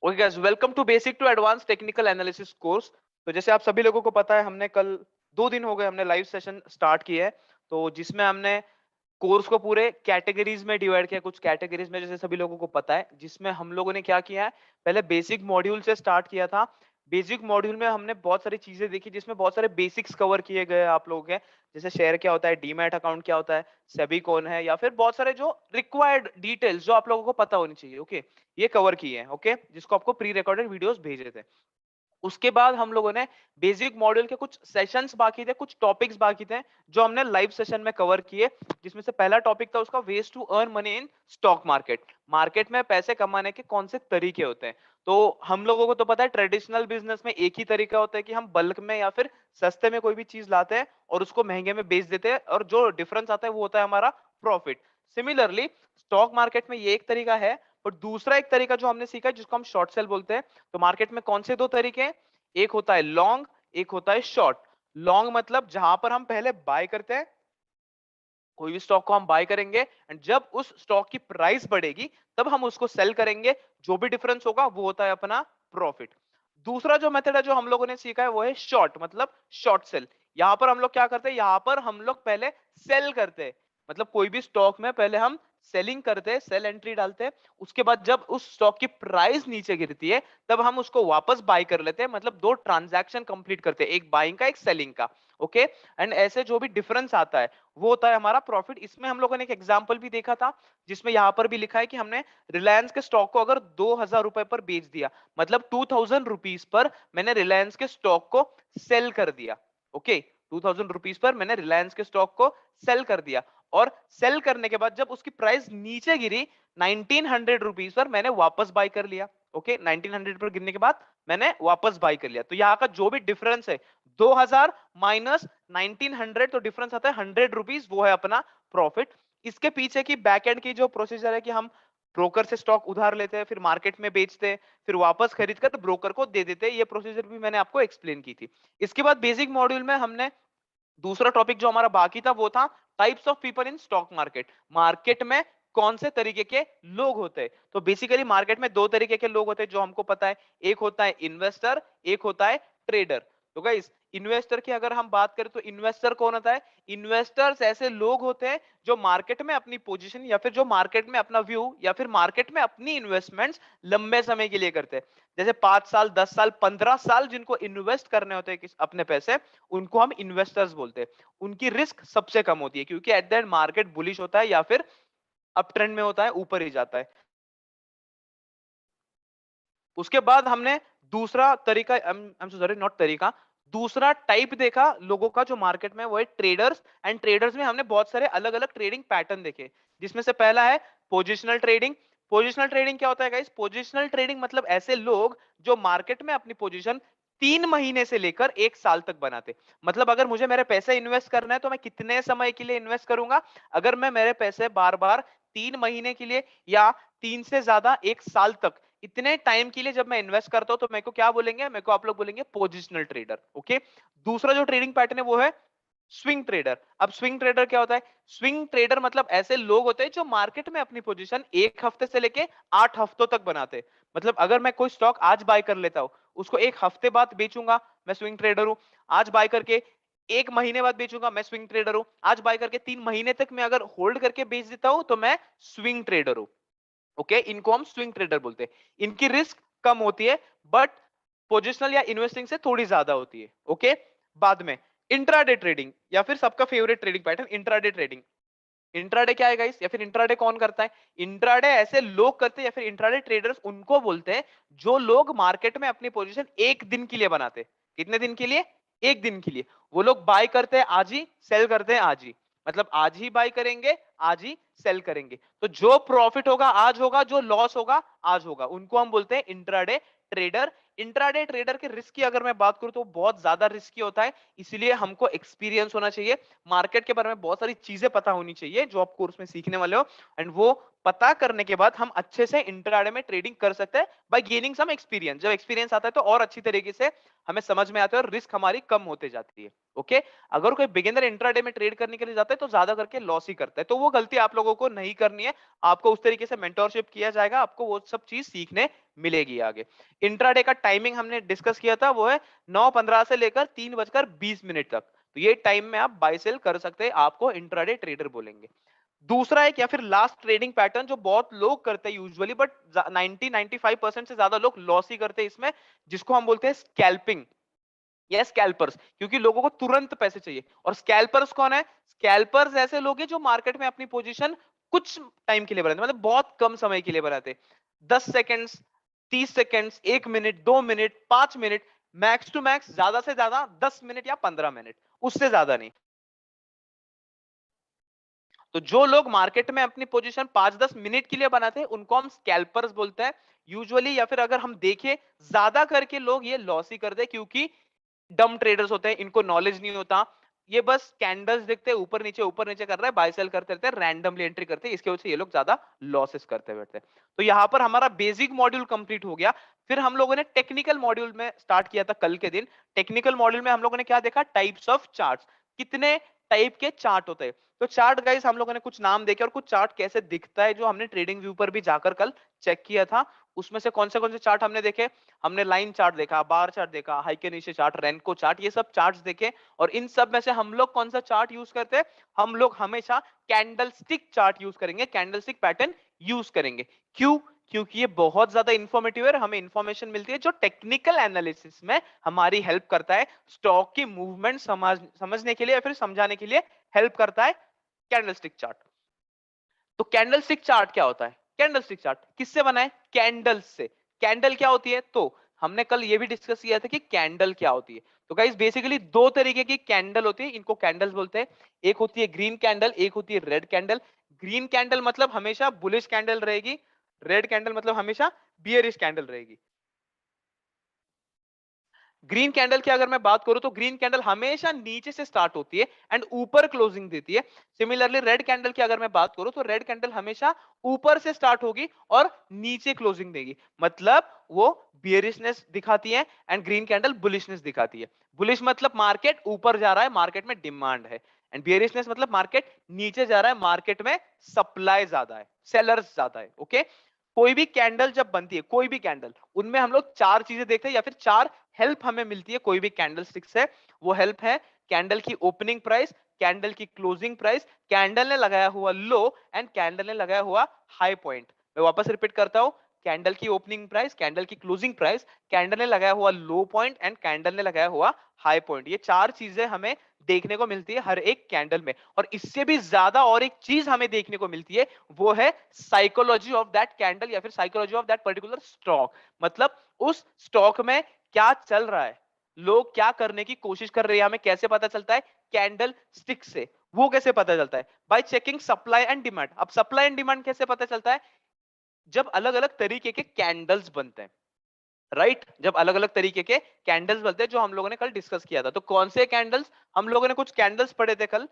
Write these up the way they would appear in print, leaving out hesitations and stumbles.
Okay guys, welcome to basic to advance technical analysis course. तो जैसे आप सभी लोगों को पता है, हमने कल 2 दिन हो गए हमने लाइव सेशन स्टार्ट किया है। तो जिसमें हमने कोर्स को पूरे कैटेगरीज में डिवाइड किया। कुछ कैटेगरीज में जैसे सभी लोगों को पता है, जिसमें हम लोगों ने क्या किया है, पहले बेसिक मॉड्यूल से स्टार्ट किया था। बेसिक मॉड्यूल में हमने बहुत सारी चीजें देखी, जिसमें बहुत सारे बेसिक्स कवर किए गए आप लोगों के। जैसे शेयर क्या होता है, डीमैट अकाउंट क्या होता है, सेबी कौन है, या फिर बहुत सारे जो रिक्वायर्ड डिटेल्स जो आप लोगों को पता होनी चाहिए। ओके, ये कवर किए हैं। ओके, जिसको आपको प्री रिकॉर्डेड वीडियोस भेजे थे। उसके बाद हम लोगों ने बेसिक मॉड्यूल के कुछ सेशंस बाकी थे, कुछ टॉपिक्स बाकी थे, जो हमने लाइव सेशन में कवर किए। जिसमें से पहला टॉपिक था उसका ways to earn money in stock market. Market में पैसे कमाने के कौन से तरीके होते हैं। तो हम लोगों को तो पता है, ट्रेडिशनल बिजनेस में एक ही तरीका होता है कि हम बल्क में या फिर सस्ते में कोई भी चीज लाते हैं और उसको महंगे में बेच देते हैं, और जो डिफरेंस आता है वो होता है हमारा प्रॉफिट। सिमिलरली स्टॉक मार्केट में ये एक तरीका है, और दूसरा एक तरीका जो हमने सीखा है, जिसको हम शॉर्ट सेल बोलते हैं। तो मार्केट में कौन से दो तरीके हैं, एक होता है लॉन्ग, एक होता है शॉर्ट। लॉन्ग मतलब जहां पर हम पहले बाय करते हैं, कोई भी स्टॉक को हम बाय करेंगे, एंड जब उस स्टॉक की प्राइस बढ़ेगी तब हम उसको सेल करेंगे। जो भी डिफरेंस होगा वो होता है अपना प्रॉफिट। दूसरा जो मेथड है जो हम लोगों ने सीखा है वो है शॉर्ट, मतलब शॉर्ट सेल। यहां पर हम लोग क्या करते हैं, यहां पर हम लोग पहले सेल करते हैं। मतलब कोई भी स्टॉक में पहले हम सेलिंग करते हैं, सेल एंट्री डालते हैं। उसके बाद जब उस स्टॉक की प्राइस नीचे गिरती है तब हम उसको वापस बाय कर लेते हैं। मतलब दो ट्रांजैक्शन कंप्लीट करते हैं, एक बाइंग का एक सेलिंग का। ओके, एंड ऐसे जो भी डिफरेंस आता है वो होता है हमारा प्रॉफिट। इसमें हम लोगों ने एक एग्जांपल भी देखा था, जिसमें यहां पर भी लिखा है कि हमने रिलायंस के स्टॉक को अगर 2,000 रुपए पर बेच दिया, मतलब 2,000 रुपीज पर मैंने रिलायंस के स्टॉक को सेल कर दिया। ओके, 2,000 रुपीज पर मैंने रिलायंस के स्टॉक को सेल कर दिया, और सेल करने के बाद जब उसकी प्राइस नीचे गिरी 1,900 रुपीज पर, मैंने वापस बाय कर लिया। ओके, 1,900 पर गिरने के बाद मैंने वापस बाय कर लिया। तो यहाँ का जो भी डिफरेंस है, 2,000 माइनस 1,900, तो डिफरेंस आता है 100 रुपीज, वो है अपना प्रॉफिट। इसके पीछे की बैक एंड की जो प्रोसीजर है कि हम ब्रोकर से स्टॉक उधार लेते हैं, फिर मार्केट में बेचते हैं, फिर वापस खरीद कर ब्रोकर को दे देते हैं। ये प्रोसीजर भी मैंने आपको एक्सप्लेन की थी। इसके बाद बेसिक मॉड्यूल में हमने दूसरा टॉपिक जो हमारा बाकी था वो था types of people in stock market. Market में कौन से तरीके के लोग होते हैं। तो बेसिकली मार्केट में दो तरीके के लोग होते हैं जो हमको पता है। एक होता है इन्वेस्टर, एक होता है ट्रेडर। तो गाइस, इन्वेस्टर की अगर हम बात करें तो इन्वेस्टर कौन होता है। इन्वेस्टर्स ऐसे लोग होते हैं जो मार्केट में अपनी पोजीशन या फिर जो मार्केट में अपना व्यू या फिर मार्केट में अपनी इन्वेस्टमेंट्स लंबे समय के लिए करते हैं। जैसे 5 साल, 10 साल, 15 साल जिनको इन्वेस्ट करने होते हैं अपने पैसे, उनको हम इन्वेस्टर्स बोलते हैं। उनकी रिस्क सबसे कम होती है, क्योंकि at the end market bullish होता है या फिर अप ट्रेंड में होता है, ऊपर ही जाता है। उसके बाद हमने दूसरा तरीका, I am so sorry, not तरीका, दूसरा टाइप देखा लोगों का जो मार्केट में, वो है ट्रेडर्स। एंड ट्रेडर्स में हमने बहुत सारे अलग अलग ट्रेडिंग पैटर्न देखे, जिसमें से पहला है पोजिशनल ट्रेडिंग। पोजिशनल ट्रेडिंग क्या होता है गाइस, पोजिशनल ट्रेडिंग मतलब ऐसे लोग जो मार्केट में अपनी पोजीशन 3 महीने से लेकर 1 साल तक बनाते। मतलब अगर मुझे मेरे पैसे इन्वेस्ट करना है तो मैं कितने समय के लिए इन्वेस्ट करूंगा। अगर मैं मेरे पैसे बार बार 3 महीने के लिए या 3 से ज्यादा 1 साल तक, इतने टाइम के लिए जब मैं इन्वेस्ट करता हूं, तो मेरे को क्या बोलेंगे, मेरे को आप लोग बोलेंगे पोजिशनल ट्रेडर। ओके, दूसरा जो ट्रेडिंग पैटर्न है वो है स्विंग ट्रेडर। अब स्विंग ट्रेडर क्या होता है, स्विंग ट्रेडर मतलब ऐसे लोग होते हैं जो मार्केट में अपनी पोजीशन 1 हफ्ते से लेके 8 हफ्तों तक बनाते हैं। मतलब अगर मैं कोई स्टॉक आज बाय कर लेता हूं, उसको 1 हफ्ते बाद बेचूंगा, मैं स्विंग ट्रेडर हूं। आज बाय करके 1 महीने बाद बेचूंगा, मैं स्विंग ट्रेडर हूं। आज बाय करके 3 महीने तक मैं अगर होल्ड करके बेच देता हूं, तो मैं स्विंग ट्रेडर हूं। ओके, इनको हम स्विंग ट्रेडर बोलते हैं। इनकी रिस्क कम होती है, बट पोजिशनल या इन्वेस्टिंग से थोड़ी ज्यादा होती है। ओके, बाद में इंट्राडे ट्रेडिंग, या फिर सबका favourite trading pattern intraday trading. Intraday क्या है गाइस, या फिर इंट्राडे कौन करता है। इंट्राडे ऐसे लोग करते हैं, या फिर इंट्राडे ट्रेडर्स उनको बोलते हैं जो लोग मार्केट में अपनी पोजीशन 1 दिन के लिए बनाते हैं। कितने दिन के लिए, 1 दिन के लिए। वो लोग बाय करते हैं आज ही, सेल करते हैं आज ही। मतलब आज ही बाय करेंगे, आज ही सेल करेंगे। तो जो प्रॉफिट होगा आज होगा, जो लॉस होगा आज होगा। उनको हम बोलते हैं इंट्राडे ट्रेडर। इंट्राडे ट्रेडर के रिस्क की अगर मैं बात करूं तो बहुत ज्यादा रिस्की होता है, इसलिए हमको एक्सपीरियंस होना चाहिए। मार्केट के बारे में बहुत सारी चीजें पता होनी चाहिए जो आप कोर्स में सीखने वाले हो, एंड वो पता करने के बाद हम अच्छे से इंट्राडे में ट्रेडिंग कर सकते हैं बाय गेनिंग सम एक्सपीरियंस। जब एक्सपीरियंस आता है तो और अच्छी तरीके से हमें समझ में आता है और रिस्क हमारी कम होते जाती है। ओके, अगर कोई बिगिनर इंट्राडे में ट्रेड करने के लिए जाता है तो ज्यादा करके लॉस ही करता है, तो वो गलती आप लोगों को नहीं करनी है। आपको उस तरीके से मेंटरशिप किया जाएगा, आपको वो सब चीज सीखने मिलेगी आगे। इंट्राडे का टाइमिंग हमने डिस्कस किया था, वो है 9:15 से लेकर 3:20 तक। तो ये टाइम में आप बाय सेल कर सकते हैं, आपको इंट्राडे ट्रेडर बोलेंगे। दूसरा एक या फिर लास्ट ट्रेडिंग पैटर्न जो बहुत लोग करते हैं यूजुअली, बट 90-95% से ज्यादा लोग लॉस ही करते हैं इसमें, जिसको हम बोलते हैं स्कैल्पिंग या स्कैल्पर्स, क्योंकि लोगों को तुरंत पैसे चाहिए। और स्कैल्पर्स कौन है? स्कैल्पर्स ऐसे लोग हैं जो मार्केट में अपनी पोजीशन कुछ टाइम के लिए बनाते, मतलब बहुत कम समय के लिए बनाते, 10 seconds, 30 seconds, 1 minute, 2 minute, 5 minute, max to max ज्यादा से ज्यादा 10 मिनट या 15 मिनट, उससे ज्यादा नहीं। तो जो लोग मार्केट में अपनी पोजीशन 5-10 मिनट के लिए बनाते हैं उनको हम स्कैल्पर्स बोलते हैं यूजुअली। या फिर अगर हम देखें, ज्यादा करके लोग ये लॉस ही करते हैं, क्योंकि डम ट्रेडर्स होते हैं, इनको नॉलेज नहीं होता, ये बस कैंडल्स देखते हैं ऊपर नीचे कर रहे हैं, बाय सेल करते रहते हैं, रैंडमली एंट्री करते हैं, इसके वजह से ये लोग ज्यादा लॉसेस करते बैठते हैं। तो यहाँ पर हमारा बेसिक मॉड्यूल कंप्लीट हो गया। फिर हम लोगों ने टेक्निकल मॉड्यूल में स्टार्ट किया था कल के दिन। टेक्निकल मॉड्यूल में हम लोगों ने क्या देखा? टाइप्स ऑफ चार्ट्स, कितने टाइप के चार्ट होते हैं। तो चार्ट गाइस हम लोगों ने कुछ नाम देखे और कुछ चार्ट कैसे दिखता है जो हमने ट्रेडिंग व्यू पर भी जाकर कल चेक किया था। उसमें से कौन से चार्ट हमने देखे? हमने लाइन चार्ट देखा, बार चार्ट देखा, हाई के नीचे चार्ट, रेनको चार्ट, ये सब चार्ट्स देखे। और इन सब में से हम लोग कौन सा चार्ट यूज करते हैं? हम लोग हमेशा कैंडलस्टिक चार्ट यूज करेंगे, कैंडलस्टिक पैटर्न यूज करेंगे। क्यों? क्योंकि ये बहुत ज्यादा इंफॉर्मेटिव है, हमें इंफॉर्मेशन मिलती है जो टेक्निकल एनालिसिस में हमारी हेल्प करता है, स्टॉक की मूवमेंट समझने के लिए या फिर समझाने के लिए हेल्प करता है कैंडलस्टिक चार्ट। तो कैंडलस्टिक चार्ट क्या होता है? कैंडलस्टिक चार्ट किससे बना है? कैंडल्स से। कैंडल क्या होती है? तो हमने कल ये भी डिस्कस किया था कि कैंडल क्या होती है। तो गाइस बेसिकली दो तरीके की कैंडल होती है, इनको कैंडल्स बोलते हैं। एक होती है ग्रीन कैंडल, एक होती है रेड कैंडल। ग्रीन कैंडल मतलब हमेशा बुलिश कैंडल रहेगी, रेड कैंडल मतलब हमेशा बियरिश कैंडल रहेगी। ग्रीन कैंडल की अगर मैं बात करूं तो ग्रीन कैंडल हमेशा नीचे से स्टार्ट होती है एंड ऊपर क्लोजिंग देती है। सिमिलरली रेड कैंडल की अगर मैं बात करूं तो रेड कैंडल हमेशा ऊपर से स्टार्ट होगी और नीचे क्लोजिंग देगी, मतलब वो बियरिशनेस दिखाती है एंड ग्रीन कैंडल बुलिशनेस दिखाती है। बुलिश मतलब मार्केट ऊपर जा रहा है, मार्केट में डिमांड है, एंड बियरिशनेस मतलब मार्केट नीचे जा रहा है, मार्केट में सप्लाई ज्यादा है, सेलर्स ज्यादा है। ओके, कोई भी कैंडल जब बनती है, कोई भी कैंडल, उनमें हम लोग चार चीजें देखते हैं या फिर चार हेल्प हमें मिलती है कोई भी कैंडल स्टिक से। वो हेल्प है कैंडल की ओपनिंग प्राइस, कैंडल की क्लोजिंग प्राइस, कैंडल ने लगाया हुआ लो एंड कैंडल ने लगाया हुआ हाई पॉइंट। मैं वापस रिपीट करता हूं, कैंडल की ओपनिंग प्राइस, कैंडल की क्लोजिंग प्राइस, कैंडल ने लगाया हुआ लो पॉइंट एंड कैंडल ने लगाया हुआ हाई पॉइंट। ये चार चीजें हमें देखने को मिलती है हर एक कैंडल में। और इससे भी ज्यादा और एक चीज हमें देखने को मिलती है, वो है साइकोलॉजी ऑफ दैट कैंडल या फिर psychology of that particular stock. मतलब उस स्टॉक में क्या चल रहा है, लोग क्या करने की कोशिश कर रहे हैं, हमें कैसे पता चलता है? कैंडल स्टिक से। वो कैसे पता चलता है? Bye checking supply and demand. अब सप्लाई एंड डिमांड कैसे पता चलता है? जब अलग अलग तरीके के कैंडल्स बनते हैं, राइट जब अलग अलग तरीके के कैंडल्स बनते हैं, जो हम लोगों ने कल डिस्कस किया था। तो कौन से कैंडल्स? हम लोगों ने कुछ कैंडल्स पढ़े थे कल।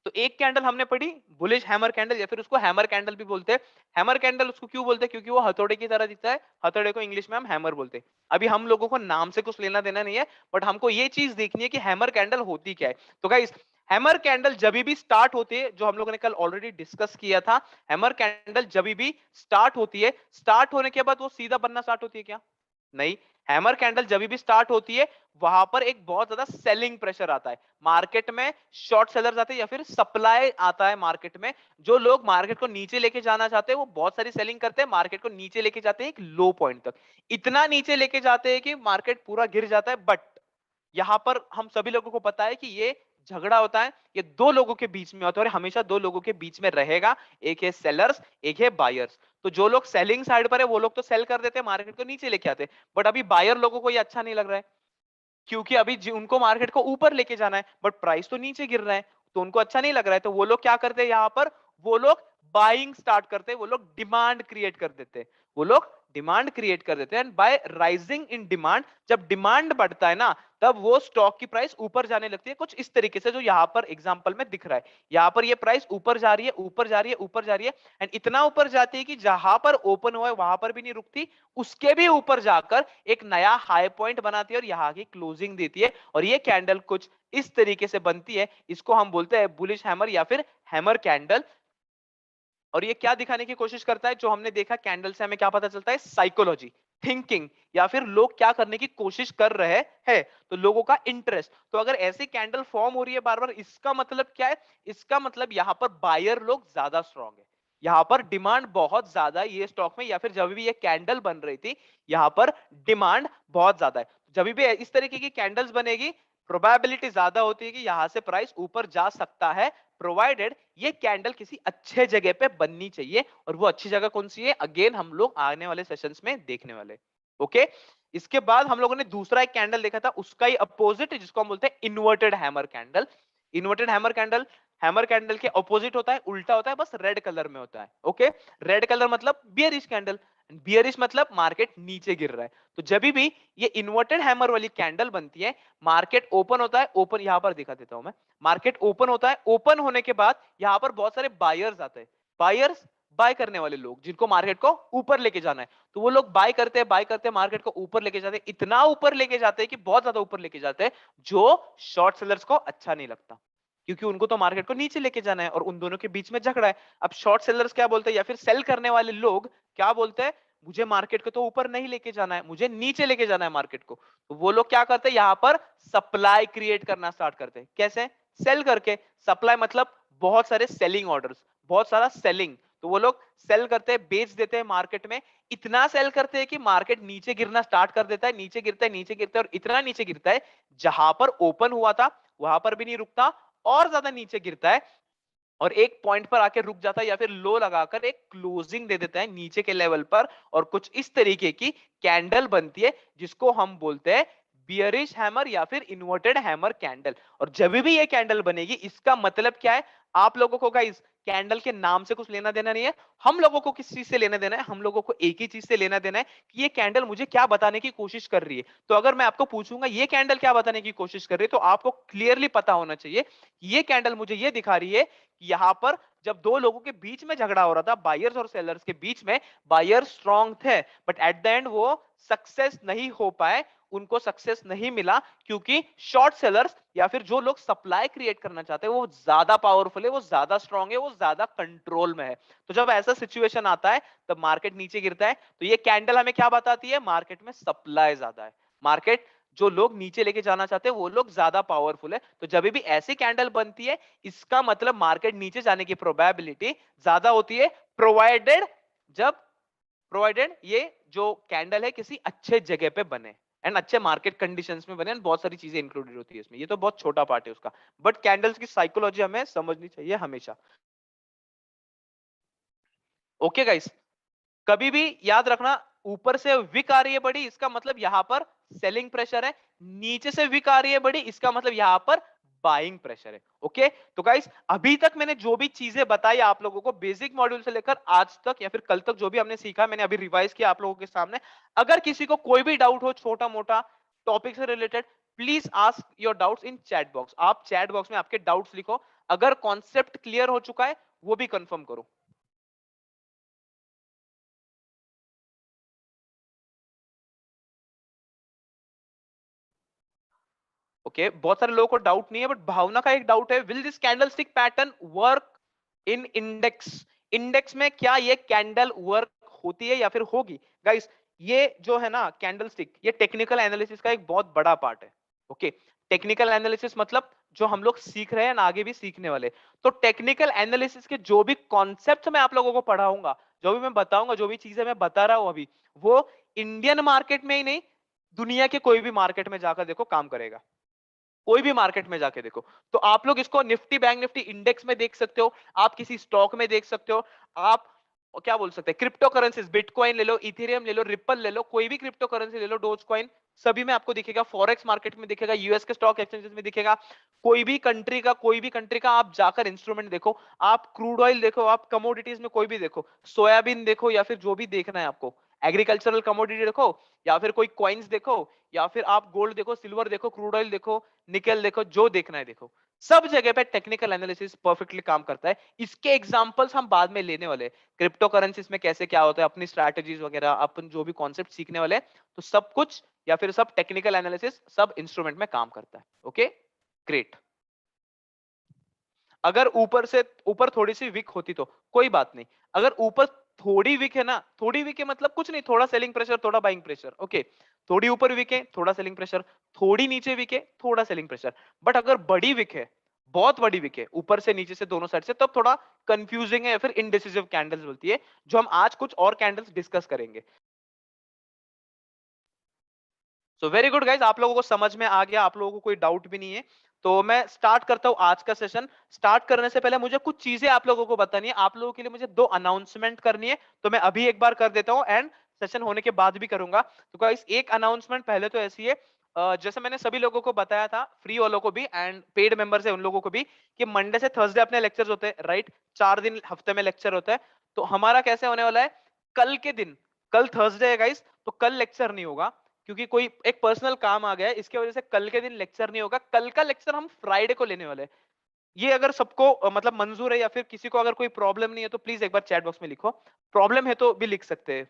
तो एक कैंडल हमने पढ़ी बुलिश हैमर कैंडल, या फिर उसको हैमर कैंडल भी बोलते हैं। हैमर कैंडल उसको क्यों बोलते हैं? क्योंकि वो हथौड़े की तरह दिखता है, हथौड़े को इंग्लिश में हम हैमर बोलते हैं। अभी हम लोगों को नाम से कुछ लेना देना नहीं है, बट हमको ये चीज देखनी है कि हैमर कैंडल होती क्या है। तो गाइस, हैमर कैंडल जब भी स्टार्ट होती है, जो हम लोगों ने कल ऑलरेडी डिस्कस किया था, हैमर कैंडल जब भी स्टार्ट होती है, स्टार्ट होने के बाद वो सीधा बनना स्टार्ट होती है क्या? नहीं। हैमर कैंडल जब भी स्टार्ट होती है, वहां पर एक बहुत ज्यादा सेलिंग प्रेशर आता है मार्केट में, शॉर्ट सेलर्स आते हैं या फिर सप्लाई आता है मार्केट में। जो लोग मार्केट को नीचे लेके जाना चाहते हैं वो बहुत सारी सेलिंग करते हैं, मार्केट को नीचे लेके जाते हैं एक लो पॉइंट तक, इतना नीचे लेके जाते हैं कि मार्केट पूरा गिर जाता है। बट यहां पर हम सभी लोगों को पता है कि ये झगड़ा होता है, ये दो लोगों के बीच में होता है और हमेशा दो लोगों के बीच में रहेगा, एक है सेलर्स, एक है बायर्स। तो जो लोग सेलिंग साइड पर है वो लोग तो सेल कर देते हैं, मार्केट को नीचे लेके आते हैं। बट अभी बायर लोगों को ये अच्छा नहीं लग रहा है, क्योंकि अभी उनको मार्केट को ऊपर लेके जाना है, बट प्राइस तो नीचे गिर रहा है, तो उनको अच्छा नहीं लग रहा है। तो वो लोग क्या करते हैं यहाँ पर? वो लोग बाइंग स्टार्ट करते हैं, वो लोग डिमांड क्रिएट कर देते हैं, वो लोग डिमांड क्रिएट कर देते हैं। And bye rising in demand, जब डिमांड बढ़ता है ना, तब वो स्टॉक की प्राइस ऊपर जाने लगती है, कुछ इस तरीके से जो यहाँ पर एग्जांपल में दिख रहा है। यहाँ पर ये प्राइस ऊपर जा रही है, ऊपर जा रही है, ऊपर जा रही है, एंड इतना ऊपर जाती है कि जहां पर ओपन हुआ है वहां पर भी नहीं रुकती, उसके भी ऊपर जाकर एक नया हाई पॉइंट बनाती है और यहाँ की क्लोजिंग देती है। और ये कैंडल कुछ इस तरीके से बनती है, इसको हम बोलते हैं बुलिश हैमर या फिर हैमर कैंडल। और ये क्या दिखाने की कोशिश करता है, जो हमने देखा कैंडल से हमें क्या पता चलता है, साइकोलॉजी, थिंकिंग, या फिर लोग क्या करने की कोशिश कर रहे हैं, तो लोगों का इंटरेस्ट। तो अगर ऐसी कैंडल फॉर्म हो रही है बार बार, इसका मतलब क्या है, इसका मतलब यहाँ पर बायर लोग ज्यादा स्ट्रांग है, यहाँ पर डिमांड बहुत ज्यादा है ये स्टॉक में, या फिर जब भी ये कैंडल बन रही थी यहाँ पर डिमांड बहुत ज्यादा है। जब भी इस तरीके की कैंडल्स बनेगी, प्रोबेबिलिटी ज्यादा होती है कि यहां से प्राइस ऊपर जा सकता है, प्रोवाइडेड ये कैंडल किसी अच्छे जगह पे बननी चाहिए। और वो अच्छी जगह कौन सी है, अगेन हम लोग आने वाले सेशंस में देखने वाले। ओके, इसके बाद हम लोगों ने दूसरा एक कैंडल देखा था, उसका ही अपोजिट, जिसको हम बोलते हैं inverted hammer candle. Inverted hammer candle के अपोजिट होता है, उल्टा होता है, बस रेड कलर में होता है। ओके, रेड कलर मतलब बियरिश कैंडल, बियरिश मतलब मार्केट नीचे गिर रहा है। तो जब भी ये इन्वर्टेड हैमर वाली कैंडल बनती है, मार्केट ओपन होता है, ओपन यहां पर दिखा देता हूं मैं, मार्केट ओपन होता है, ओपन होने के बाद यहां पर बहुत सारे बायर्स आते हैं, बायर्स बाय करने वाले लोग जिनको मार्केट को ऊपर लेके जाना है, तो वो लोग बाय करते हैं, बाय करते हैं, मार्केट को ऊपर लेके जाते हैं, इतना ऊपर लेके जाते हैं कि बहुत ज्यादा ऊपर लेके जाते हैं, जो शॉर्ट सेलर्स को अच्छा नहीं लगता, क्योंकि उनको तो मार्केट को नीचे लेके जाना है और उन दोनों के बीच में झगड़ा है। अब शॉर्ट सेलर्स क्या बोलते हैं, या फिर सेल करने वाले लोग क्या बोलते हैं, मुझे मार्केट को तो ऊपर नहीं लेके जाना है, मुझे नीचे लेके जाना है मार्केट को। तो वो लोग क्या करते हैं, यहां पर सप्लाई क्रिएट करना स्टार्ट करते हैं। कैसे, सेल करके। सप्लाई मतलब बहुत सारे सेलिंग ऑर्डर्स, बहुत सारा सेलिंग, तो वो लोग सेल करते हैं, बेच देते हैं मार्केट में, इतना सेल करते हैं कि मार्केट नीचे गिरना स्टार्ट कर देता है, नीचे गिरता है, नीचे गिरता है, और इतना नीचे गिरता है जहां पर ओपन हुआ था वहां पर भी नहीं रुकता, और ज्यादा नीचे गिरता है और एक पॉइंट पर आके रुक जाता है, या फिर लो लगाकर एक क्लोजिंग दे देता है नीचे के लेवल पर, और कुछ इस तरीके की कैंडल बनती है, जिसको हम बोलते हैं बियरिश हैमर या फिर इन्वर्टेड हैमर कैंडल। और जब भी ये कैंडल बनेगी, इसका मतलब क्या है, आप लोगों को गाइस कैंडल के नाम से कुछ लेना देना नहीं है, हम लोगों को किस चीज से लेना देना है, हम लोगों को एक ही चीज से लेना देना है कि ये कैंडल मुझे क्या बताने की कोशिश कर रही है। तो अगर मैं आपको पूछूंगा ये कैंडल क्या बताने की कोशिश कर रही है, तो आपको क्लियरली पता होना चाहिए कि ये कैंडल मुझे ये दिखा रही है कि यहां पर जब दो लोगों के बीच में झगड़ा हो रहा था, बायर्स और सेलर्स के बीच में, बायर स्ट्रांग थे, बट एट द एंड वो सक्सेस नहीं हो पाए, उनको सक्सेस नहीं मिला, क्योंकि शॉर्ट सेलर्स या फिर जो लोग सप्लाई क्रिएट करना चाहते हैं वो ज्यादा पावरफुल है, वो ज्यादा स्ट्रांग है, वो ज्यादा कंट्रोल में है। तो जब ऐसा सिचुएशन आता है तब मार्केट नीचे गिरता है। तो ये कैंडल हमें क्या बताती है, मार्केट में सप्लाई ज्यादा है, मार्केट जो लोग नीचे लेके जाना चाहते हैं वो लोग ज्यादा पावरफुल है। तो जब भी ऐसी कैंडल बनती है, इसका मतलब मार्केट नीचे जाने की प्रोबेबिलिटी ज्यादा होती है, प्रोवाइडेड जब प्रोवाइडेड ये जो कैंडल है किसी अच्छे जगह पे बने एंड अच्छे मार्केट कंडीशंस में बने, बहुत सारी चीजें इंक्लूडेड होती है इसमें, ये तो बहुत छोटा पार्ट है उसका, बट कैंडल्स की साइकोलॉजी हमें समझनी चाहिए हमेशा। ओके गाइस, कभी भी याद रखना, ऊपर से विक आ रही है बड़ी, इसका मतलब यहां पर सेलिंग प्रेशर है, नीचे से विक आ रही है बड़ी, इसका मतलब यहां पर बाइंग प्रेशर है। ओके, तो गाइस अभी तक मैंने जो भी चीजें बताई आप लोगों को, बेसिक मॉड्यूल से लेकर आज तक या फिर कल तक जो भी हमने सीखा, मैंने अभी रिवाइज किया आप लोगों के सामने। अगर किसी को कोई भी डाउट हो छोटा मोटा टॉपिक से related, please ask your doubts in chat box, आप चैट बॉक्स में आपके डाउट्स लिखो, अगर कॉन्सेप्ट क्लियर हो चुका है वो भी कंफर्म करो। ओके, बहुत सारे लोगों को डाउट नहीं है, बट भावना का एक डाउट है, will this candlestick pattern work in index, index में क्या ये कैंडल वर्क होती है या फिर होगी। गाइस ये जो है ना कैंडलस्टिक, ये टेक्निकल एनालिसिस का एक बहुत बड़ा पार्ट है। ओके, टेक्निकल एनालिसिस मतलब जो हम लोग सीख रहे हैं ना, आगे भी सीखने वाले। तो टेक्निकल एनालिसिस के जो भी कॉन्सेप्ट मैं आप लोगों को पढ़ाऊंगा, जो भी मैं बताऊंगा, जो भी चीजें मैं बता रहा हूं अभी, वो इंडियन मार्केट में ही नहीं, दुनिया के कोई भी मार्केट में जाकर देखो काम करेगा, कोई भी मार्केट में जाके देखो। तो आप लोग इसको निफ्टी बैंक निफ्टी इंडेक्स में देख सकते हो, आप किसी स्टॉक में देख सकते हो, आप क्या बोल सकते हैं, क्रिप्टो करेंसीज, बिटकॉइन ले लो, इथेरियम ले लो, रिपल ले लो, कोई भी क्रिप्टो करेंसी ले लो, डोज कॉइन, सभी में आपको दिखेगा, फॉरेक्स मार्केट में दिखेगा, यूएस के स्टॉक एक्सचेंजेस में दिखेगा। कोई भी कंट्री का आप जाकर इंस्ट्रूमेंट देखो, आप क्रूड ऑयल देखो, आप कमोडिटीज में कोई भी देखो, सोयाबीन देखो, या फिर जो भी देखना है आपको, एग्रीकल्चरल कमोडिटी देखो, या फिर कोई कॉइन्स देखो, या फिर आप गोल्ड देखो, सिल्वर देखो, क्रूड ऑयल देखो, निकल देखो, जो देखना है देखो, सब जगह पे टेक्निकल एनालिसिस परफेक्टली काम करता है। इसके एग्जांपल्स हम बाद में लेने वाले हैं, क्रिप्टो करेंसीज में कैसे क्या होता है, अपनी स्ट्रैटेजीज वगैरह, अपन जो भी कॉन्सेप्ट सीखने वाले हैं, तो सब कुछ या फिर सब टेक्निकल एनालिसिस सब इंस्ट्रूमेंट में काम करता है। Okay, great. अगर ऊपर थोड़ी सी वीक होती तो कोई बात नहीं, अगर ऊपर थोड़ी वीक है ना, थोड़ी वीक है मतलब कुछ नहीं, थोड़ा सेलिंग प्रेशर, थोड़ा बाइंग प्रेशर, ओके। थोड़ी ऊपर वीक है, थोड़ा सेलिंग प्रेशर, थोड़ी नीचे वीक है, थोड़ा सेलिंग प्रेशर। बट अगर बड़ी वीक है, बहुत बड़ी वीक है, ऊपर से नीचे से दोनों साइड से, तब थोड़ा कंफ्यूजिंग है, या फिर इनडिसिसिव कैंडल्स बोलती है, जो हम आज कुछ और कैंडल्स डिस्कस करेंगे। सो वेरी गुड गाइज, आप लोगों को समझ में आ गया, आप लोगों को कोई डाउट भी नहीं है। तो मैं स्टार्ट करता हूं आज का सेशन। स्टार्ट करने से पहले मुझे कुछ चीजें आप लोगों को बतानी है, आप लोगों के लिए मुझे 2 अनाउंसमेंट करनी है, तो मैं अभी एक बार कर देता हूं, एंड सेशन होने के बाद भी करूंगा। तो गाइस एक अनाउंसमेंट पहले तो ऐसी है, जैसे मैंने सभी लोगों को बताया था, फ्री वालों को भी एंड पेड मेंबर्स है उन लोगों को भी, कि मंडे से थर्सडे अपने लेक्चर्स होते हैं, राइट। 4 दिन हफ्ते में लेक्चर होता है। तो हमारा कैसे होने वाला है, कल के दिन, कल थर्सडे है गाइस, तो कल लेक्चर नहीं होगा, क्योंकि कोई एक पर्सनल काम आ गया है, इसके वजह से कल के दिन लेक्चर नहीं होगा। कल का लेक्चर हम फ्राइडे को लेने वाले हैं। ये अगर सबको मतलब मंजूर है, या फिर किसी को अगर कोई प्रॉब्लम नहीं है, तो प्लीज एक बार चैट बॉक्स में लिखो, प्रॉब्लम है तो भी लिख सकते हैं।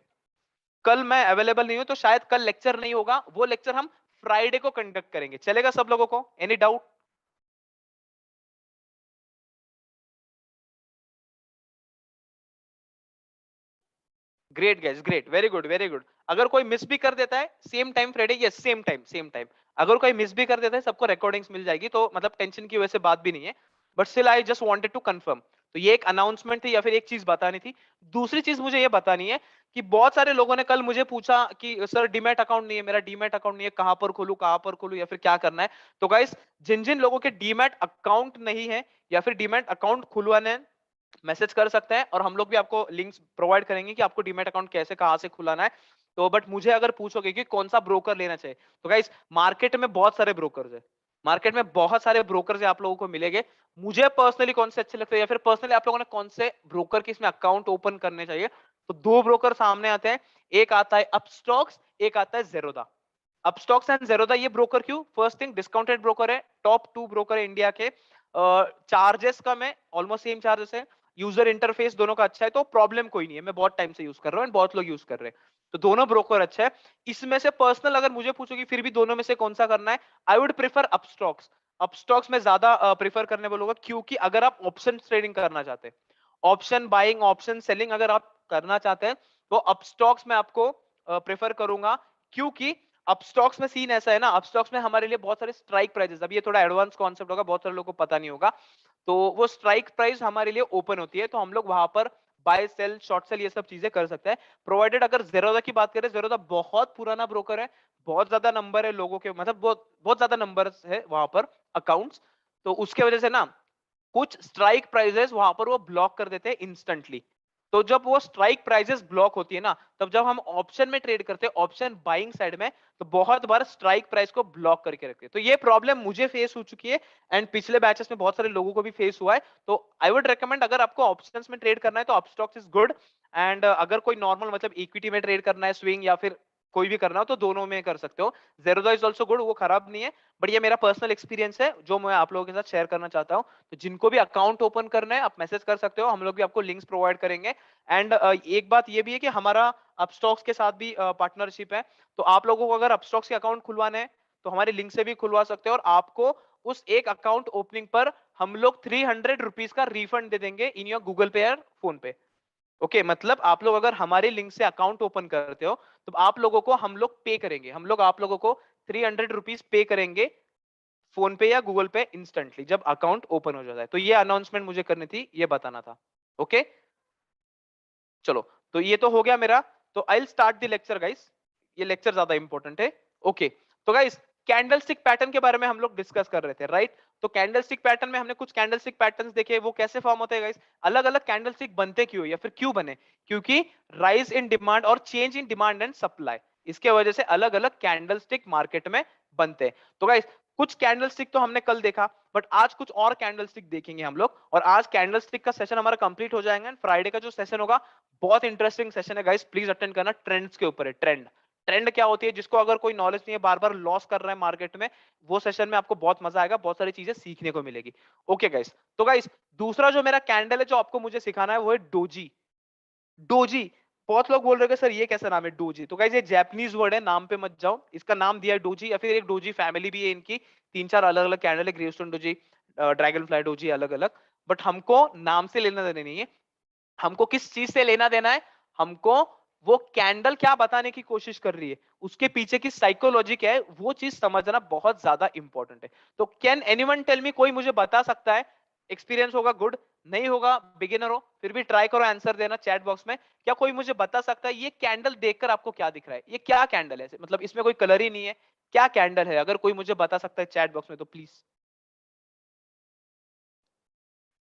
कल मैं अवेलेबल नहीं हूं, तो शायद कल लेक्चर नहीं होगा, वो लेक्चर हम फ्राइडे को कंडक्ट करेंगे। चलेगा सब लोगों को? Any doubt? Great guys, great, very good, very good. अगर कोई मिस भी कर देता है, same time Friday, yes same time, same time. अगर कोई मिस भी कर देता है, सबको रिकॉर्डिंग्स मिल जाएगी, तो मतलब टेंशन की वजह से बात भी नहीं है। But still I just wanted to confirm. तो ये एक अनाउंसमेंट थी, या फिर एक चीज बतानी थी। दूसरी चीज मुझे ये बतानी है कि बहुत सारे लोगों ने कल मुझे पूछा कि सर डीमैट अकाउंट नहीं है, मेरा डीमैट अकाउंट नहीं है, कहां पर खोलूं, कहां पर खोलूं, या फिर क्या करना है। तो गाइस, जिन जिन लोगों के डीमैट अकाउंट नहीं है, या फिर डीमैट अकाउंट खुलवाने, मैसेज कर सकते हैं, और हम लोग भी आपको लिंक्स प्रोवाइड करेंगे कि आपको डीमैट अकाउंट कैसे, कहां से खुलाना है। तो बट मुझे अगर पूछोगे कि कौन सा ब्रोकर लेना चाहिए, तो गाइस मार्केट में बहुत सारे ब्रोकर्स है, मार्केट में बहुत सारे ब्रोकर्स आप लोगों को मिलेंगे। मुझे पर्सनली कौन से अच्छे लगते हैं, या फिर पर्सनली आप लोगों ने कौन से ब्रोकर के इसमें अकाउंट ओपन करने चाहिए, तो 2 ब्रोकर सामने आते हैं। एक आता है अपस्टॉक्स, एक आता है जेरोदा। अपस्टॉक्स एंड जेरोदा, ये ब्रोकर क्यों? फर्स्ट थिंग, डिस्काउंटेड ब्रोकर है, टॉप 2 ब्रोकर है इंडिया के। चार्जेस कम है, ऑलमोस्ट सेम चार्जेस है, यूजर इंटरफेस दोनों का अच्छा है, तो प्रॉब्लम कोई नहीं है। मैं बहुत टाइम से यूज कर रहा हूँ, बहुत लोग यूज कर रहे हैं, तो दोनों ब्रोकर अच्छा है। इसमें से पर्सनल अगर मुझे पूछोगी फिर भी दोनों में से कौन सा करना है, I would prefer Upstox. Upstox में ज्यादा प्रेफर करने बोलूंगा, क्योंकि अगर आप ऑप्शन ट्रेडिंग करना चाहते हैं, ऑप्शन बाइंग, ऑप्शन सेलिंग अगर आप करना चाहते हैं, तो अपस्टॉक्स में आपको प्रेफर करूंगा। क्योंकि अपस्टॉक्स में सीन ऐसा है ना, अपस्टॉक्स में हमारे लिए बहुत सारे स्ट्राइक प्राइजेस, अब ये थोड़ा एडवांस कॉन्सेप्ट होगा, बहुत सारे लोगों को पता नहीं होगा, तो वो स्ट्राइक प्राइस हमारे लिए ओपन होती है, तो हम लोग वहां पर बाय सेल, शॉर्ट सेल, ये सब चीजें कर सकते हैं। प्रोवाइडेड अगर जेरोदा की बात करें, जेरोदा बहुत पुराना ब्रोकर है, बहुत ज्यादा नंबर है लोगों के, मतलब बहुत बहुत ज्यादा नंबर है वहां पर अकाउंट्स, तो उसके वजह से ना कुछ स्ट्राइक प्राइजेस वहां पर वो ब्लॉक कर देते हैं इंस्टेंटली। तो जब वो स्ट्राइक प्राइजेस ब्लॉक होती है ना, तब जब हम ऑप्शन में ट्रेड करते हैं, ऑप्शन बाइंग साइड में, तो बहुत बार स्ट्राइक प्राइस को ब्लॉक करके रखते हैं। तो ये प्रॉब्लम मुझे फेस हो चुकी है, एंड पिछले बैचेस में बहुत सारे लोगों को भी फेस हुआ है। तो आई वुड रेकमेंड, अगर आपको ऑप्शंस में ट्रेड करना है तो अपस्टॉक्स इज गुड। एंड अगर कोई नॉर्मल मतलब इक्विटी में ट्रेड करना है, स्विंग या फिर कोई भी करना हो, तो दोनों में कर सकते हो। जेरोदा इज ऑल्सो गुड, वो खराब नहीं है। बट ये मेरा पर्सनल एक्सपीरियंस है, जो मैं आप लोगों के साथ शेयर करना चाहता हूँ। तो जिनको भी अकाउंट ओपन करना है, आप मैसेज कर सकते हो, हम लोग भी आपको लिंक्स प्रोवाइड करेंगे। एंड एक बात ये भी है कि हमारा अपस्टॉक्स के साथ भी पार्टनरशिप है, तो आप लोगों को अगर अपस्टॉक्स के अकाउंट खुलवाने हैं, तो हमारे लिंक से भी खुलवा सकते हो, और आपको उस एक अकाउंट ओपनिंग पर हम लोग 300 रुपीज का रिफंड दे देंगे इन योर गूगल पे या फोन पे। ओके, मतलब आप लोग अगर हमारे लिंक से अकाउंट ओपन करते हो, तो आप लोगों को हम लोग पे करेंगे, हम लोग आप लोगों को 300 रुपीज पे करेंगे फोन पे या गूगल पे इंस्टेंटली, जब अकाउंट ओपन हो जाता है। तो ये अनाउंसमेंट मुझे करनी थी, ये बताना था। ओके, चलो, तो ये तो हो गया मेरा। तो I will start the lecture guys, ये लेक्चर ज्यादा इंपॉर्टेंट है। ओके, तो गाइस कैंडलस्टिक पैटर्न के बारे में हम लोग डिस्कस कर रहे थे, राइट? तो कैंडलस्टिक पैटर्न में हमने कुछ कैंडलस्टिक पैटर्न्स देखे, वो कैसे फॉर्म होते हैं गाइस? अलग अलग कैंडलस्टिक बनते क्यों या फिर क्यों बने? क्योंकि राइज इन डिमांड और change in demand and supply, इसके वजह से अलग अलग कैंडलस्टिक मार्केट में बनते हैं। तो गाइस कुछ कैंडलस्टिक तो हमने कल देखा, बट आज कुछ और कैंडलस्टिक देखेंगे हम लोग, और आज कैंडलस्टिक का सेशन हमारा कंप्लीट हो जाएगा। फ्राइडे का जो सेशन होगा बहुत इंटरेस्टिंग सेशन है गाइस, प्लीज अटेंड करना। ट्रेंड्स के ऊपर है, ट्रेंड। ट्रेंड क्या होती है, जिसको अगर कोई नॉलेज नहीं है, बार बार लॉस कर रहा है मार्केट में, वो सेशन में आपको बहुत मजा आएगा, बहुत सारी चीजें सीखने को मिलेगी। ओके गाइस, तो गाइस दूसरा जो मेरा कैंडल है जो आपको मुझे सिखाना है वो है डोजी। डोजी, बहुत लोग बोल रहे हैं सर ये कैसा नाम है डोजी? तो गाइस ये जापानीज वर्ड है, नाम पे मत जाओ, इसका नाम दिया है डोजी, या फिर एक डोजी फैमिली भी है इनकी, तीन चार अलग अलग कैंडल है, gravestone doji, dragon fly doji, अलग अलग। बट हमको नाम से लेना देना नहीं है, हमको किस चीज से लेना देना है, हमको वो कैंडल क्या बताने की कोशिश कर रही है, उसके पीछे की साइकोलॉजी क्या है, वो चीज समझना बहुत ज्यादा इंपॉर्टेंट है। तो कैन एनीवन टेल मी, कोई मुझे बता सकता है, एक्सपीरियंस होगा गुड, नहीं होगा बिगिनर हो फिर भी ट्राई करो आंसर देना चैट बॉक्स में। क्या कोई मुझे बता सकता है ये कैंडल देखकर आपको क्या दिख रहा है, ये क्या कैंडल है? मतलब इसमें कोई कलर ही नहीं है, क्या कैंडल है? अगर कोई मुझे बता सकता है चैट बॉक्स में तो प्लीज।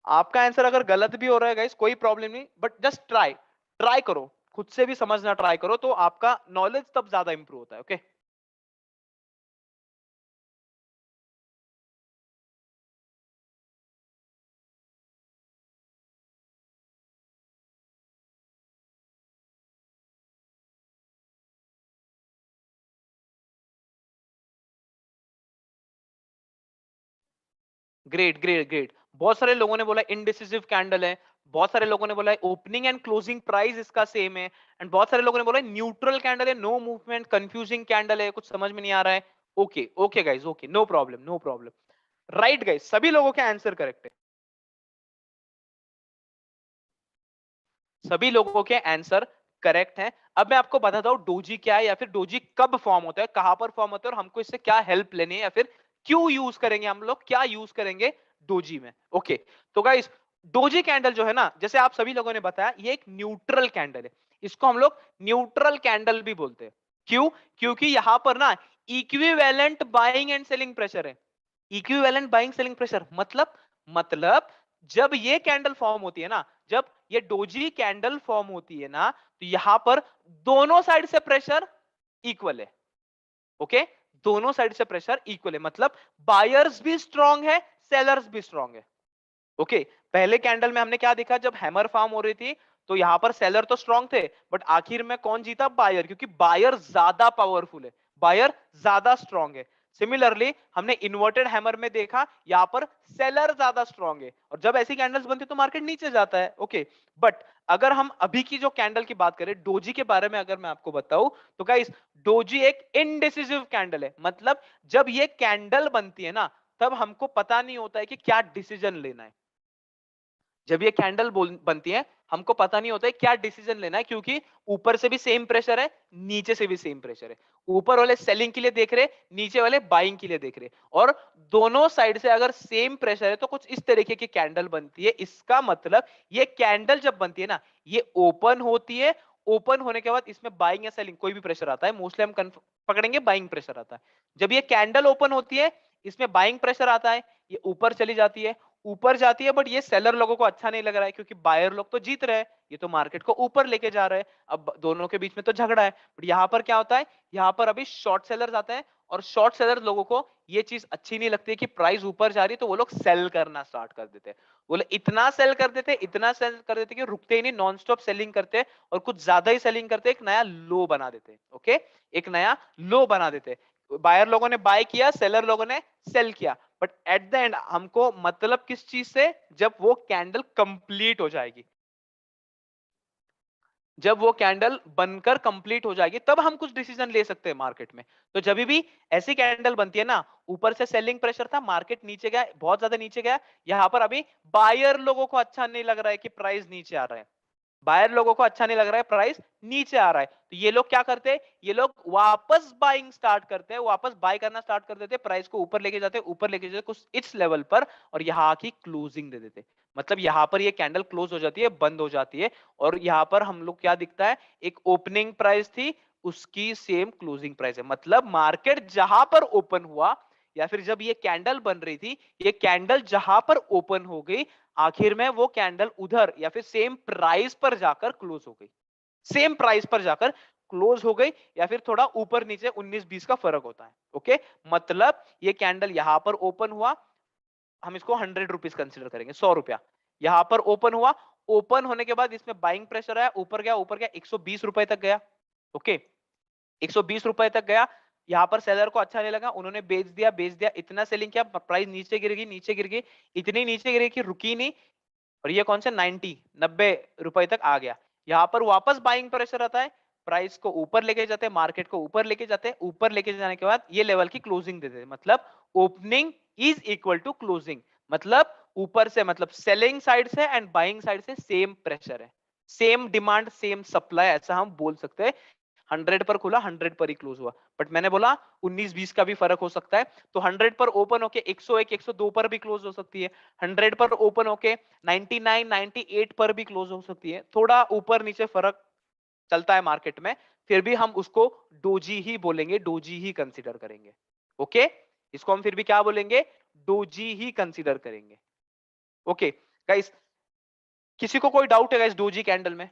आपका आंसर अगर गलत भी हो रहा है गाइस कोई प्रॉब्लम नहीं, बट जस्ट ट्राई, ट्राई करो, खुद से भी समझना ट्राई करो, तो आपका नॉलेज तब ज्यादा इंप्रूव होता है। Okay, great great great. बहुत सारे लोगों ने बोला इनडिसिसिव कैंडल है, बहुत सारे लोगों ने बोला ओपनिंग एंड क्लोजिंग प्राइस इसका सेम है, एंड बहुत सारे लोगों ने बोला न्यूट्रल कैंडल है, नो मूवमेंट, कंफ्यूजिंग कैंडल है, कुछ समझ में नहीं आ रहा है। Okay okay guys, okay, no problem no problem. Right guys, सभी लोगों के आंसर करेक्ट है, सभी लोगों के आंसर करेक्ट हैं। अब मैं आपको बताता हूं डोजी क्या है, या फिर डोजी कब फॉर्म होता है, कहां पर फॉर्म होता है, और हमको इससे क्या हेल्प लेनी है, या फिर क्यों यूज करेंगे, हम लोग क्या यूज करेंगे डोजी में। ओके, तो गाइस डोजी कैंडल जो है ना, जैसे आप सभी लोगों ने बताया, ये एक न्यूट्रल कैंडल है, इसको हम लोग न्यूट्रल कैंडल भी बोलते हैं। क्यों? क्योंकि यहां पर ना equivalent buying and selling pressure है। इक्विवेलेंट बाइंग सेलिंग प्रेशर मतलब जब ये कैंडल फॉर्म होती है ना, जब ये डोजी कैंडल फॉर्म होती है ना, तो यहां पर दोनों साइड से प्रेशर इक्वल है। ओके, दोनों साइड से प्रेशर इक्वल है, मतलब बायर्स भी स्ट्रांग है, सेलर्स भी स्ट्रांग है। ओके, पहले कैंडल में हमने क्या देखा, जब हैमर फॉर्म हो रही थी तो यहां पर सेलर तो स्ट्रांग थे, बट आखिर में कौन जीता? बायर, क्योंकि बायर ज्यादा पावरफुल है, बायर ज्यादा स्ट्रांग है। सिमिलरली हमने इन्वर्टेड हैमर में देखा, यहां पर सेलर ज्यादा स्ट्रांग है, और जब ऐसी कैंडल्स बनती है तो मार्केट नीचे जाता है। ओके, बट अगर हम अभी की जो कैंडल की बात करें, डोजी के बारे में अगर मैं आपको बताऊं, तो गाइस डोजी एक इनडिसिसिव कैंडल है, मतलब जब ये कैंडल बनती है ना, तब हमको पता नहीं होता है कि क्या डिसीजन लेना है। जब ये कैंडल बनती है, हमको पता नहीं होता है क्या डिसीजन लेना है, क्योंकि ऊपर से भी सेम प्रेशर है, नीचे से भी सेम प्रेशर है। ऊपर वाले सेलिंग के लिए देख रहे, नीचे वाले बाइंग के लिए देख रहे, और दोनों साइड से अगर सेम प्रेशर है तो कुछ इस तरीके की कैंडल बनती है। इसका मतलब ये कैंडल जब बनती है ना, ये ओपन होती है, ओपन होने के बाद इसमें बाइंग या सेलिंग कोई भी प्रेशर आता है, मोस्टली हम पकड़ेंगे बाइंग प्रेशर आता है। जब ये कैंडल ओपन होती है, इसमें बाइंग प्रेशर आता है, ये ऊपर चली जाती है, ऊपर जाती है, बट ये सेलर लोगों को अच्छा नहीं लग रहा है, क्योंकि बायर लोग तो जीत रहे हैं, ये तो मार्केट को ऊपर लेके जा रहे हैं, अब दोनों के बीच में तो झगड़ा है। बट यहाँ पर क्या होता है, यहाँ पर अभी शॉर्ट सेलर्स आते हैं, और शॉर्ट सेलर लोगों को ये चीज अच्छी नहीं लगती है कि प्राइस ऊपर जा रही है, तो वो लोग सेल करना स्टार्ट कर देते हैं। वो लोग इतना सेल कर देते हैं, इतना सेल कर देते हैं कि रुकते ही नहीं, नॉन स्टॉप सेलिंग करते हैं, और कुछ ज्यादा ही सेलिंग करते हैं, एक नया लो बना देते हैं। ओके, एक नया लो बना देते हैं। बायर लोगों ने बाय किया, सेलर लोगों ने सेल किया, बट एट द एंड हमको मतलब किस चीज से, जब वो कैंडल कंप्लीट हो जाएगी, जब वो कैंडल बनकर कंप्लीट हो जाएगी, तब हम कुछ डिसीजन ले सकते हैं मार्केट में। तो जब भी ऐसी कैंडल बनती है ना, ऊपर से सेलिंग प्रेशर था, मार्केट नीचे गया, बहुत ज्यादा नीचे गया, यहां पर अभी बायर लोगों को अच्छा नहीं लग रहा है कि प्राइस नीचे आ रहा है, बायर लोगों को अच्छा नहीं लग रहा है, प्राइस नीचे आ रहा है, तो ये लोग क्या करते हैं, ये लोग वापस बाइंग स्टार्ट करते हैं, वापस बाय करना स्टार्ट कर देते हैं, प्राइस को ऊपर लेके जाते हैं, ऊपर लेके जाते हैं कुछ इस लेवल पर, और यहाँ की क्लोजिंग दे देते हैं। मतलब यहाँ पर ये कैंडल क्लोज हो जाती है, बंद हो जाती है, और यहाँ पर हम लोग क्या दिखता है, एक ओपनिंग प्राइस थी, उसकी सेम क्लोजिंग प्राइस है। मतलब मार्केट जहां पर ओपन हुआ या फिर जब ये कैंडल बन रही थी, ये कैंडल जहां पर ओपन हो गई, आखिर में वो कैंडल उधर या फिर सेम प्राइस पर जाकर क्लोज हो गई, सेम प्राइस पर जाकर क्लोज हो गई, या फिर थोड़ा ऊपर नीचे 19-20 का फर्क होता है। ओके, मतलब ये कैंडल यहां पर ओपन हुआ, हम इसको 100 रुपीज कंसिडर करेंगे, 100 रुपया यहां पर ओपन हुआ, ओपन होने के बाद इसमें बाइंग प्रेशर आया, ऊपर गया 120 रुपए तक गया। ओके, 120 रुपए तक गया, यहां पर सेलर को अच्छा नहीं लगा, उन्होंने बेच दिया, इतना सेलिंग किया, प्राइस नीचे गिर गई, इतनी नीचे गिरी कि रुकी नहीं, और ये कौन से 90 रुपए तक आ गया। यहां पर वापस बाइंग प्रेशर आता है, प्राइस को ऊपर लेके जाते हैं, मार्केट को ऊपर लेके जाते हैं, ऊपर लेके जाने के बाद ये लेवल की क्लोजिंग देते हैं, मतलब opening is equal to closing, मतलब ऊपर से, मतलब सेलिंग साइड से एंड बाइंग साइड से सेम प्रेशर है, सेम डिमांड सेम सप्लाई, ऐसा हम बोल सकते हैं। 100 पर खुला, 100 पर ही क्लोज हुआ, बट मैंने बोला 19-20 का भी फर्क हो सकता है, तो 100 पर ओपन होके 101 102 पर भी क्लोज हो सकती है, 100 पर ओपन होके 99 98 पर भी क्लोज हो सकती है, थोड़ा ऊपर नीचे फर्क चलता है मार्केट में, फिर भी हम उसको डोजी ही बोलेंगे, डोजी ही कंसीडर करेंगे। ओके, इसको हम फिर भी क्या बोलेंगे, डोजी ही कंसीडर करेंगे। ओके गाइस, किसी को कोई डाउट है गाइस डोजी कैंडल में?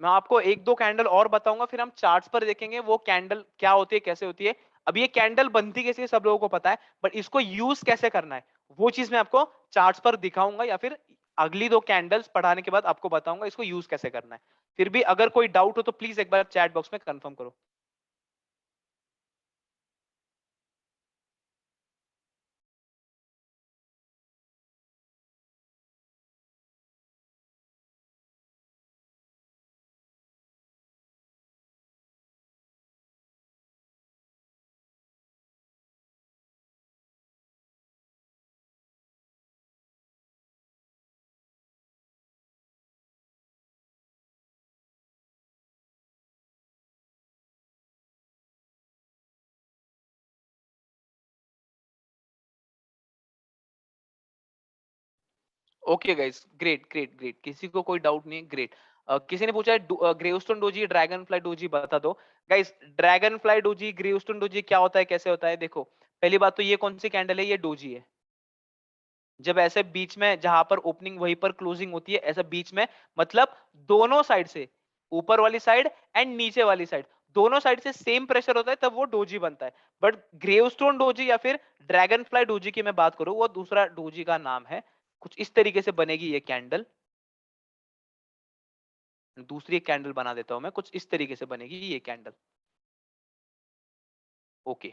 मैं आपको एक दो कैंडल और बताऊंगा, फिर हम चार्ट्स पर देखेंगे वो कैंडल क्या होती है, कैसे होती है। अब ये कैंडल बनती कैसे है सब लोगों को पता है, बट इसको यूज कैसे करना है वो चीज मैं आपको चार्ट्स पर दिखाऊंगा, या फिर अगली दो कैंडल्स पढ़ाने के बाद आपको बताऊंगा इसको यूज कैसे करना है। फिर भी अगर कोई डाउट हो तो प्लीज एक बार चैट बॉक्स में कंफर्म करो। Okay guys, great great great, किसी को कोई डाउट नहीं है, ग्रेट। किसी ने पूछा है gravestone doji dragon fly doji बता दो। Guys, dragon fly doji gravestone doji क्या होता है, कैसे होता है, देखो पहली बात तो ये कौन सी कैंडल है, ये डोजी है। जब ऐसे बीच में जहां पर ओपनिंग वहीं पर क्लोजिंग होती है, ऐसा बीच में, मतलब दोनों साइड से, ऊपर वाली साइड एंड नीचे वाली साइड, दोनों साइड से सेम प्रेशर होता है, तब वो डोजी बनता है। बट ग्रेवस्टोन डोजी या फिर ड्रैगन फ्लाई डोजी की मैं बात करूं, वो दूसरा डोजी का नाम है। कुछ इस तरीके से बनेगी ये कैंडल, दूसरी एक कैंडल बना देता हूं मैं, कुछ इस तरीके से बनेगी ये कैंडल। ओके,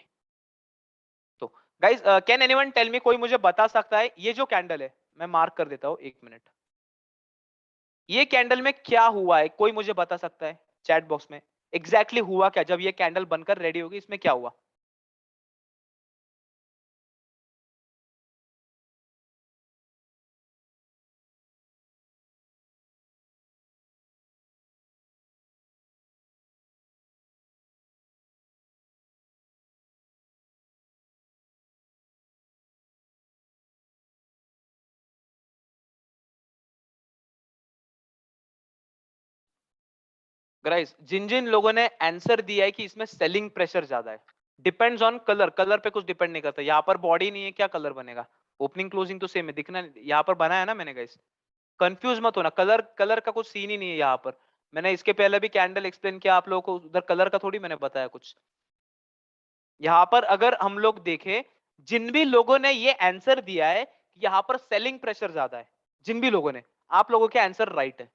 तो guys, can anyone tell me, कोई मुझे बता सकता है ये जो कैंडल है, मैं मार्क कर देता हूं, एक मिनट, ये कैंडल में क्या हुआ है, कोई मुझे बता सकता है चैट बॉक्स में, एग्जैक्टली हुआ क्या जब ये कैंडल बनकर रेडी होगी, इसमें क्या हुआ? गाइस, जिन जिन लोगों ने आंसर दिया है कि इसमें सेलिंग प्रेशर ज्यादा है, डिपेंड्स ऑन कलर, कलर पे कुछ डिपेंड नहीं करता, यहाँ पर बॉडी नहीं है, क्या कलर बनेगा? ओपनिंग क्लोजिंग तो सेम है, दिखना यहाँ पर बना है ना मैंने गाइस, कंफ्यूज मत होना, कलर कलर का कुछ सीन ही नहीं है यहाँ पर। मैंने इसके पहले भी कैंडल एक्सप्लेन किया आप लोगों को, उधर कलर का थोड़ी मैंने बताया कुछ। यहाँ पर अगर हम लोग देखें, जिन भी लोगों ने ये आंसर दिया है कि यहाँ पर सेलिंग प्रेशर ज्यादा है, जिन भी लोगों ने, आप लोगों के आंसर राइट है,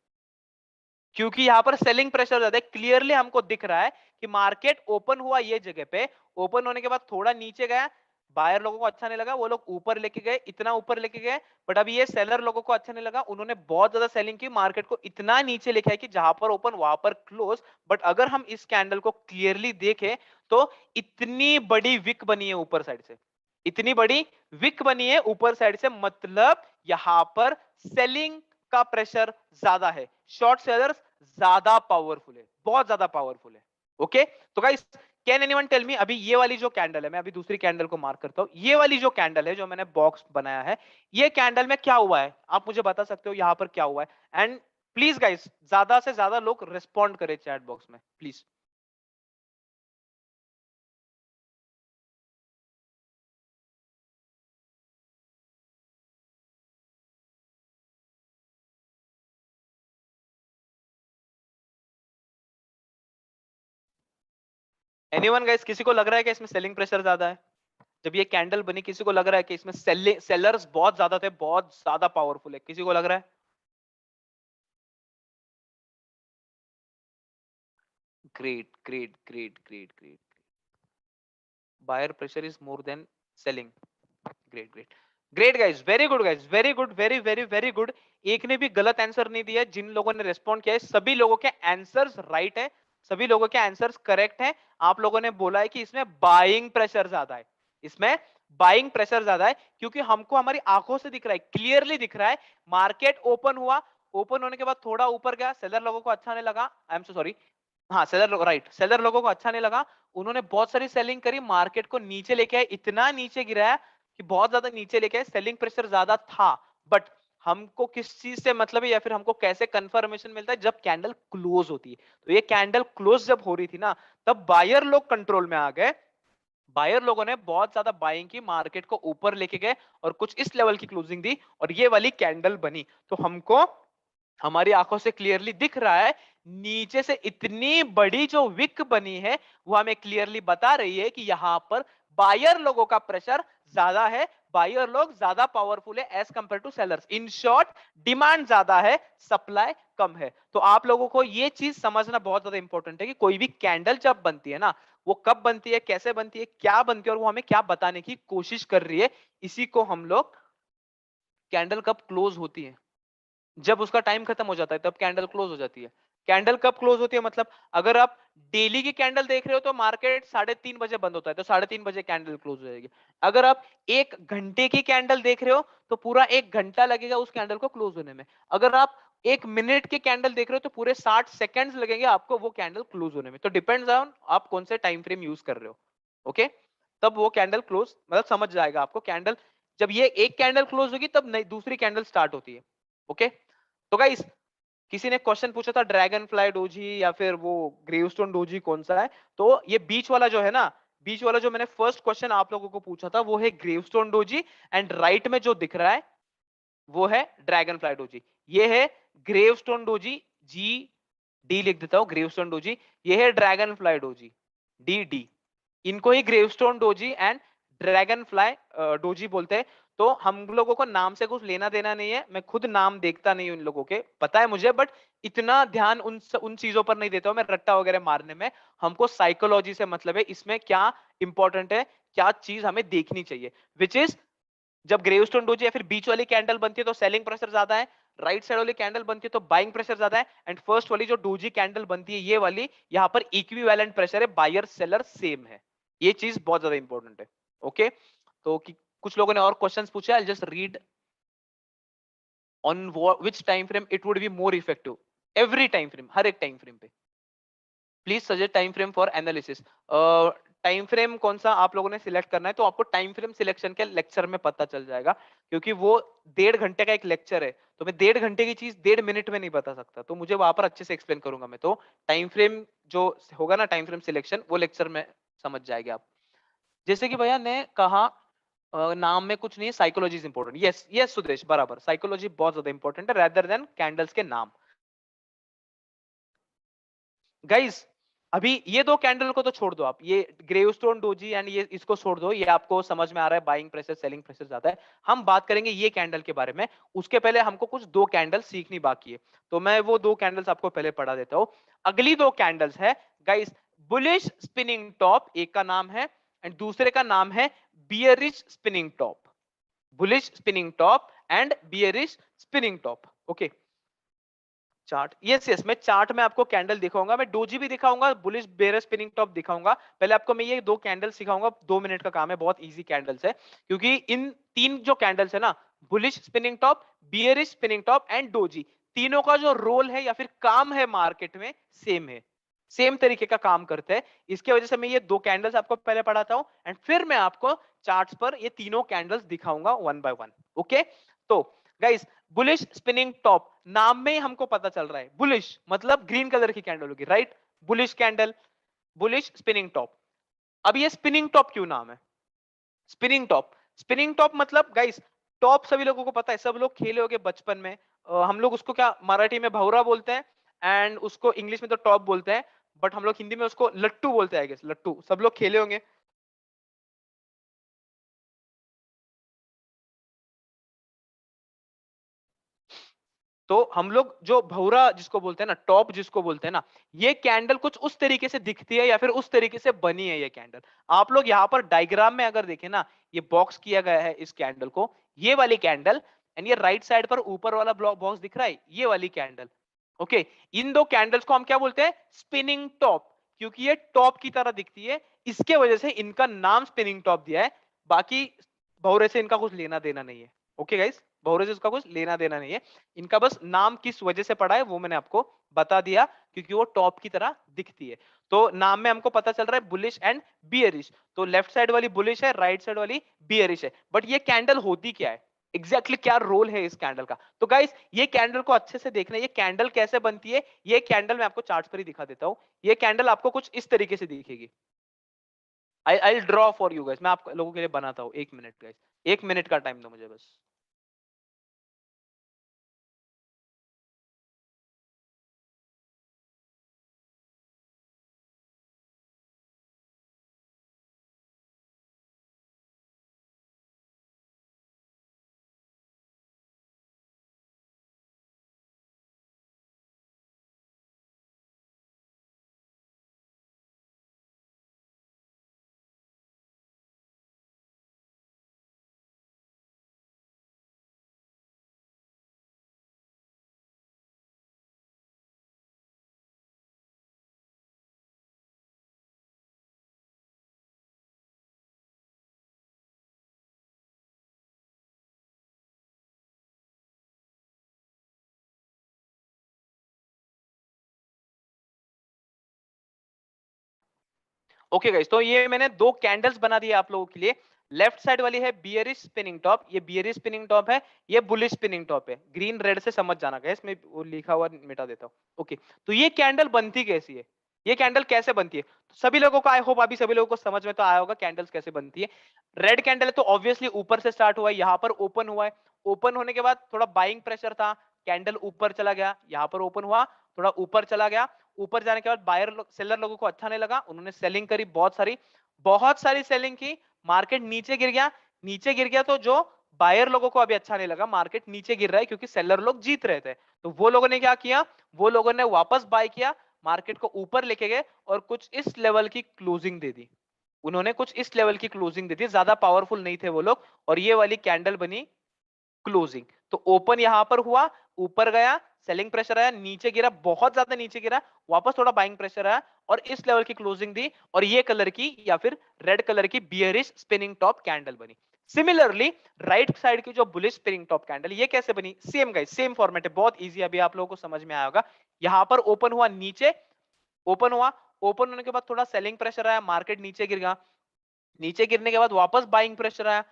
क्योंकि यहाँ पर सेलिंग प्रेशर ज्यादा है। क्लियरली हमको दिख रहा है कि मार्केट ओपन हुआ ये जगह पे, ओपन होने के बाद थोड़ा नीचे गया, बायर लोगों को अच्छा नहीं लगा, वो लोग ऊपर लेके गए, इतना ऊपर लेके गए, बट अभी ये सेलर लोगों को अच्छा नहीं लगा, उन्होंने बहुत ज्यादा सेलिंग की, मार्केट को इतना नीचे लेके आए कि जहां पर ओपन वहां पर क्लोज। बट अगर हम इस कैंडल को क्लियरली देखें तो इतनी बड़ी विक बनी है ऊपर साइड से, इतनी बड़ी विक बनी है ऊपर साइड से, मतलब यहां पर सेलिंग का प्रेशर ज्यादा है, शॉर्ट सेलर्स ज्यादा पावरफुल है, बहुत ज्यादा पावरफुल है। ओके, तो guys, can anyone tell me, अभी ये वाली जो कैंडल है, मैं अभी दूसरी कैंडल को मार्क करता हूं, ये वाली जो कैंडल है जो मैंने बॉक्स बनाया है, ये कैंडल में क्या हुआ है, आप मुझे बता सकते हो यहाँ पर क्या हुआ है? एंड प्लीज गाइस ज्यादा से ज्यादा लोग रिस्पॉन्ड करें चैट बॉक्स में प्लीज। एनीवन गाइस, किसी को लग रहा है कि इसमें सेलिंग प्रेशर ज्यादा है? जब ये कैंडल बनी किसी को लग रहा है कि इसमें सेलर्स बहुत ज्यादा थे, बहुत ज्यादा पावरफुल है? किसी को लग रहा है? Great great great great great. Buyer pressure is more than selling. Great great great guys, very good guys, very good, very very very good. एक ने भी गलत आंसर नहीं दिया। जिन लोगों ने रिस्पॉन्ड किया है सभी लोगों के आंसर्स राइट है, सभी लोगों के आंसर्स करेक्ट हैं। आप लोगों ने बोला है कि इसमें बाइंग प्रेशर ज्यादा है, इसमें बाइंग प्रेशर ज्यादा है, क्योंकि हमको हमारी आंखों से दिख रहा है, क्लियरली दिख रहा है। मार्केट ओपन हुआ, ओपन होने के बाद थोड़ा ऊपर गया, सेलर लोगों को अच्छा नहीं लगा, आई एम सो सॉरी, हाँ सेलर लोग, राइट, सेलर लोगों को अच्छा नहीं लगा, उन्होंने बहुत सारी सेलिंग करी, मार्केट को नीचे लेके आए, इतना नीचे गिराया कि बहुत ज्यादा नीचे लेके आए, सेलिंग प्रेशर ज्यादा था। बट हमको किस चीज से मतलब है, या फिर हमको कैसे कंफर्मेशन मिलता है? जब कैंडल क्लोज होती है। तो ये कैंडल क्लोज जब हो रही थी ना, तब बायर लोग कंट्रोल में आ गए, बायर लोगों ने बहुत ज्यादा बाइंग की, मार्केट को ऊपर लेके गए और कुछ इस लेवल की क्लोजिंग दी और ये वाली कैंडल बनी। तो हमको हमारी आंखों से क्लियरली दिख रहा है, नीचे से इतनी बड़ी जो विक बनी है वो हमें क्लियरली बता रही है कि यहां पर बायर लोगों का प्रेशर ज्यादा है, बायर लोग ज्यादा पावरफुल है as compare to sellers. In short, demand ज्यादा है, सप्लाई कम है। तो आप लोगों को ये चीज समझना बहुत ज्यादा इंपॉर्टेंट है कि कोई भी कैंडल जब बनती है ना, वो कब बनती है, कैसे बनती है, क्या बनती है और वो हमें क्या बताने की कोशिश कर रही है, इसी को हम लोग कैंडल कब क्लोज होती है, जब उसका टाइम खत्म हो जाता है तब कैंडल क्लोज हो जाती है। कैंडल कब क्लोज होती है मतलब, अगर आप डेली की कैंडल देख रहे हो तो मार्केट 3:30 बजे बंद होता है, तो 3:30 बजे कैंडल क्लोज हो जाएगी। अगर आप 1 घंटे की कैंडल देख रहे हो तो पूरा 1 घंटा लगेगा उस कैंडल को क्लोज होने में। अगर आप 1 मिनट की कैंडल देख रहे हो तो पूरे 60 सेकेंड्स लगेंगे आपको वो कैंडल क्लोज होने में। तो डिपेंड्स ऑन आप कौन से टाइम फ्रेम यूज कर रहे हो। ओके, तब वो कैंडल क्लोज मतलब समझ जाएगा आपको, कैंडल जब ये एक कैंडल क्लोज होगी तब नई दूसरी कैंडल स्टार्ट होती है। ओके, तो गाइस किसी ने क्वेश्चन पूछा था ड्रैगन फ्लाई डोजी या फिर वो ग्रेवस्टोन डोजी कौन सा है? तो ये बीच वाला जो है ना, बीच वाला जो मैंने फर्स्ट क्वेश्चन आप लोगों को पूछा था वो है ग्रेवस्टोन डोजी, एंड राइट में जो दिख रहा है वो है ड्रैगन फ्लाई डोजी। ये है ग्रेवस्टोन डोजी, जी डी लिख देता हूं, ग्रेवस्टोन डोजी। ये है dragonfly doji, D D. इनको ही gravestone doji and dragonfly doji बोलते हैं। तो हम लोगों को नाम से कुछ लेना देना नहीं है, मैं खुद नाम देखता नहीं हूं इन लोगों के, पता है मुझे, बट इतना ध्यान उन चीजों पर नहीं देता हूं मैं रट्टा वगैरह मारने में। हमको साइकोलॉजी से मतलब है, इसमें क्या इंपॉर्टेंट है, क्या चीज हमें देखनी चाहिए, विच इज जब ग्रेवस्टोन डोजी या फिर बीच वाली कैंडल बनती है तो सेलिंग प्रेशर ज्यादा है, राइट साइड वाली कैंडल बनती है तो बाइंग प्रेशर ज्यादा है, एंड फर्स्ट वाली जो डोजी कैंडल बनती है ये वाली, यहाँ पर इक्विवेलेंट प्रेशर है, बायर सेलर सेम है। ये चीज बहुत ज्यादा इंपॉर्टेंट है। ओके, तो कुछ लोगों ने और क्वेश्चंस पूछे, I just read on which time frame it would be more effective. Every time frame, हर एक टाइम फ्रेम पे please suggest time frame for analysis. Time frame कौन सा आप लोगों ने सिलेक्ट करना है तो आपको टाइम फ्रेम सिलेक्शन के लेक्चर में पता चल जाएगा, क्योंकि वो 1.5 घंटे का एक लेक्चर है, तो मैं 1.5 घंटे की चीज 1.5 मिनट में नहीं बता सकता, तो मुझे वहां पर अच्छे से एक्सप्लेन करूंगा मैं। तो टाइम फ्रेम जो होगा ना, टाइम फ्रेम सिलेक्शन, वो लेक्चर में समझ जाएंगे आप। जैसे कि भैया ने कहा नाम में कुछ नहीं है, psychology is important. Yes yes Sudesh, बराबर, साइकोलॉजी बहुत ज्यादा इंपॉर्टेंट है रेदर देन कैंडल्स के नाम। गाइस अभी ये दो कैंडल को तो छोड़ दो आप, ये ग्रेवस्टोन डोजी एंड ये इसको छोड़ दो, ये आपको समझ में आ रहा है बाइंग प्रेशर सेलिंग प्रेशर ज्यादा है। हम बात करेंगे ये कैंडल के बारे में, उसके पहले हमको कुछ दो कैंडल सीखनी बाकी है, तो मैं वो दो कैंडल्स आपको पहले पढ़ा देता हूं। अगली दो कैंडल्स है गाइस, बुलिश स्पिनिंग टॉप एक का नाम है एंड दूसरे का नाम है bearish spinning top. Bullish spinning top and bearish spinning top. Okay, chart, yes yes, मैं चार्ट में आपको कैंडल दिखाऊंगा, मैं डोजी भी दिखाऊंगा, बुलिश बेयर स्पिनिंग टॉप दिखाऊंगा। पहले आपको मैं ये दो कैंडल सिखाऊंगा, 2 मिनट का काम है, बहुत इजी कैंडल्स है, क्योंकि इन तीन जो कैंडल्स है ना, bullish spinning top, bearish spinning top and doji, तीनों का जो रोल है या फिर काम है मार्केट में सेम है, सेम तरीके का काम करते हैं। इसके वजह से मैं ये दो कैंडल्स आपको पहले पढ़ाता हूं एंड फिर मैं आपको चार्ट्स पर ये तीनों कैंडल्स दिखाऊंगा वन बाय वन। ओके, तो गाइस बुलिश स्पिनिंग टॉप, नाम में ही हमको पता चल रहा है बुलिश मतलब ग्रीन कलर की कैंडल होगी, right? Bullish candle, bullish spinning top. अब ये स्पिनिंग टॉप क्यों नाम है? स्पिनिंग टॉप, स्पिनिंग टॉप मतलब गाइस, टॉप सभी लोगों को पता है, सब लोग खेले होंगे बचपन में। हम लोग उसको क्या मराठी में भौरा बोलते हैं, एंड उसको इंग्लिश में तो टॉप बोलते हैं, बट हम लोग हिंदी में उसको लट्टू बोलते हैं, आई गेस लट्टू, सब लोग खेले होंगे। तो हम लोग जो भौरा जिसको बोलते हैं ना, टॉप जिसको बोलते हैं ना, ये कैंडल कुछ उस तरीके से दिखती है या फिर उस तरीके से बनी है ये कैंडल। आप लोग यहाँ पर डायग्राम में अगर देखें ना, ये बॉक्स किया गया है इस कैंडल को, ये वाली कैंडल, एंड ये राइट साइड पर ऊपर वाला ब्लॉक बॉक्स दिख रहा है, ये वाली कैंडल। ओके, इन दो कैंडल्स को हम क्या बोलते हैं? स्पिनिंग टॉप, क्योंकि ये टॉप की तरह दिखती है, इसके वजह से इनका नाम स्पिनिंग टॉप दिया है। बाकी भौरे से इनका कुछ लेना देना नहीं है। ओके गाइस, भौरे से इसका कुछ लेना देना नहीं है, इनका बस नाम किस वजह से पड़ा है वो मैंने आपको बता दिया, क्योंकि वो टॉप की तरह दिखती है। तो नाम में हमको पता चल रहा है बुलिश एंड बियरिश, तो लेफ्ट साइड वाली बुलिश है, राइट साइड वाली बियरिश है। बट ये कैंडल होती क्या है, एग्जैक्टली क्या रोल है इस कैंडल का? तो गाइस, ये कैंडल को अच्छे से देखना है, ये कैंडल कैसे बनती है। ये कैंडल मैं आपको चार्ट पर ही दिखा देता हूं। ये कैंडल आपको कुछ इस तरीके से दिखेगी। I draw for you guys, मैं आप लोगों के लिए बनाता हूं। 1 मिनट गाइस, 1 मिनट का टाइम दो मुझे बस। ओके गाइस, तो ये मैंने दो कैंडल्स बना दिए आप लोगों के लिए। लेफ्ट साइड वाली है बियरिश स्पिनिंग टॉप, ये बियरिश स्पिनिंग टॉप है, ये बुलिश स्पिनिंग टॉप है। ग्रीन रेड से समझ जाना गाइस, मैं वो लिखा हुआ मिटा देता हूँ। ओके, तो ये कैंडल बनती कैसी है, ये कैंडल कैसे बनती है? तो सभी लोगों को आई होप अभी सभी लोगों को समझ में तो आया होगा कैंडल्स कैसे बनती है। रेड कैंडल है तो ऑब्वियसली ऊपर से स्टार्ट हुआ है, यहाँ पर ओपन हुआ है, ओपन होने के बाद थोड़ा बाइंग प्रेशर था, कैंडल ऊपर चला गया, यहाँ पर ओपन हुआ, थोड़ा ऊपर चला गया। ऊपर जाने के बाद बायर सेलर लोगों को अच्छा नहीं लगा, उन्होंने सेलिंग करी, बहुत सारी सेलिंग की, मार्केट नीचे गिर गया। नीचे गिर गया तो जो बायर लोगों को अभी अच्छा नहीं लगा, मार्केट नीचे गिर रहा है क्योंकि सेलर लोग जीत रहे थे, तो वो लोगों ने क्या किया, वो लोगों ने वापस बाय किया, मार्केट को ऊपर लेके गए और कुछ इस लेवल की क्लोजिंग दे दी। उन्होंने कुछ इस लेवल की क्लोजिंग दी थी, ज्यादा पावरफुल नहीं थे वो लोग, और ये वाली कैंडल बनी क्लोजिंग। तो ओपन यहां पर हुआ, ऊपर गया, सेलिंग प्रेशर आया, नीचे गिरा, बहुत ज्यादा नीचे गिरा, वापस थोड़ा बाइंग प्रेशर आया और इस लेवल की क्लोजिंग दी, और ये कलर की या फिर रेड कलर की बियरिश स्पिनिंग टॉप कैंडल बनी। सिमिलरली राइट साइड की जो बुलिश स्पिनिंग टॉप कैंडल, ये कैसे बनी? सेम गाइस, सेम फॉर्मेट है, बहुत इजी, अभी आप लोगों को समझ में आया होगा। यहां पर ओपन हुआ, नीचे ओपन हुआ, ओपन होने के बाद थोड़ा सेलिंग प्रेशर आया, मार्केट नीचे गिर गया, नीचे गिरने के बाद वापस बाइंग प्रेशर आया,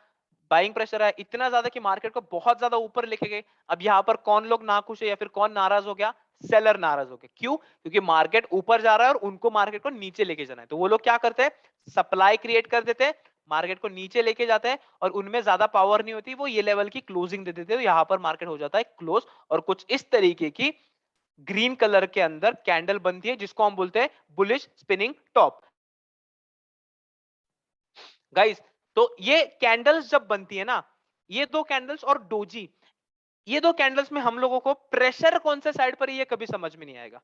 बाइंग प्रेशर आया इतना ज्यादा कि मार्केट को बहुत ज्यादा ऊपर लेके गए। अब यहाँ पर कौन लोग नाखुश है या फिर कौन नाराज हो गया? सेलर नाराज हो गए। क्यों? क्योंकि मार्केट ऊपर जा रहा है और उनको मार्केट को नीचे लेके जाना है, तो वो लोग क्या करते हैं, सप्लाई क्रिएट कर देते हैं, मार्केट को नीचे लेके जाते हैं, और उनमें ज्यादा पावर नहीं होती, वो ये लेवल की क्लोजिंग दे देते हैं, तो यहाँ पर मार्केट हो जाता है क्लोज, और कुछ इस तरीके की ग्रीन कलर के अंदर कैंडल बनती है, जिसको हम बोलते हैं बुलिश स्पिनिंग टॉप। गाइस, तो ये कैंडल्स जब बनती है ना, ये दो कैंडल्स और डोजी, ये दो कैंडल्स में हम लोगों को प्रेशर कौन से साइड पर है ये कभी समझ में नहीं आएगा।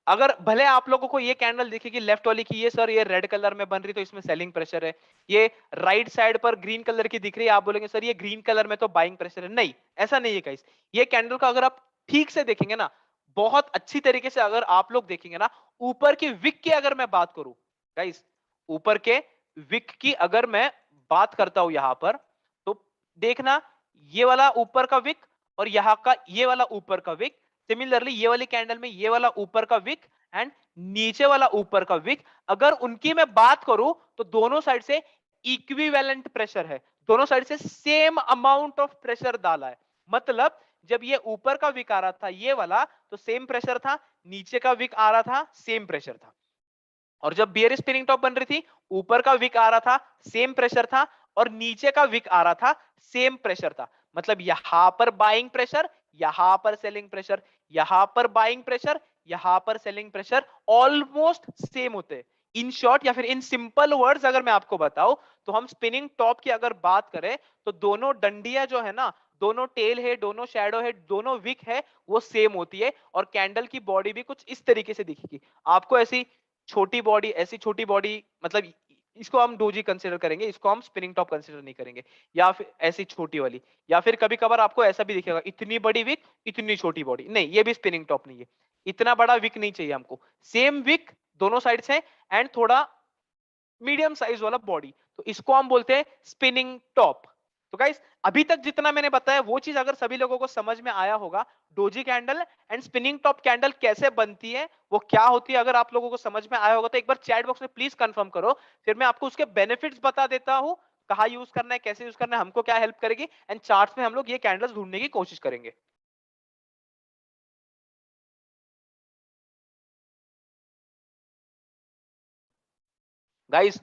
अगर भले आप लोगों को ये कैंडल दिखेगी लेफ्ट वाली की, ये सर ये रेड कलर में बन रही तो इसमें सेलिंग प्रेशर है, ये राइट साइड पर ग्रीन कलर की दिख रही है, आप बोलेंगे सर ये ग्रीन कलर में तो बाइंग प्रेशर है। नहीं, ऐसा नहीं है गाइस। ये कैंडल का अगर आप ठीक से देखेंगे ना, बहुत अच्छी तरीके से अगर आप लोग देखेंगे ना, ऊपर की विक की अगर मैं बात करूं गाइस, ऊपर के विक की अगर मैं बात करता हूं यहां पर, तो देखना, ये वाला ऊपर का विक और यहां का ये वाला ऊपर का विक, सिमिलरली ये वाली कैंडल में ये वाला ऊपर का विक एंड नीचे वाला ऊपर का विक, अगर उनकी मैं बात करूं तो दोनों साइड से इक्विवेलेंट प्रेशर है, दोनों साइड से सेम अमाउंट ऑफ प्रेशर डाला है। मतलब जब ये ऊपर का विक आ रहा था ये वाला, तो सेम प्रेशर था, नीचे का विक आ रहा था सेम प्रेशर था। और जब बियर स्पिनिंग टॉप बन रही थी, ऊपर का विक आ रहा था सेम प्रेशर था, और नीचे का विक आ रहा था सेम प्रेशर था। मतलब यहां पर बाइंग प्रेशर, यहां पर सेलिंग प्रेशर, यहां पर बाइंग प्रेशर, यहां पर सेलिंग प्रेशर ऑलमोस्ट सेम होते। इन शॉर्ट या फिर इन सिंपल वर्ड्स अगर मैं आपको बताऊं, तो हम स्पिनिंग टॉप की अगर बात करें तो दोनों डंडियां जो है ना, दोनों टेल है, दोनों शैडो है, दोनों विक है, वो सेम होती है। और कैंडल की बॉडी भी कुछ इस तरीके से दिखेगी आपको। ऐसी छोटी बॉडी, ऐसी छोटी बॉडी, मतलब इसको हम डोजी कंसीडर करेंगे, इसको हम स्पिनिंग टॉप कंसीडर नहीं करेंगे। या फिर ऐसी छोटी वाली, या फिर कभी कभार आपको ऐसा भी दिखेगा, इतनी बड़ी विक इतनी छोटी बॉडी, नहीं ये भी स्पिनिंग टॉप नहीं है। इतना बड़ा विक नहीं चाहिए हमको, सेम विक दोनों साइड से एंड थोड़ा मीडियम साइज वाला बॉडी, तो इसको हम बोलते हैं स्पिनिंग टॉप। तो गाइस अभी तक जितना मैंने बताया वो चीज अगर सभी लोगों को समझ में आया होगा, doji candle and spinning top candle कैसे बनती है, वो क्या होती है, अगर आप लोगों को समझ में आया होगा तो एक बार चैट बॉक्स में प्लीज कंफर्म करो। फिर मैं आपको उसके बेनिफिट्स बता देता हूं, कहाँ यूज करना है, कैसे यूज करना है, हमको क्या हेल्प करेगी, एंड चार्ट्स में हम लोग ये कैंडल्स ढूंढने की कोशिश करेंगे। गाइस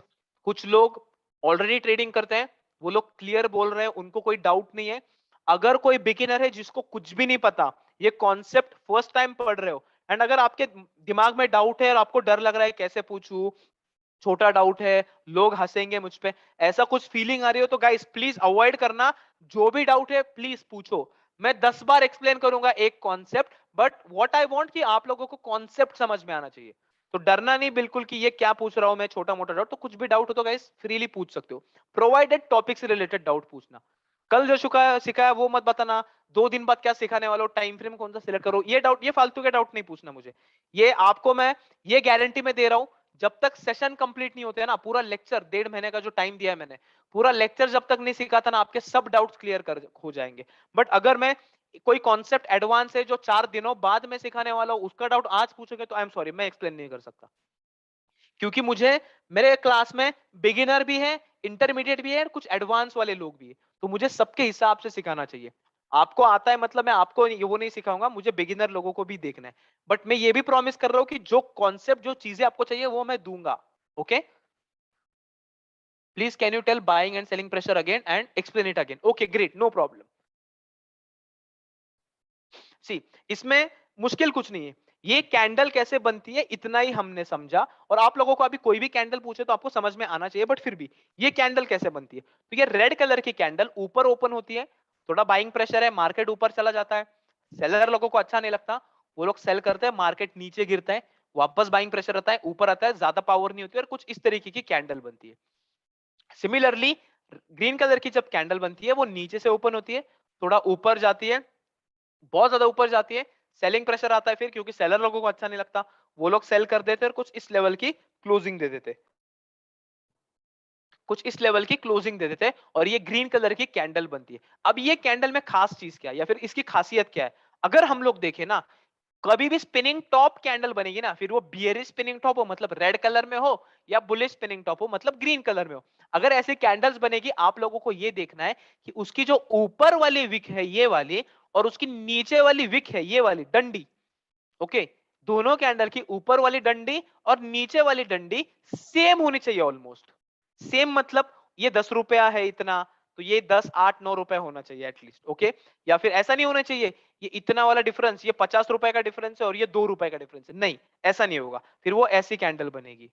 कुछ लोग ऑलरेडी ट्रेडिंग करते हैं, वो लोग क्लियर बोल रहे हैं, उनको कोई डाउट नहीं है। अगर कोई बिगिनर है जिसको कुछ भी नहीं पता, ये कॉन्सेप्ट फर्स्ट टाइम पढ़ रहे हो, एंड अगर आपके दिमाग में डाउट है और आपको डर लग रहा है कैसे पूछूं, छोटा डाउट है, लोग हंसेंगे मुझ पे, ऐसा कुछ फीलिंग आ रही हो, तो गाइस प्लीज अवॉइड करना। जो भी डाउट है प्लीज पूछो, मैं 10 बार एक्सप्लेन करूंगा एक concept, but what I want कि आप लोगों को कॉन्सेप्ट समझ में आना चाहिए। तो डरना नहीं बिल्कुल कि ये क्या पूछ रहा हूं मैं, छोटा मोटा डाउट, तो कुछ भी डाउट हो तो गाइस फ्रीली पूछ सकते हो, प्रोवाइडेड टॉपिक से रिलेटेड डाउट पूछना। कल जो सिखाया सिखाया वो मत बताना, 2 दिन बाद क्या सिखाने वाला हो, टाइम फ्रेम कौन सा सिलेक्ट करो, ये डाउट, ये फालतू के डाउट नहीं पूछना मुझे। ये आपको मैं ये गारंटी में दे रहा हूं, जब तक सेशन कंप्लीट नहीं होते हैं ना, पूरा लेक्चर 1.5 महीने का जो टाइम दिया है मैंने, पूरा लेक्चर जब तक नहीं सिखाता ना, आपके सब डाउट्स क्लियर कर हो जाएंगे। बट अगर मैं कोई कॉन्सेप्ट एडवांस है जो 4 दिनों बाद में सिखाने वाला हूं, उसका डाउट आज पूछोगे तो आई एम सॉरी, मैं एक्सप्लेन नहीं कर सकता। क्योंकि मुझे मेरे क्लास में बिगिनर भी है, इंटरमीडिएट भी है और कुछ एडवांस वाले लोग भी है, तो मुझे सबके हिसाब से सिखाना चाहिए। आपको आता है मतलब मैं आपको वो नहीं सिखाऊंगा, मुझे बिगिनर लोगों को भी देखना है। बट मैं ये भी प्रॉमिस कर रहा हूं कि जो कॉन्सेप्ट, जो चीजें आपको चाहिए वो मैं दूंगा। Okay, please can you tell buying and selling pressure again and explain it again. Okay great, no problem. See, इसमें मुश्किल कुछ नहीं है, ये कैंडल कैसे बनती है इतना ही हमने समझा, और आप लोगों को अभी कोई भी कैंडल पूछे तो आपको समझ में आना चाहिए, बट फिर भी ये कैंडल कैसे बनती है। तो ये रेड कलर की कैंडल ऊपर ओपन होती है, थोड़ा बाइंग प्रेशर है, मार्केट ऊपर चला जाता है, सेलर लोगों को अच्छा नहीं लगता, वो लोग सेल करते हैं, मार्केट नीचे गिरता है, वापस बाइंग प्रेशर आता है, ऊपर आता है, ज्यादा पावर नहीं होती, और कुछ इस तरीके की कैंडल बनती है। सिमिलरली ग्रीन कलर की जब कैंडल बनती है, वो नीचे से ओपन होती है, थोड़ा ऊपर जाती है, बहुत ज्यादा ऊपर जाती है, सेलिंग प्रेशर आता है फिर, क्योंकि सेलर लोगों को अच्छा नहीं लगता, वो लोग सेल कर देते और कुछ इस लेवल की क्लोजिंग दे देते, कुछ इस लेवल की क्लोजिंग दे देते, और ये ग्रीन कलर की कैंडल बनती है। अब ये कैंडल में खास चीज क्या है या फिर इसकी खासियत क्या है, अगर हम लोग देखें ना, कभी भी स्पिनिंग टॉप कैंडल बनेगी ना, फिर वो बियरिश स्पिनिंग टॉप हो मतलब रेड कलर में हो, या बुलिश स्पिनिंग टॉप हो मतलब ग्रीन कलर में हो, अगर ऐसी कैंडल्स बनेगी, आप लोगों को ये देखना है कि उसकी जो ऊपर वाली विक है ये वाली, और उसकी नीचे वाली विक है ये वाली डंडी, ओके, दोनों कैंडल की ऊपर वाली डंडी और नीचे वाली डंडी सेम होनी चाहिए, ऑलमोस्ट सेम। मतलब ये 10 रुपया है इतना, तो ये 10, 8, 9 रुपए होना चाहिए एटलीस्ट, ओके। या फिर ऐसा नहीं होना चाहिए ये इतना वाला डिफरेंस, ये 50 रुपए का डिफरेंस है और ये 2 रुपए का डिफरेंस है, नहीं ऐसा नहीं होगा, फिर वो ऐसी कैंडल बनेगी,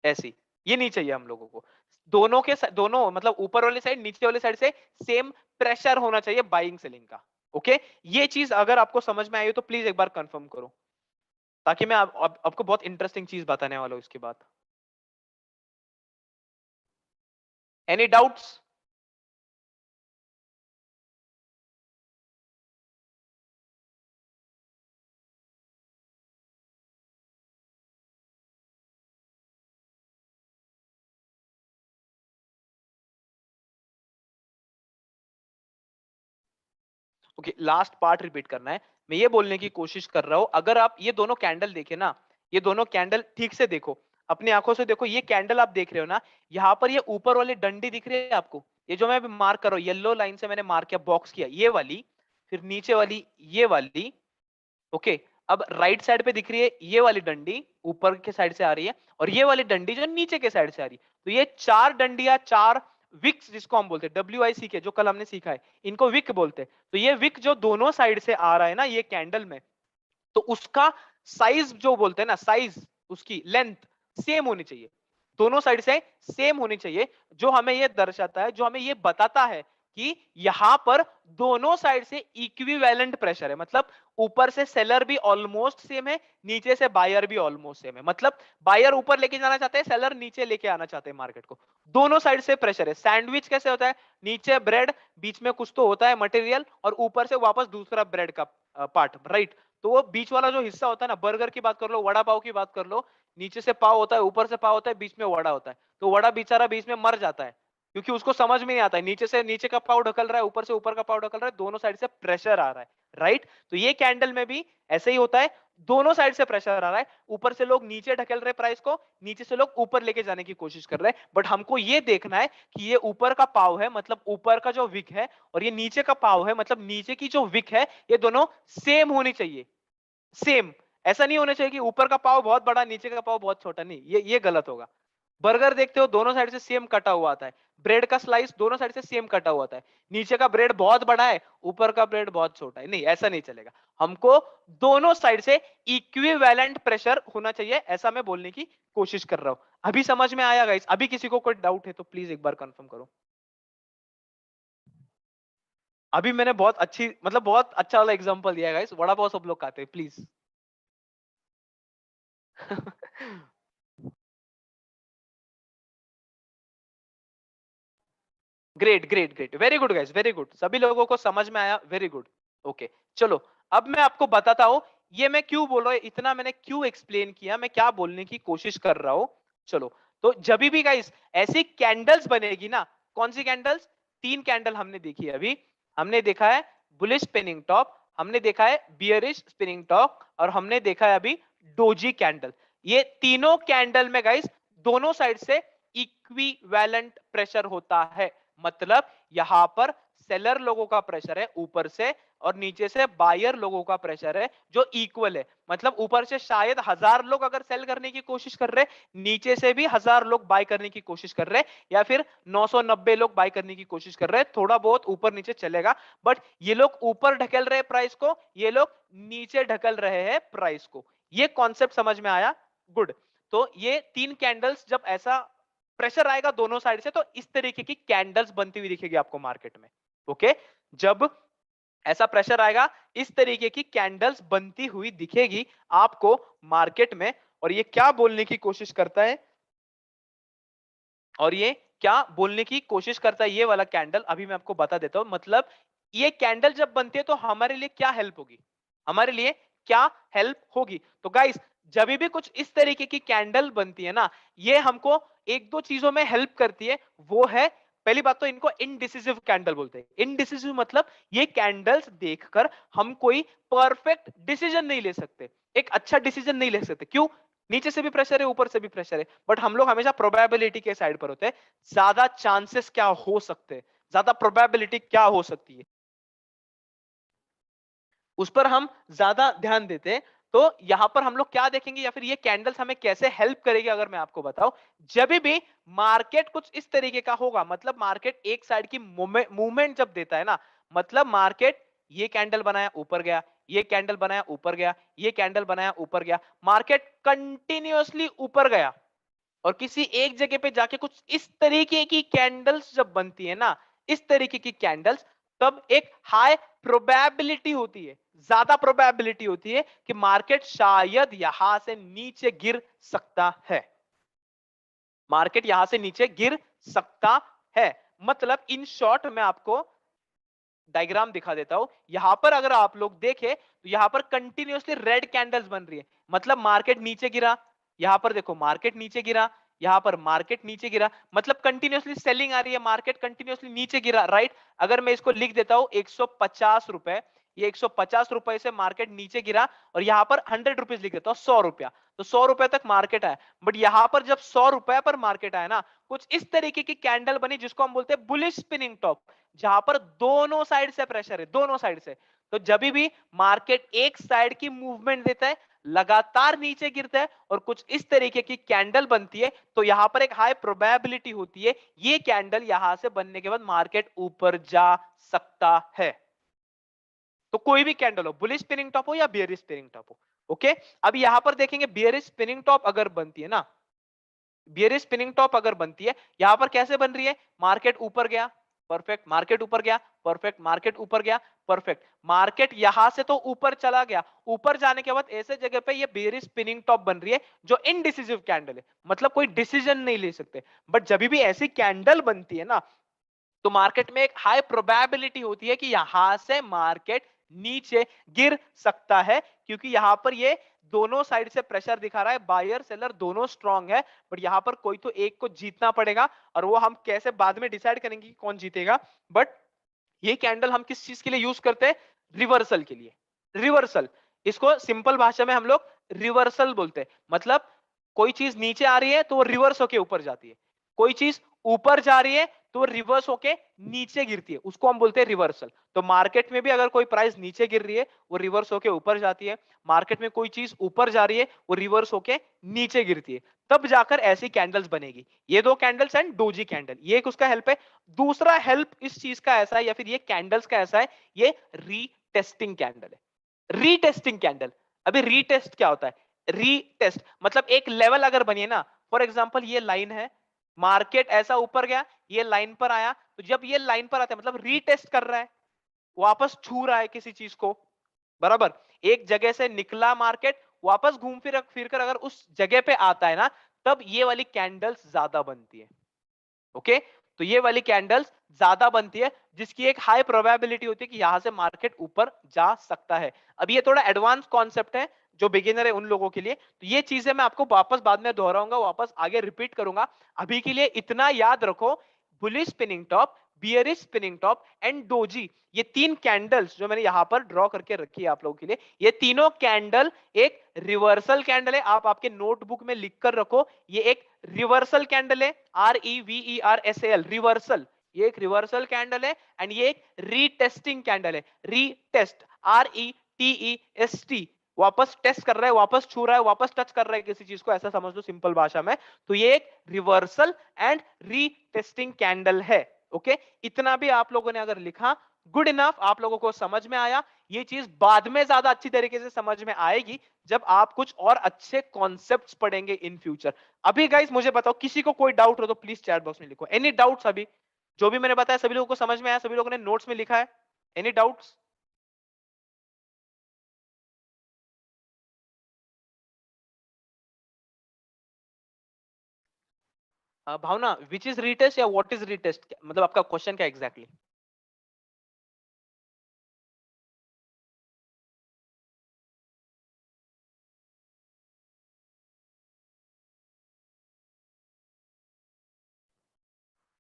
ऐसी। ये नहीं चाहिए हम लोगों को, दोनों के दोनों मतलब ऊपर वाली साइड नीचे वाली साइड से सेम प्रेशर होना चाहिए बाइंग सेलिंग का, ओके। ये चीज अगर आपको समझ में आई हो तो प्लीज एक बार कंफर्म करो, ताकि मैं आपको बहुत इंटरेस्टिंग चीज बताने वाला हूं इसके बाद। Any doubts? Okay, last part repeat करना है, मैं ये बोलने की कोशिश कर रहा हूं, अगर आप ये दोनों कैंडल देखे ना, ये दोनों कैंडल ठीक से देखो, अपनी आंखों से देखो, ये कैंडल आप देख रहे हो ना, यहाँ पर ये ऊपर वाली डंडी दिख रही है आपको, ये जो मैं मार्क कर रहा हूँ येलो लाइन से मैंने मार्क किया, बॉक्स किया, ये वाली, फिर नीचे वाली ये वाली, ओके। अब राइट साइड पे दिख रही है ये वाली डंडी ऊपर के साइड से आ रही है, और ये वाली डंडी जो नीचे के साइड से आ रही है। तो ये 4 डंडियां, 4 विक्स जिसको हम बोलते हैं, WIC के, जो कल हमने सीखा है, इनको विक बोलते हैं। तो ये विक जो दोनों साइड से आ रहा है ना ये कैंडल में, तो उसका साइज जो बोलते हैं ना, साइज, उसकी लेंथ सेम होनी चाहिए, दोनों साइड से सेम होनी चाहिए। जो हमें ये दर्शाता है, जो हमें ये बताता है कि यहां पर दोनों साइड से इक्विवेलेंट प्रेशर है। मतलब ऊपर से सेलर भी ऑलमोस्ट सेम है, नीचे से बायर भी ऑलमोस्ट सेम है। मतलब बायर ऊपर लेके जाना चाहते हैं, सेलर नीचे लेके आना चाहते हैं मार्केट को, दोनों साइड से प्रेशर है। सैंडविच कैसे होता है, नीचे ब्रेड, बीच में कुछ तो होता है मटेरियल, और ऊपर से वापस दूसरा ब्रेड का पार्ट, राइट। तो वो बीच वाला जो हिस्सा होता है ना, बर्गर की बात कर लो, वड़ा पाव की बात कर लो, नीचे से पाव होता है, ऊपर से पाव होता है, बीच में वड़ा होता है। तो वड़ा बेचारा बीच में मर जाता है, क्योंकि उसको समझ में नहीं आता है, नीचे से नीचे का पाव ढकल रहा है, ऊपर से ऊपर का पाव ढकल रहा है, दोनों साइड से प्रेशर आ रहा है, राइट। तो ये कैंडल में भी ऐसे ही होता है, दोनों साइड से प्रेशर आ रहा है, ऊपर से लोग नीचे ढकेल रहे प्राइस को, नीचे से लोग ऊपर लेके जाने की कोशिश कर रहे हैं। बट हमको ये देखना है कि ये ऊपर का पाव है, मतलब ऊपर का जो विक है, और ये नीचे का पाव है, मतलब नीचे की जो विक है, ये दोनों सेम होनी चाहिए, सेम। ऐसा नहीं होना चाहिए कि ऊपर का पाव बहुत बड़ा, नीचे का पाव बहुत छोटा, नहीं, ये गलत होगा। बर्गर देखते हो, दोनों साइड से सेम कटा हुआ आता है, ब्रेड का स्लाइस दोनों साइड से सेम कटा हुआ आता है, नीचे का ब्रेड बहुत बड़ा है, ऊपर का ब्रेड बहुत छोटा है, नहीं, ऐसा नहीं चलेगा। हमको दोनों साइड से इक्विवेलेंट प्रेशर होना चाहिए, ऐसा मैं बोलने की कोशिश कर रहा हूं। अभी समझ में आया गाइस? अभी किसी को कोई डाउट है तो प्लीज एक बार कंफर्म करो। अभी मैंने बहुत अच्छी, मतलब बहुत अच्छा वाला एग्जांपल दिया है गाइस, वड़ा पाव सब लोग खाते हैं, please. Great great great, very good guys, very good, सभी लोगों को समझ में आया, वेरी गुड। ओके, चलो अब मैं आपको बताता हूं ये मैं क्यों बोल रहा हूं, इतना मैंने क्यों एक्सप्लेन किया, मैं क्या बोलने की कोशिश कर रहा हूं। चलो, तो जब भी गाइस ऐसी कैंडल्स बनेगी ना, कौन सी कैंडल्स? 3 कैंडल हमने देखी है अभी। हमने देखा है बुलिश स्पिनिंग टॉप, हमने देखा है बियरिश स्पिनिंग टॉप, और हमने देखा है अभी डोजी कैंडल। ये तीनों कैंडल में गाइस दोनों साइड से इक्विवेलेंट प्रेशर होता है। मतलब यहां पर सेलर लोगों का प्रेशर है ऊपर से, और नीचे से बायर लोगों का प्रेशर है जो इक्वल है। मतलब ऊपर से शायद 1000 लोग अगर सेल करने की कोशिश कर रहे, नीचे से भी 1000 लोग बाय करने की कोशिश कर रहे, या फिर 990 लोग बाय करने की कोशिश कर रहे, थोड़ा बहुत ऊपर नीचे चलेगा। बट ये लोग ऊपर ढकेल रहे प्राइस को, ये लोग नीचे ढकल रहे हैं प्राइस को। ये कॉन्सेप्ट समझ में आया? गुड। तो ये 3 कैंडल्स जब ऐसा प्रेशर आएगा दोनों साइड से, तो इस तरीके की कैंडल्स बनती हुई दिखेगी आपको मार्केट में। ओके, जब ऐसा प्रेशर आएगा, इस तरीके की कैंडल्स बनती हुई दिखेगी आपको मार्केट में। और ये क्या बोलने की कोशिश करता है, और ये क्या बोलने की कोशिश करता है, ये वाला कैंडल अभी मैं आपको बता देता हूं। मतलब ये कैंडल जब बनती है तो हमारे लिए क्या हेल्प होगी, हमारे लिए क्या हेल्प होगी? तो गाइस, जब भी कुछ इस तरीके की कैंडल बनती है ना, ये हमको एक दो चीजों में हेल्प करती है। वो है, पहली बात तो इनको इनडिसिसिव कैंडल बोलते हैं। इनडिसिसिव मतलब ये कैंडल्स देखकर हम कोई परफेक्ट डिसीजन नहीं ले सकते, एक अच्छा डिसीजन नहीं ले सकते। क्यों? नीचे से भी प्रेशर है, ऊपर से भी प्रेशर है, बट हम लोग हमेशा प्रोबेबिलिटी के साइड पर होते हैं। ज्यादा चांसेस क्या हो सकते हैं, ज्यादा प्रोबेबिलिटी क्या हो सकती है, उस पर हम ज्यादा ध्यान देते हैं। तो यहां पर हम लोग क्या देखेंगे, या फिर ये कैंडल्स हमें कैसे हेल्प करेगी, अगर मैं आपको बताऊं। जब भी मार्केट कुछ इस तरीके का होगा, मतलब मार्केट एक साइड की मूवमेंट जब देता है ना, मतलब मार्केट ये कैंडल बनाया ऊपर गया, ये कैंडल बनाया ऊपर गया, ये कैंडल बनाया ऊपर गया, मार्केट कंटिन्यूअसली ऊपर गया, और किसी एक जगह पे जाके कुछ इस तरीके की कैंडल्स जब बनती है ना, इस तरीके की कैंडल्स, तब एक हाई प्रोबेबिलिटी होती है, ज्यादा प्रोबेबिलिटी होती है कि मार्केट शायद यहां से नीचे गिर सकता है, मार्केट यहां से नीचे गिर सकता है। मतलब इन शॉर्ट मैं आपको डायग्राम दिखा देता हूं। यहां पर अगर आप लोग देखें तो यहां पर कंटिन्यूअसली रेड कैंडल्स बन रही है, मतलब मार्केट नीचे गिरा, यहां पर देखो मार्केट नीचे गिरा, यहां पर मार्केट नीचे गिरा, मतलब कंटिन्यूअसली सेलिंग आ रही है, मार्केट कंटिन्यूअसली नीचे गिरा, राइट। अगर मैं इसको लिख देता हूं 150 रुपए, ये 150 रुपए से मार्केट नीचे गिरा, और यहां पर 100 रुपीज लिख देता हूं, 100 रुपया, तो 100 रुपए तक मार्केट आया। बट यहां पर जब 100 रुपए पर मार्केट आया ना, कुछ इस तरीके की कैंडल बनी जिसको हम बोलते हैं बुलिश स्पिनिंग टॉप, जहां पर दोनों साइड से प्रेशर है, दोनों साइड से। तो जब भी मार्केट एक साइड की मूवमेंट देता है, लगातार नीचे गिरता है और कुछ इस तरीके की कैंडल बनती है, तो यहां पर एक हाई प्रोबेबिलिटी होती है ये कैंडल यहां से बनने के बाद मार्केट ऊपर जा सकता है। तो कोई भी कैंडल हो, बुलिश स्पिनिंग टॉप हो या बियरिश स्पिनिंग टॉप हो। ओके, अब यहां पर देखेंगे बियरिश स्पिनिंग टॉप अगर बनती है ना, बियरिश स्पिनिंग टॉप अगर बनती है, यहां पर कैसे बन रही है, मार्केट ऊपर गया, परफेक्ट, मार्केट ऊपर गया, परफेक्ट, मार्केट ऊपर गया, परफेक्ट, मार्केट यहां से तो ऊपर चला गया, ऊपर जाने के बाद ऐसे जगह पे ये बियरिश स्पिनिंग टॉप बन रही है जो इनडिसिसिव कैंडल है, मतलब कोई डिसीजन नहीं ले सकते। बट जब भी ऐसी कैंडल बनती है ना, तो मार्केट में एक हाई प्रोबेबिलिटी होती है कि यहां से मार्केट नीचे गिर सकता है, क्योंकि यहां पर ये दोनों साइड से प्रेशर दिखा रहा है, बायर सेलर दोनों स्ट्रांग है, बट यहां पर कोई तो एक को जीतना पड़ेगा, और वो हम कैसे बाद में डिसाइड करेंगे कि कौन जीतेगा। बट ये कैंडल हम किस चीज के लिए यूज करते हैं, रिवर्सल के लिए। रिवर्सल, इसको सिंपल भाषा में हम लोग रिवर्सल बोलते हैं, मतलब कोई चीज नीचे आ रही है तो वो रिवर्स होके ऊपर जाती है, कोई चीज ऊपर जा रही है तो रिवर्स होके नीचे गिरती है, उसको हम बोलते हैं रिवर्सल। तो मार्केट में भी अगर कोई प्राइस नीचे गिर रही है वो रिवर्स होके ऊपर जाती है, मार्केट में कोई चीज ऊपर जा रही है वो रिवर्स होके नीचे गिरती है, तब जाकर ऐसी कैंडल्स बनेगी। ये दो कैंडल्स एंड डोजी कैंडल, ये एक उसका हेल्प है। दूसरा हेल्प इस चीज का ऐसा है, या फिर ये कैंडल्स का ऐसा है, ये रीटेस्टिंग कैंडल है। रीटेस्टिंग कैंडल, अभी रीटेस्ट क्या होता है, रीटेस्ट मतलब एक लेवल अगर बनिए ना, फॉर एग्जांपल ये लाइन है, मार्केट ऐसा ऊपर गया, ये लाइन पर आया, तो जब ये लाइन पर आता है मतलब रीटेस्ट कर रहा है, वापस छू रहा है किसी चीज को, बराबर, एक जगह से निकला मार्केट, वापस घूम फिर कर अगर उस जगह पे आता है ना, तब ये वाली कैंडल्स ज्यादा बनती है। ओके, तो ये वाली कैंडल्स ज्यादा बनती है, जिसकी एक हाई प्रोबेबिलिटी होती है कि यहां से मार्केट ऊपर जा सकता है। अब ये थोड़ा एडवांस कॉन्सेप्ट है, जो बिगिनर है उन लोगों के लिए, तो ये चीजें मैं आपको वापस बाद में दोहराऊंगा, वापस आगे रिपीट करूंगा। अभी के लिए इतना याद रखो, bullish spinning top, bearish spinning top and doji, ये तीन कैंडल्स जो मैंने यहां पर ड्रॉ करके रखी है आप लोगों के लिए, ये तीनों कैंडल एक रिवर्सल कैंडल है। आप आपके नोटबुक में लिख कर रखो, ये एक रिवर्सल कैंडल है, REVERSAL, रिवर्सल, ये एक रिवर्सल कैंडल है, एंड ये एक रीटेस्टिंग कैंडल है, रीटेस्ट, RETEST, वापस टेस्ट कर रहा है, वापस छू रहा है, वापस टच कर रहा है किसी चीज को, ऐसा समझ लो सिंपल भाषा में। तो ये एक रिवर्सल एंड रीटेस्टिंग कैंडल है। ओके, इतना भी आप लोगों ने अगर लिखा, गुड इनफ, आप लोगों को समझ में आया। ये चीज बाद में ज्यादा अच्छी तरीके से समझ में आएगी जब आप कुछ और अच्छे कॉन्सेप्ट्स पढ़ेंगे इन फ्यूचर। अभी गाइस मुझे बताओ, किसी को कोई डाउट हो तो प्लीज चैट बॉक्स में लिखो, एनी डाउट्स। अभी जो भी मैंने बताया सभी लोगों को समझ में आया, सभी लोगों ने नोट्स में लिखा है, any doubts? Bhavna, which is retest या व्हाट इज रीटेस्ट, मतलब आपका क्वेश्चन क्या एग्जैक्टली?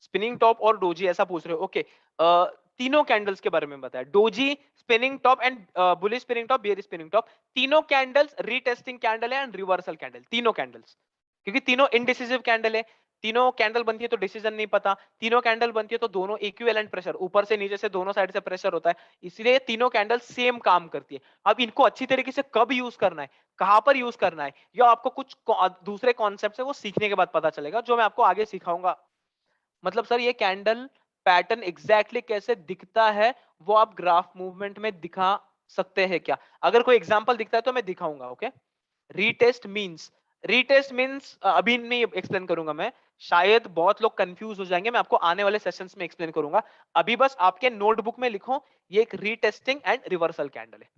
स्पिनिंग टॉप और डोजी ऐसा पूछ रहे हो? ओके, तीनों कैंडल्स के बारे में बताया, doji, spinning top and bullish spinning top, bearish spinning top, तीनों कैंडल्स रीटेस्टिंग कैंडल है एंड रिवर्सल कैंडल, तीनों कैंडल्स, क्योंकि तीनों इनडिसिसिव कैंडल है। तीनों कैंडल बनती है तो डिसीजन नहीं पता, तीनों कैंडल बनती है तो दोनों इक्विवेलेंट प्रेशर, ऊपर से नीचे से दोनों साइड से प्रेशर होता है, इसलिए तीनों कैंडल सेम काम करती है। अब इनको अच्छी तरीके से कब यूज करना है, कहां पर यूज करना है, या आपको कुछ दूसरे कॉन्सेप्ट है वो सीखने के बाद पता चलेगा, जो मैं आपको आगे सिखाऊंगा। मतलब सर ये कैंडल पैटर्न एग्जैक्टली कैसे दिखता है वो आप ग्राफ मूवमेंट में दिखा सकते हैं क्या? अगर कोई एग्जांपल दिखता है तो मैं दिखाऊंगा। Okay, retest means, retest means अभी नहीं एक्सप्लेन करूंगा मैं, शायद बहुत लोग कंफ्यूज हो जाएंगे, मैं आपको आने वाले सेशंस में एक्सप्लेन करूंगा। अभी बस आपके नोटबुक में लिखो, ये एक रीटेस्टिंग एंड रिवर्सल कैंडल है।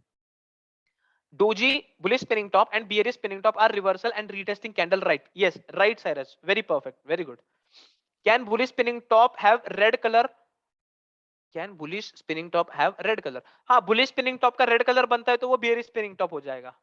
Doji, bullish spinning top and bearish spinning top are reversal and retesting candle, right? Yes, right, Cyrus, very perfect, very good. Can bullish spinning top have red color? Can bullish spinning top have red color? हाँ, bullish spinning top का red color बनता है तो वो bearish spinning top हो जाएगा।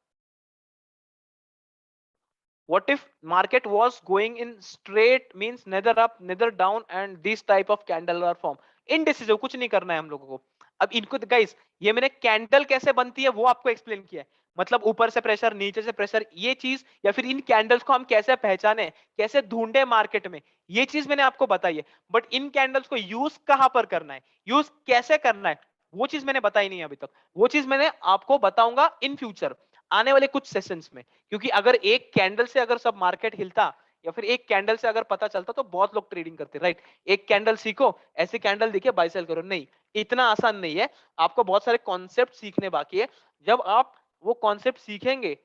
What if market was going in straight, means neither up neither down and this type of candle are form? Indecisive, कुछ नहीं करना है हम लोगों को। अब इनको गाइस, ये मैंने कैंडल कैसे बनती है वो आपको एक्सप्लेन किया है, मतलब ऊपर से प्रेशर, नीचे से प्रेशर, ये चीज, या फिर इन कैंडल्स को हम कैसे पहचाने, कैसे ढूंढे मार्केट में, ये चीज मैंने आपको बताई है। बट इन कैंडल्स को यूज कहां पर करना है, यूज कैसे करना है, वो चीज मैंने बताई नहीं अभी तक, वो चीज मैंने आपको बताऊंगा इन फ्यूचर आने वाले कुछ सेशंस में। क्योंकि अगर एक कैंडल से अगर सब मार्केट हिलता या फिर एक कैंडल से अगर पता चलता तो बहुत लोग ट्रेडिंग करते, राइट। एक कैंडल सीखो, ऐसी कैंडल दिखे बाय सेल करो, नहीं, इतना आसान नहीं है। आपको बहुत सारे कॉन्सेप्ट सीखने बाकी है। जब आप वो कॉन्सेप्ट सीखेंगे,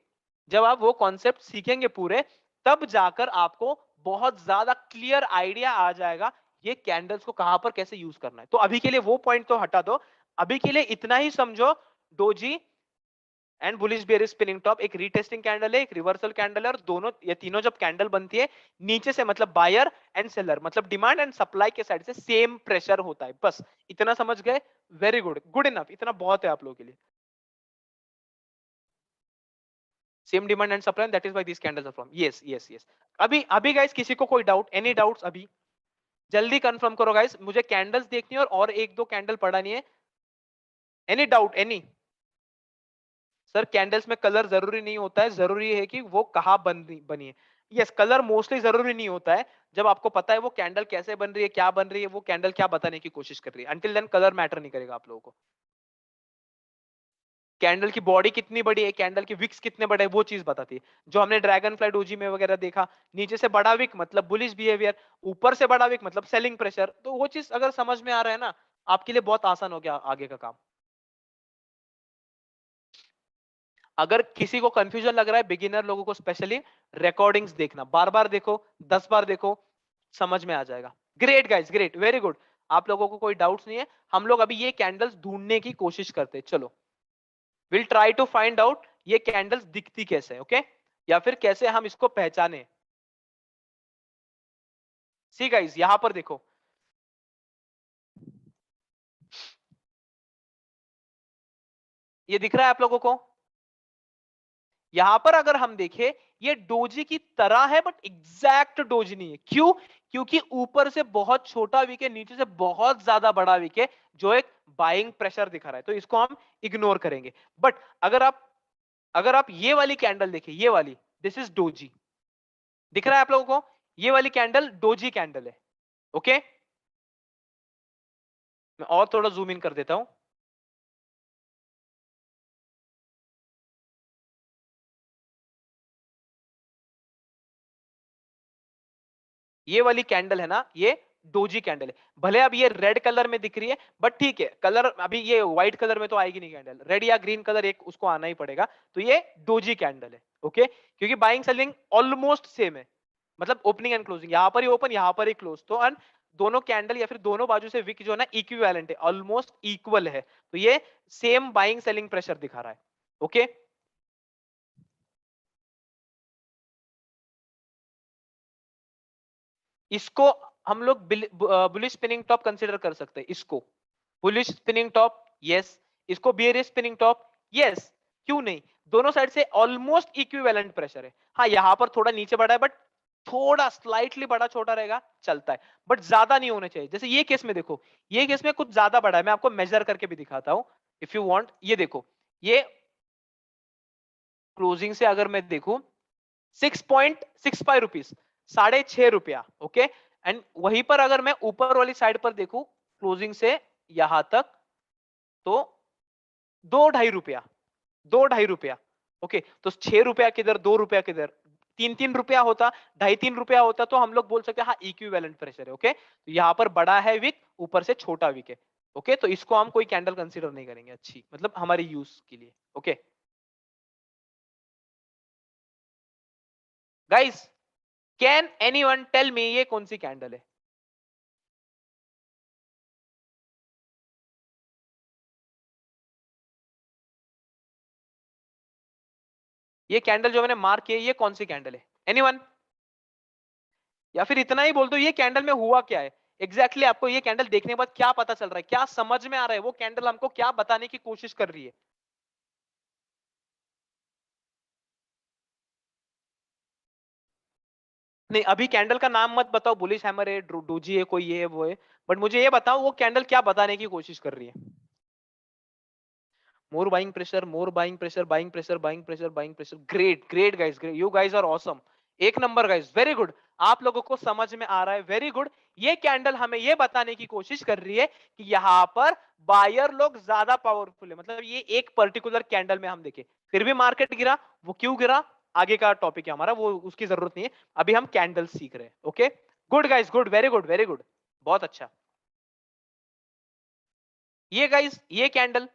जब आप वो कॉन्सेप्ट सीखेंगे पूरे, तब जाकर आपको बहुत ज्यादा क्लियर आइडिया आ जाएगा ये कैंडल्स को कहां पर कैसे यूज करना है। तो अभी के लिए वो पॉइंट तो हटा दो, अभी के लिए इतना ही समझो, doji and bullish bearish spinning top एक रीटेस्टिंग कैंडल है, एक रिवर्सल कैंडल है, और दोनों ये तीनों जब कैंडल बनती है नीचे से मतलब बायर एंड सेलर मतलब डिमांड एंड सप्लाई के साइड से सेम प्रेशर होता है, बस इतना समझ गए। वेरी गुड, गुड इनफ, इतना बहुत है आप लोगों के लिए। Same demand and supply, that is why this candles are form. Yes yes yes. अभी अभी गाइस किसी को कोई डाउट, एनी डाउट्स? अभी जल्दी कंफर्म करो गाइस, मुझे कैंडल्स देखनी है और एक दो कैंडल पढ़ानी है। Any doubt any? Sir candles में कलर जरूरी नहीं होता है, जरूरी है कि वो कहाँ बनी है। यस, कलर मोस्टली जरूरी नहीं होता है। जब आपको पता है वो कैंडल कैसे बन रही है, क्या बन रही है, वो कैंडल क्या बताने की कोशिश कर रही है, अंटिल देन कलर मैटर नहीं करेगा आप लोगों को। कैंडल की बॉडी कितनी बड़ी है, कैंडल की विक्स कितने बड़े हैं, वो चीज बताती है। जो हमने ड्रैगन फ्लाई डोजी में वगैरह देखा, नीचे से बड़ा विक मतलब बुलिश बिहेवियर, ऊपर से बड़ा विक मतलब सेलिंग प्रेशर, तो वो चीज अगर समझ में आ रहा है ना, आपके लिए बहुत आसान हो गया आगे का काम। अगर किसी को कंफ्यूजन लग रहा है, बिगिनर लोगों को स्पेशली, रिकॉर्डिंग्स देखना, बार बार देखो, 10 बार देखो, समझ में आ जाएगा। Great guys, great, very good. आप लोगों को कोई डाउट्स नहीं है? हम लोग अभी ये कैंडल्स ढूंढने की कोशिश करते हैं, चलो will try to find out ये कैंडल्स दिखती कैसे, ओके, या फिर कैसे हम इसको पहचाने। सी गाइस, यहां पर देखो, ये दिख रहा है आप लोगों को? यहां पर अगर हम देखें, ये डोजी की तरह है बट एग्जैक्ट डोजी नहीं है। क्यों? क्योंकि ऊपर से बहुत छोटा वीक है, नीचे से बहुत ज्यादा बड़ा वीक है, जो एक बाइंग प्रेशर दिखा रहा है, तो इसको हम इग्नोर करेंगे। बट अगर आप ये वाली कैंडल देखिए, ये वाली, दिस इज डोजी, दिख रहा है आप लोगों को? ये वाली कैंडल डोजी कैंडल है, ओके। मैं और थोड़ा जूम इन कर देता हूं। ये वाली कैंडल है ना, ये डोजी कैंडल है। भले अब ये रेड कलर में दिख रही है, बट ठीक है, कलर अभी ये व्हाइट कलर में तो आएगी नहीं कैंडल, रेड या ग्रीन कलर एक उसको आना ही पड़ेगा। तो ये डोजी कैंडल है, ओके, क्योंकि बाइंग सेलिंग ऑलमोस्ट सेम है, मतलब ओपनिंग एंड क्लोजिंग, यहां पर ही ओपन, यहां पर ही क्लोज, तो अन दोनों कैंडल या फिर दोनों बाजू से विक जो है ना इक्विवेलेंट है, ऑलमोस्ट इक्वल है, तो ये सेम बाइंग सेलिंग प्रेशर दिखा रहा है, ओके। इसको हम लोग बुलिश स्पिनिंग टॉप कंसीडर कर सकते हैं, इसको बुलिश स्पिनिंग टॉप, यस। इसको बियरिश स्पिनिंग टॉप, यस। क्यों नहीं, दोनों साइड से ऑलमोस्ट इक्विवेलेंट प्रेशर है। हाँ, यहां पर थोड़ा नीचे बढ़ा है, बट थोड़ा स्लाइटली बड़ा छोटा रहेगा, चलता है, बट ज्यादा नहीं होने चाहिए। जैसे ये केस में देखो, ये केस में कुछ ज्यादा बड़ा है, मैं आपको मेजर करके भी दिखाता हूं इफ यू वांट। ये देखो, ये क्लोजिंग से अगर मैं देखूं 6.65 रुपीज, ₹6.5, ओके। एंड वहीं पर अगर मैं ऊपर वाली साइड पर देखूं क्लोजिंग से यहां तक, तो ₹2.50, ₹2.50, ओके। तो ₹6 किधर, ₹2 किधर, 3-3 रुपया होता, 2.5-3 रुपया होता, तो हम लोग बोल सकते हैं हाँ इक्विवेलेंट प्रेशर है, ओके। तो यहाँ पर बड़ा है विक, ऊपर से छोटा विक है, ओके। तो इसको हम कोई कैंडल कंसीडर नहीं करेंगे अच्छी, मतलब हमारे यूज के लिए, okay. Guys, can anyone tell me ये कौन सी कैंडल है? ये कैंडल जो मैंने मार्क किया, ये कौन सी कैंडल है? एनीवन? या फिर इतना ही बोल दो, ये कैंडल में हुआ क्या है एग्जैक्टली आपको ये कैंडल देखने के बाद क्या पता चल रहा है, क्या समझ में आ रहा है, वो कैंडल हमको क्या बताने की कोशिश कर रही है? नहीं, अभी कैंडल का नाम मत बताओ, बुलिश हैमर है, डोजी है, कोई ये है वो है, बट मुझे ये बताओ वो कैंडल क्या बताने की कोशिश कर रही है? More buying pressure, more buying pressure, buying pressure, buying pressure, buying pressure, great great guys, great, you guys are awesome, एक नंबर गाइस, वेरी गुड। आप लोगों को समझ में आ रहा है? Very good. ये कैंडल हमें ये बताने की कोशिश कर रही है कि यहाँ पर बायर लोग ज्यादा पावरफुल है, मतलब ये एक पर्टिकुलर कैंडल में हम देखें फिर भी मार्केट गिरा। वो क्यों गिरा, आगे का टॉपिक है हमारा, वो उसकी जरूरत नहीं है, अभी हम कैंडल सीख रहे हैं। Okay, good guys, good, very good, very good, बहुत अच्छा। ये गाइस, ये कैंडल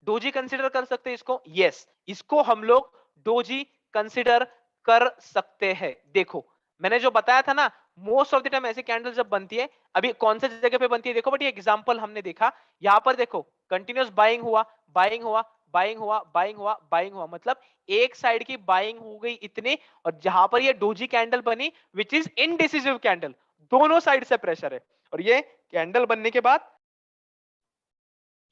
डोजी कंसिडर कर सकते हैं इसको? यस, इसको हम लोग डोजी कंसिडर कर सकते हैं। देखो मैंने जो बताया था ना, मोस्ट ऑफ द टाइम ऐसी कैंडल जब बनती है, अभी कौन से जगह पे बनती है देखो, बट ये एग्जांपल हमने देखा यहां पर, देखो कंटिन्यूस बाइंग हुआ, बाइंग हुआ, बाइंग हुआ, बाइंग हुआ, बाइंग हुआ, मतलब एक साइड की बाइंग हो गई इतनी, और जहां पर ये डोजी कैंडल बनी विच इज इनडिसिसिव कैंडल, दोनों साइड से प्रेशर है। और ये कैंडल बनने के बाद,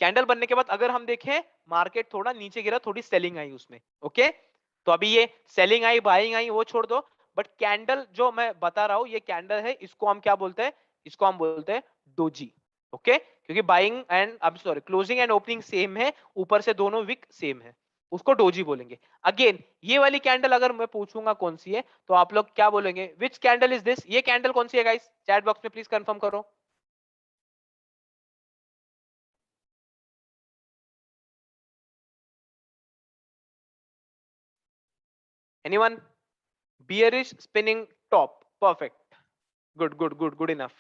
कैंडल बनने के बाद अगर हम देखें मार्केट थोड़ा नीचे गिरा, थोड़ी सेलिंग आई उसमें। ओके, तो अभी ये सेलिंग आई, बाइंग आई, वो छोड़ दो, बट कैंडल जो मैं बता रहा हूं ये कैंडल है, इसको हम क्या बोलते हैं? इसको हम बोलते हैं डोजी। ओके, क्योंकि बाइंग एंड, अब sorry, closing and opening same है, ऊपर से दोनों विक सेम है, उसको डोजी बोलेंगे। अगेन ये वाली कैंडल अगर मैं पूछूंगा कौन सी है, तो आप लोग क्या बोलेंगे? विच कैंडल इज दिस? ये कैंडल कौन सी है गाइस? चैट बॉक्स में प्लीज कंफर्म करो। Anyone? Bearish spinning top. Perfect. Good, good, good, good enough.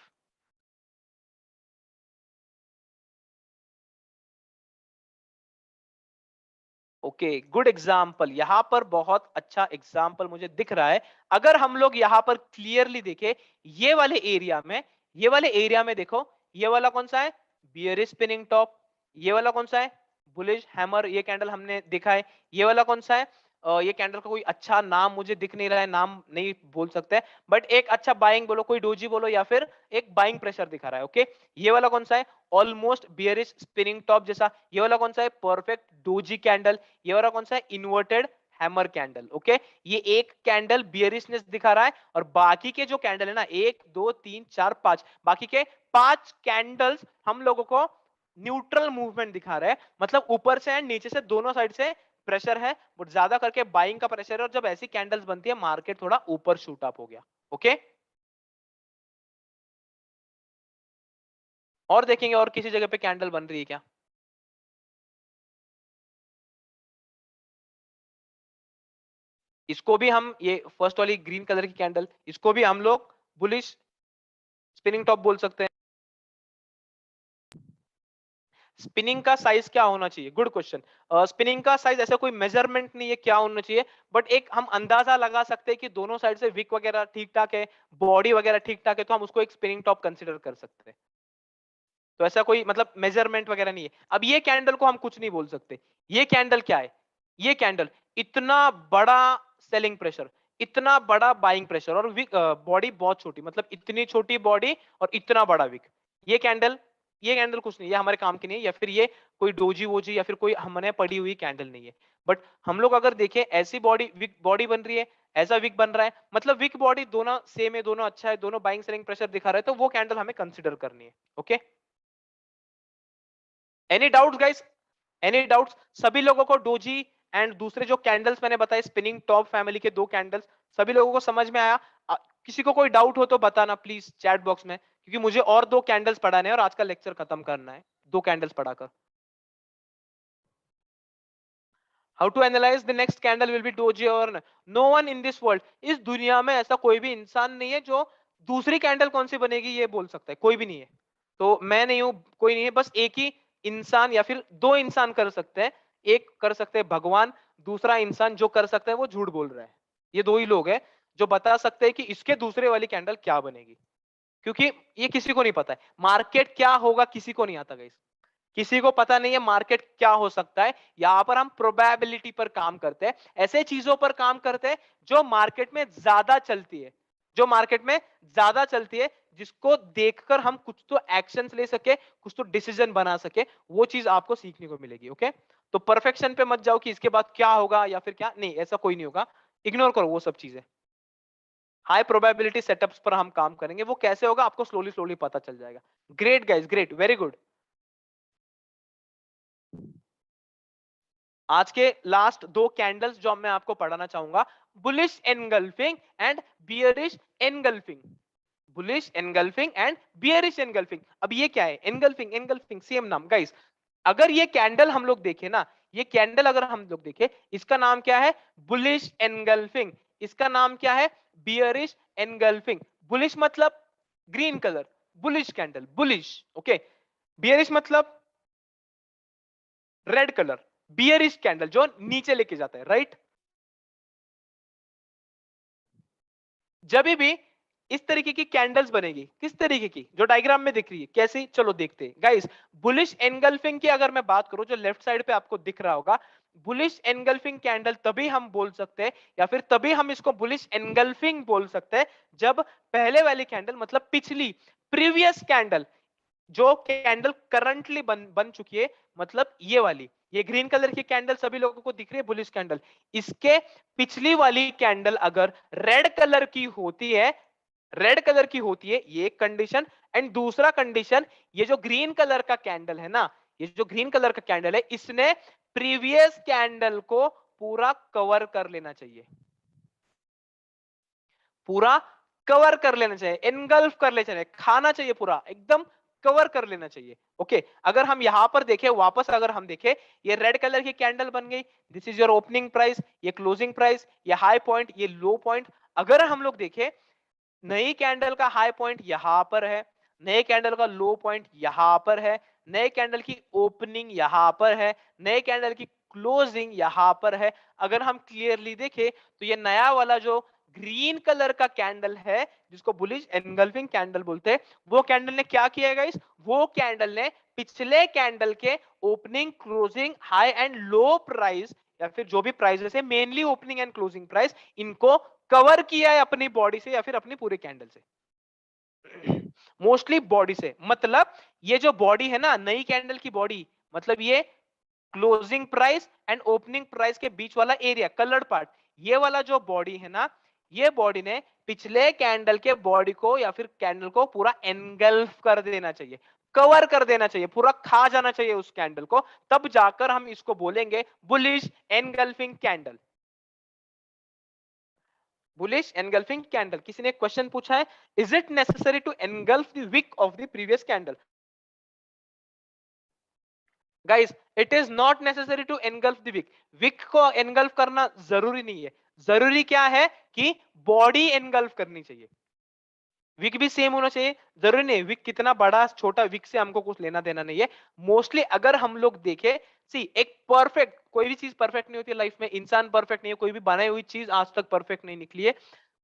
Okay, good example, यहां पर बहुत अच्छा एग्जाम्पल मुझे दिख रहा है। अगर हम लोग यहां पर क्लियरली देखें, ये वाले एरिया में, ये वाले एरिया में देखो, ये वाला कौन सा है? Bearish spinning top. ये वाला कौन सा है? बुलिश हैमर, ये कैंडल हमने देखा है। ये वाला कौन सा है? ये कैंडल का कोई अच्छा नाम मुझे दिख नहीं रहा है, नाम नहीं बोल सकते, बट एक अच्छा बाइंग बोलो, कोई डोजी बोलो, या फिर एक बाइंग प्रेशर दिखा रहा है। ओके, ये वाला कौन सा है? ऑलमोस्ट बियरिश स्पिनिंग टॉप जैसा। ये वाला कौन सा है? Perfect doji candle. ये वाला कौन सा है? Inverted hammer candle. ओके, ये एक कैंडल बियरिशनेस दिखा रहा है, और बाकी के जो कैंडल है ना, 1 2 3 4 5, बाकी के 5 कैंडल्स हम लोगों को न्यूट्रल मूवमेंट दिखा रहे हैं, मतलब ऊपर से एंड नीचे से दोनों साइड से प्रेशर है, बट ज्यादा करके बाइंग का प्रेशर है, और जब ऐसी कैंडल्स बनती है मार्केट थोड़ा ऊपर शूट अप हो गया। ओके, और देखेंगे और किसी जगह पे कैंडल बन रही है क्या? इसको भी हम, ये फर्स्ट वाली ग्रीन कलर की कैंडल, इसको भी हम लोग बुलिश स्पिनिंग टॉप बोल सकते हैं। स्पिनिंग का साइज क्या होना चाहिए? Good question. स्पिनिंग का साइज ऐसा कोई मेजरमेंट नहीं है क्या होना चाहिए, बट एक हम अंदाजा लगा सकते हैं कि दोनों साइड से विक वगैरह ठीक ठाक है, बॉडी वगैरह ठीक ठाक है, तो हम उसको एक स्पिनिंग टॉप कंसिडर कर सकते हैं। तो ऐसा कोई मतलब मेजरमेंट वगैरह नहीं है। अब ये कैंडल को हम कुछ नहीं बोल सकते। ये कैंडल क्या है? ये कैंडल इतना बड़ा सेलिंग प्रेशर, इतना बड़ा बाइंग प्रेशर, और विक बॉडी बहुत छोटी, मतलब इतनी छोटी बॉडी और इतना बड़ा विक। ये कैंडल, ये कैंडल कुछ नहीं, ये हमारे काम की नहीं है, या फिर ये कोई डोजी वोजी या फिर कोई हमने पड़ी हुई कैंडल नहीं है। बट हम लोग अगर देखें, ऐसी बॉडी विक बॉडी बन रही है, ऐसा विक बन रहा है, मतलब विक बॉडी दोनों सेम है, दोनों अच्छा है, दोनों बाइंग सेलिंग प्रेशर दिखा रहे हैं, तो वो कैंडल हमें कंसिडर करनी है। Okay, any doubts guys? Any doubts? सभी लोगों को डोजी एंड दूसरे जो कैंडल्स मैंने बताए स्पिनिंग टॉप फैमिली के दो कैंडल्स, सभी लोगों को समझ में आया? किसी को कोई डाउट हो तो बताना प्लीज चैट बॉक्स में, क्योंकि मुझे और दो कैंडल्स पढ़ाने हैं और आज का लेक्चर खत्म करना है दो कैंडल्स पढ़ाकर। How to analyse the next candle will be doji और no one in this world, इस दुनिया में ऐसा कोई भी इंसान नहीं है जो दूसरी कैंडल कौन सी बनेगी ये बोल सकता है, कोई भी नहीं है। तो मैं नहीं हूं, कोई नहीं है, बस एक ही इंसान या फिर दो इंसान कर सकते हैं। एक कर सकते हैं भगवान, दूसरा इंसान जो कर सकता है वो झूठ बोल रहा है। ये दो ही लोग हैं जो बता सकते हैं कि इसके दूसरे वाली कैंडल क्या बनेगी, क्योंकि ये किसी को नहीं पता है मार्केट क्या होगा, किसी को नहीं आता गाइस, किसी को पता नहीं है मार्केट क्या हो सकता है। यहां पर हम प्रोबेबिलिटी पर काम करते हैं, ऐसे चीजों पर काम करते हैं जो मार्केट में ज्यादा चलती है, जो मार्केट में ज्यादा चलती है, जिसको देखकर हम कुछ तो एक्शंस ले सके, कुछ तो डिसीजन बना सके, वो चीज आपको सीखने को मिलेगी। ओके, तो परफेक्शन पे मत जाओ कि इसके बाद क्या होगा या फिर क्या नहीं, ऐसा कोई नहीं होगा, इग्नोर करो वो सब चीजें। हाई प्रोबेबिलिटी सेटअप्स पर हम काम करेंगे, वो कैसे होगा आपको स्लोली स्लोली पता चल जाएगा। Great guys, great, very good. आज के लास्ट दो कैंडल्स जो मैं आपको पढ़ाना चाहूंगा, bullish engulfing and bearish engulfing, bullish engulfing and bearish engulfing. अब ये क्या है? एनगल्फिंग, एनगल्फिंग सेम नाम गाइस। अगर ये कैंडल हम लोग देखें ना, ये कैंडल अगर हम लोग देखें, इसका नाम क्या है? Bullish engulfing. इसका नाम क्या है? Bearish engulfing. बुलिश मतलब green colour, bullish candle, bullish. Okay, bearish मतलब रेड कलर, बियरिश कैंडल जो नीचे लेके जाता है, राइट। जब भी इस तरीके की कैंडल्स बनेगी, किस तरीके की? जो डायग्राम में दिख रही है, कैसी? चलो देखते हैं गाइस। बुलिश एनगल्फिंग की अगर मैं बात करूं, जो लेफ्ट साइड पे आपको दिख रहा होगा, बुलिश एनगल्फिंग कैंडल तभी हम बोल सकते हैं, या फिर तभी हम इसको बुलिश एनगल्फिंग बोल सकते हैं, जब पहले वाली कैंडल मतलब पिछली, प्रीवियस कैंडल, जो कैंडल करंटली बन चुकी है, मतलब ये वाली, ये ग्रीन कलर की कैंडल सभी लोगों को दिख रही है, बुलिश कैंडल, इसके पिछली वाली कैंडल अगर रेड कलर की होती है, रेड कलर की होती है, ये एक कंडीशन। एंड दूसरा कंडीशन, ये जो ग्रीन कलर का कैंडल है ना, ये जो ग्रीन कलर का कैंडल है, इसने प्रीवियस कैंडल को पूरा कवर कर लेना चाहिए, पूरा कवर कर लेना चाहिए, एनगल्फ कर लेना चाहिए, खाना चाहिए, पूरा एकदम कवर कर लेना चाहिए। ओके, अगर हम यहां पर देखें, वापस अगर हम देखें, ये रेड कलर की कैंडल बन गई, this is your opening price, ये क्लोजिंग प्राइस, ये हाई पॉइंट, ये लो पॉइंट। अगर हम लोग देखें, नई कैंडल का हाई पॉइंट यहां पर है, नए कैंडल का लो पॉइंट यहां पर है, नए कैंडल की ओपनिंग यहां पर है, नए कैंडल की क्लोजिंग यहां पर है। अगर हम क्लियरली देखें तो ये नया वाला जो ग्रीन कलर का कैंडल है, जिसको बुलिश एनगल्फिंग कैंडल बोलते हैं, वो कैंडल ने क्या किया है गाइस? वो कैंडल ने पिछले कैंडल के opening, closing, high and low price, या फिर जो भी प्राइस है, mainly opening and closing price, इनको कवर किया है अपनी बॉडी से, या फिर अपनी पूरी कैंडल से, मोस्टली बॉडी से। मतलब ये जो बॉडी है ना, नई कैंडल की बॉडी, मतलब ये closing price and opening price के बीच वाला एरिया, कलर्ड पार्ट, ये वाला जो बॉडी है ना, ये बॉडी ने पिछले कैंडल के बॉडी को या फिर कैंडल को पूरा एनगल्फ कर देना चाहिए, कवर कर देना चाहिए, पूरा खा जाना चाहिए उस कैंडल को, तब जाकर हम इसको बोलेंगे bullish engulfing candle. Bullish engulfing candle. किसी ने एक क्वेश्चन पूछा है, is it necessary to engulf the wick of the previous candle? Guys, it is not necessary to engulf the wick. Wick को एनगल्फ करना जरूरी नहीं है, जरूरी क्या है कि बॉडी एनगल्फ करनी चाहिए। विक भी सेम होना चाहिए, जरूरी नहीं विक कितना बड़ा छोटा, विक से हमको कुछ लेना देना नहीं है। मोस्टली अगर हम लोग देखें, सी एक परफेक्ट, कोई भी चीज परफेक्ट नहीं होती लाइफ में, इंसान परफेक्ट नहीं है, कोई भी बनाई हुई चीज आज तक परफेक्ट नहीं निकली है,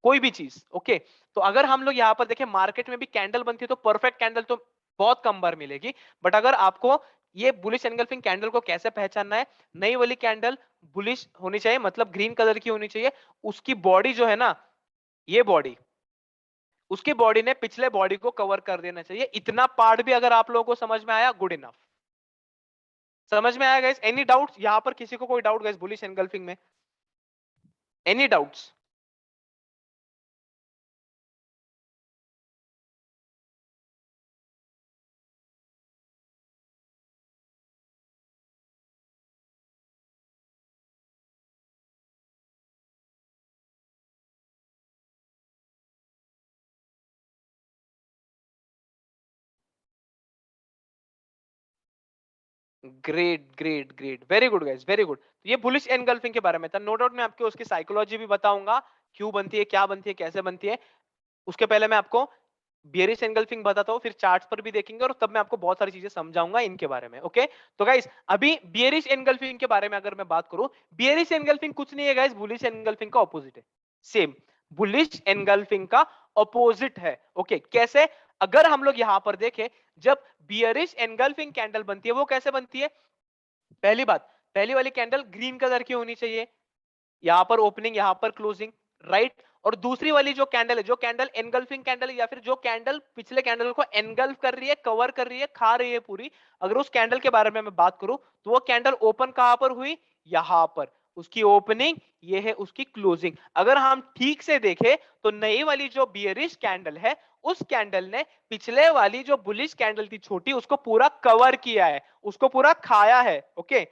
कोई भी चीज। ओके, तो अगर हम लोग यहाँ पर देखें, मार्केट में भी कैंडल बनती है, तो परफेक्ट कैंडल तो बहुत कम बार मिलेगी। बट अगर आपको ये बुलिश एनगल्फिंग कैंडल को कैसे पहचानना है, नई वाली कैंडल बुलिश होनी चाहिए, मतलब ग्रीन कलर की होनी चाहिए, उसकी बॉडी जो है ना, ये बॉडी, उसकी बॉडी ने पिछले बॉडी को कवर कर देना चाहिए। इतना पार्ट भी अगर आप लोगों को समझ में आया, गुड इनफ। समझ में आया गाइस? एनी डाउट्स यहां पर? किसी को कोई डाउट गाइस बुलिश एनगल्फिंग में? Any doubts? Great great great, very good guys, very good. तो ये बुलिश एनगल्फिंग के बारे में था। नो डाउट मैं आपको उसकी साइकोलॉजी भी बताऊंगा, क्यों बनती है, क्या बनती है, कैसे बनती है। उसके पहले मैं आपको बियरिश एनगल्फिंग बताता हूँ, फिर चार्ट्स पर भी देखेंगे, और तब मैं आपको बहुत सारी चीजें समझाऊंगा इनके बारे में। ओके, तो गाइस अभी बियरिश एनगल्फिंग के बारे में अगर मैं बात करूं, बियरिश एनगल्फिंग कुछ नहीं है गाइस, बुलिश एनगल्फिंग का ऑपोजिट है। सेम बुलिश एनगल्फिंग का ऑपोजिट है। ओके, कैसे? अगर हम लोग यहां पर देखें, जब बियरिश एनगल्फिंग कैंडल बनती है, वो कैसे बनती है? पहली बात, पहली वाली कैंडल ग्रीन कलर की होनी चाहिए, यहां पर ओपनिंग, यहां पर क्लोजिंग, राइट। और दूसरी वाली जो कैंडल है, जो कैंडल एनगल्फिंग कैंडल, या फिर जो कैंडल पिछले कैंडल को एनगल्फ कर रही है, कवर कर रही है, खा रही है पूरी, अगर उस कैंडल के बारे में मैं बात करूं, तो वो कैंडल ओपन कहां पर हुई? यहां पर, उसकी ओपनिंग, ये है उसकी क्लोजिंग। अगर हम ठीक से देखें, तो नई वाली जो बियरिश कैंडल है, उस कैंडल ने पिछले वाली जो बुलिश कैंडल थी छोटी, उसको पूरा कवर किया है, उसको पूरा खाया है। ओके,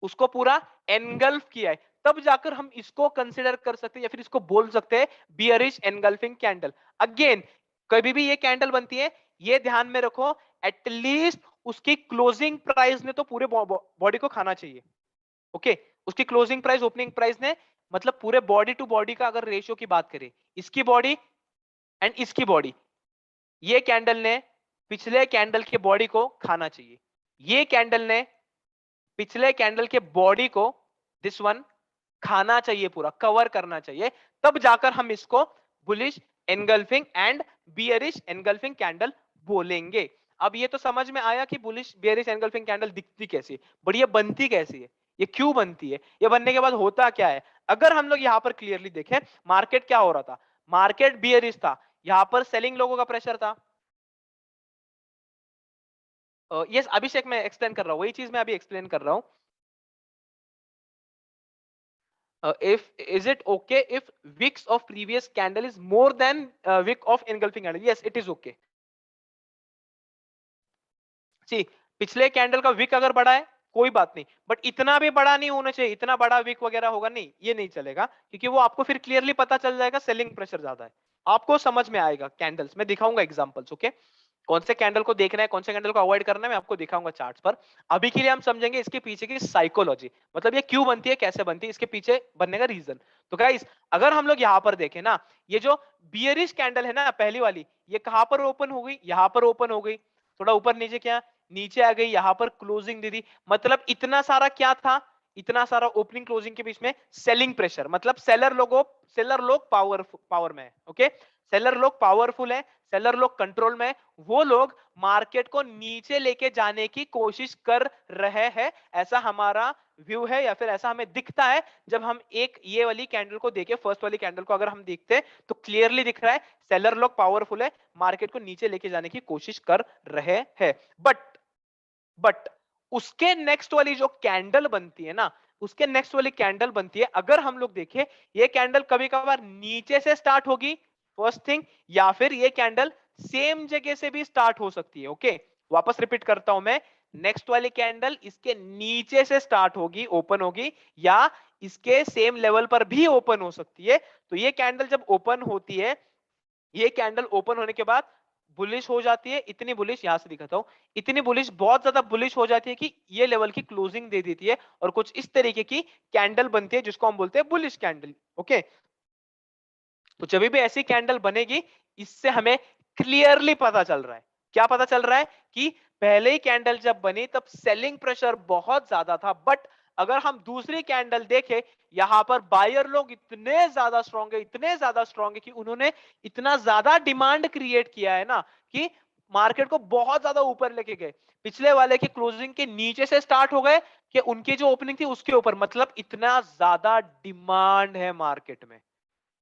उसको पूरा एनगल्फ किया है, तब जाकर हम इसको कंसिडर कर सकते हैं या फिर इसको बोल सकते हैं बियरिश एनगल्फिंग कैंडल। अगेन कभी भी ये कैंडल बनती है, ये ध्यान में रखो, एटलीस्ट उसकी क्लोजिंग प्राइस ने तो पूरे बॉडी को खाना चाहिए। ओके, उसकी क्लोजिंग प्राइस ओपनिंग प्राइस ने, मतलब पूरे बॉडी टू बॉडी का अगर रेशियो की बात करें, इसकी बॉडी एंड इसकी बॉडी, ये कैंडल ने पिछले कैंडल के बॉडी को खाना चाहिए, ये कैंडल ने पिछले कैंडल के बॉडी को, दिस वन, खाना चाहिए, पूरा कवर करना चाहिए, तब जाकर हम इसको bullish engulfing and bearish engulfing candle बोलेंगे। अब ये तो समझ में आया कि बुलिश बियरिश एनगल्फिंग कैंडल दिखती कैसी है, बट ये बनती कैसी है, ये क्यों बनती है, ये बनने के बाद होता क्या है। अगर हम लोग यहां पर क्लियरली देखें, मार्केट क्या हो रहा था, मार्केट बियरिश था, यहां पर सेलिंग लोगों का प्रेशर था। यस अभिषेक, मैं एक्सप्लेन कर रहा हूं, वही चीज मैं अभी एक्सप्लेन कर रहा हूं। If is it okay if wicks of previous candle is more than wick of engulfing candle? Yes, it is okay. See, पिछले कैंडल का विक अगर बड़ा है कोई बात नहीं, बट इतना भी बड़ा नहीं होना चाहिए, इतना बड़ा विक वगैरह होगा नहीं, ये नहीं चलेगा, क्योंकि वो आपको फिर क्लियरली पता चल जाएगा सेलिंग प्रेशर ज्यादा है, आपको समझ में आएगा। कैंडल्स में दिखाऊंगा एग्जांपल्स, ओके, कौन से कैंडल को देखना है, कौन से कैंडल को अवॉइड करना है, मैं आपको दिखाऊंगा चार्ट्स पर। अभी के लिए हम समझेंगे इसके पीछे की साइकोलॉजी, मतलब ये क्यों बनती है, कैसे बनती है, इसके पीछे बनने का रीजन। तो गाइस, अगर हम लोग यहाँ पर देखें ना, ये जो बियरिश कैंडल है ना पहली वाली, ये कहां पर ओपन हो गई, यहाँ पर ओपन हो गई, थोड़ा ऊपर नीचे क्या, नीचे आ गई, यहाँ पर क्लोजिंग दे दी, मतलब इतना सारा क्या था, इतना सारा ओपनिंग क्लोजिंग के बीच में सेलिंग प्रेशर, मतलब सेलर लोग पावर में है, ओके, सेलर लोग पावरफुल है, सेलर लोग कंट्रोल में, वो लोग मार्केट को नीचे लेके जाने की कोशिश कर रहे हैं, ऐसा हमारा व्यू है, या फिर ऐसा हमें दिखता है जब हम एक ये वाली कैंडल को देखें, फर्स्ट वाली कैंडल को अगर हम देखते हैं तो क्लियरली दिख रहा है सेलर लोग पावरफुल है, मार्केट को नीचे लेके जाने की कोशिश कर रहे हैं। बट उसके नेक्स्ट वाली जो कैंडल बनती है ना, उसके नेक्स्ट वाली कैंडल बनती है, अगर हम लोग देखें, ये कैंडल कभी कभार नीचे से स्टार्ट होगी फर्स्ट थिंग, या फिर ये कैंडल सेम जगह से भी स्टार्ट हो सकती है। ओके, वापस रिपीट करता हूं मैं, नेक्स्ट वाली कैंडल इसके नीचे से स्टार्ट होगी, ओपन होगी, या इसके सेम लेवल पर भी ओपन हो सकती है। तो ये कैंडल जब ओपन होती है, ये कैंडल ओपन होने के बाद बुलिश हो जाती है, इतनी बुलिश, यहां से दिखाता हूं, इतनी बुलिश, बहुत ज्यादा बुलिश हो जाती है कि ये लेवल की क्लोजिंग दे देती है, और कुछ इस तरीके की कैंडल बनती है जिसको हम बोलते हैं बुलिश कैंडल। ओके, तो जब भी ऐसी कैंडल बनेगी, इससे हमें क्लियरली पता चल रहा है, क्या पता चल रहा है कि पहले ही कैंडल जब बनी तब सेलिंग प्रेशर बहुत ज्यादा था, बट अगर हम दूसरी कैंडल देखें, यहां पर बायर लोग इतने ज्यादा स्ट्रांग है, इतने ज्यादा स्ट्रांग है कि उन्होंने इतना ज्यादा डिमांड क्रिएट किया है ना, कि मार्केट को बहुत ज्यादा ऊपर लेके गए, पिछले वाले की क्लोजिंग के नीचे से स्टार्ट हो गए कि उनकी जो ओपनिंग थी उसके ऊपर, मतलब इतना ज्यादा डिमांड है मार्केट में,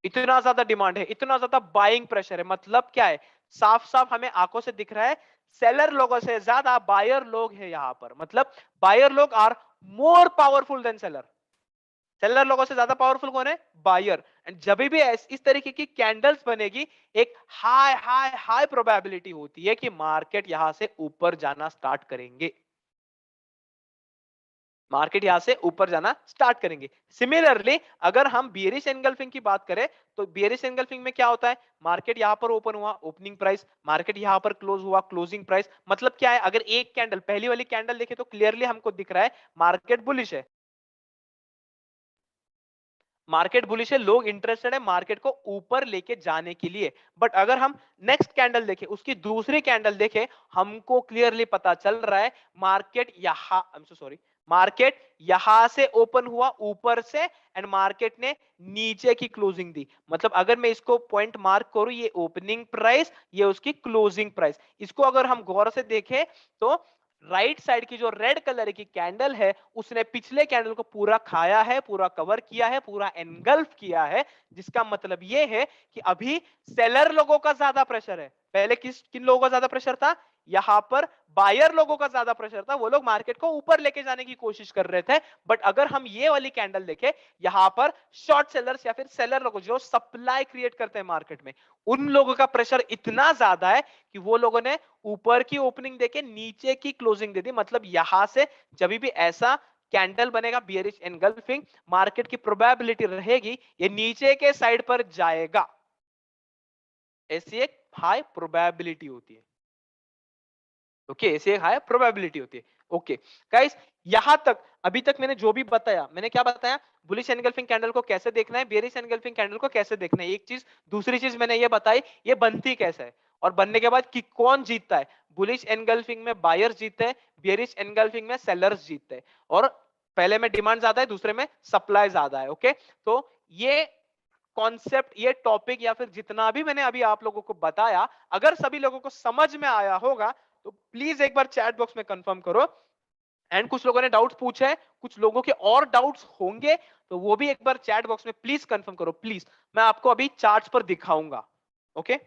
इतना ज्यादा डिमांड है, इतना ज्यादा बाइंग प्रेशर है, मतलब क्या है, साफ साफ हमें आंखों से दिख रहा है, सेलर लोगों से ज्यादा बायर लोग हैं यहां पर, मतलब बायर लोग are more powerful than seller, seller लोगों से ज्यादा पावरफुल कौन है, बायर। एंड जब भी इस तरीके की कैंडल्स बनेगी, एक हाई हाई हाई प्रोबेबिलिटी होती है कि मार्केट यहां से ऊपर जाना स्टार्ट करेंगे, मार्केट यहां से ऊपर जाना स्टार्ट करेंगे। सिमिलरली अगर हम बियरिश एनगल्फिंग की बात करें, तो बियरिश एनगल्फिंग में क्या होता है, मार्केट यहां पर ओपन हुआ, ओपनिंग प्राइस, मार्केट यहां पर क्लोज हुआ, क्लोजिंग प्राइस, मतलब क्या है, अगर एक कैंडल, पहली वाली कैंडल देखे तो क्लियरली हमको दिख रहा है मार्केट बुलिश है, मार्केट बुलिश है, लोग इंटरेस्टेड है मार्केट को ऊपर लेके जाने के लिए। बट अगर हम नेक्स्ट कैंडल देखें, उसकी दूसरी कैंडल देखें, हमको क्लियरली पता चल रहा है मार्केट यहां, I am so sorry, market यहां से ओपन हुआ ऊपर से, एंड मार्केट ने नीचे की क्लोजिंग दी, मतलब अगर मैं इसको पॉइंट मार्क करूं, ये ओपनिंग प्राइस, ये उसकी क्लोजिंग प्राइस, इसको अगर हम गौर से देखें तो राइट साइड की जो रेड कलर की कैंडल है, उसने पिछले कैंडल को पूरा खाया है, पूरा कवर किया है, पूरा एनगल्फ किया है, जिसका मतलब ये है कि अभी सेलर लोगों का ज्यादा प्रेशर है, पहले किन लोगों का ज्यादा प्रेशर था, यहां पर बायर लोगों का ज्यादा प्रेशर था, वो लोग मार्केट को ऊपर लेके जाने की कोशिश कर रहे थे। बट अगर हम ये वाली कैंडल देखें, यहां पर शॉर्ट सेलर्स या फिर सेलर लोग जो सप्लाई क्रिएट करते हैं मार्केट में, उन लोगों का प्रेशर इतना ज्यादा है कि वो लोगों ने ऊपर की ओपनिंग देके नीचे की क्लोजिंग दे दी, मतलब यहां से जब भी ऐसा कैंडल बनेगा बियरिश एनगल्फिंग, मार्केट की प्रोबेबिलिटी रहेगी ये नीचे के साइड पर जाएगा, ऐसी एक हाई प्रोबेबिलिटी होती है। ओके ऐसी एक हाई प्रोबेबिलिटी होती है। ओके गाइस, यहां तक अभी तक मैंने जो भी बताया, मैंने क्या बताया, बुलिश एनगल्फिंग कैंडल को कैसे देखना है, बेरिश एनगल्फिंग कैंडल को कैसे देखना है, एक चीज। दूसरी चीज मैंने ये बताई ये बनती कैसे है, और बनने के बाद कि कौन जीतता है। बुलिश एनगल्फिंग में बायर्स जीतते हैं, बेरिश एनगल्फिंग में सेलर्स जीतते हैं, और पहले में डिमांड ज्यादा है, दूसरे में सप्लाई ज्यादा है। ओके, तो ये कॉन्सेप्ट, ये टॉपिक या फिर जितना भी मैंने अभी आप लोगों को बताया, अगर सभी लोगों को समझ में आया होगा तो प्लीज एक बार चैट बॉक्स में कंफर्म करो। एंड कुछ लोगों ने डाउट्स पूछे हैं, कुछ लोगों के और डाउट्स होंगे, तो वो भी एक बार चैट बॉक्स में प्लीज कंफर्म करो प्लीज। मैं आपको अभी चार्ट्स पर दिखाऊंगा। ओके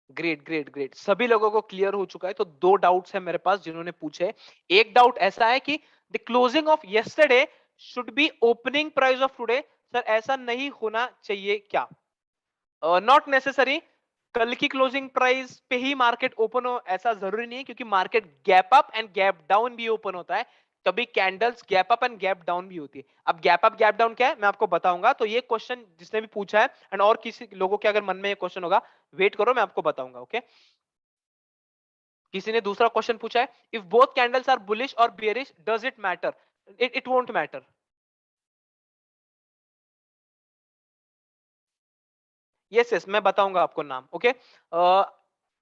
ग्रेट ग्रेट ग्रेट, सभी लोगों को क्लियर हो चुका है। तो दो डाउट्स है मेरे पास जिन्होंने पूछे। एक डाउट ऐसा है कि the closing of yesterday should be opening price of today. Sir ऐसा नहीं होना चाहिए क्या? नॉट नेसेसरी, कल की क्लोजिंग प्राइस पे ही मार्केट ओपन हो ऐसा जरूरी नहीं है, क्योंकि market gap up and gap down भी ओपन होता है। कभी candles gap up and gap down भी होती है। अब गैप अप गैप डाउन क्या है मैं आपको बताऊंगा। तो ये क्वेश्चन जिसने भी पूछा है, एंड और किसी लोगों के अगर मन में ये क्वेश्चन होगा, वेट करो मैं आपको बताऊंगा। ओके, किसी ने दूसरा क्वेश्चन पूछा है, if both candles are bullish और bearish does it matter? It won't matter. Yes yes, मैं बताऊंगा आपको नाम। ओके,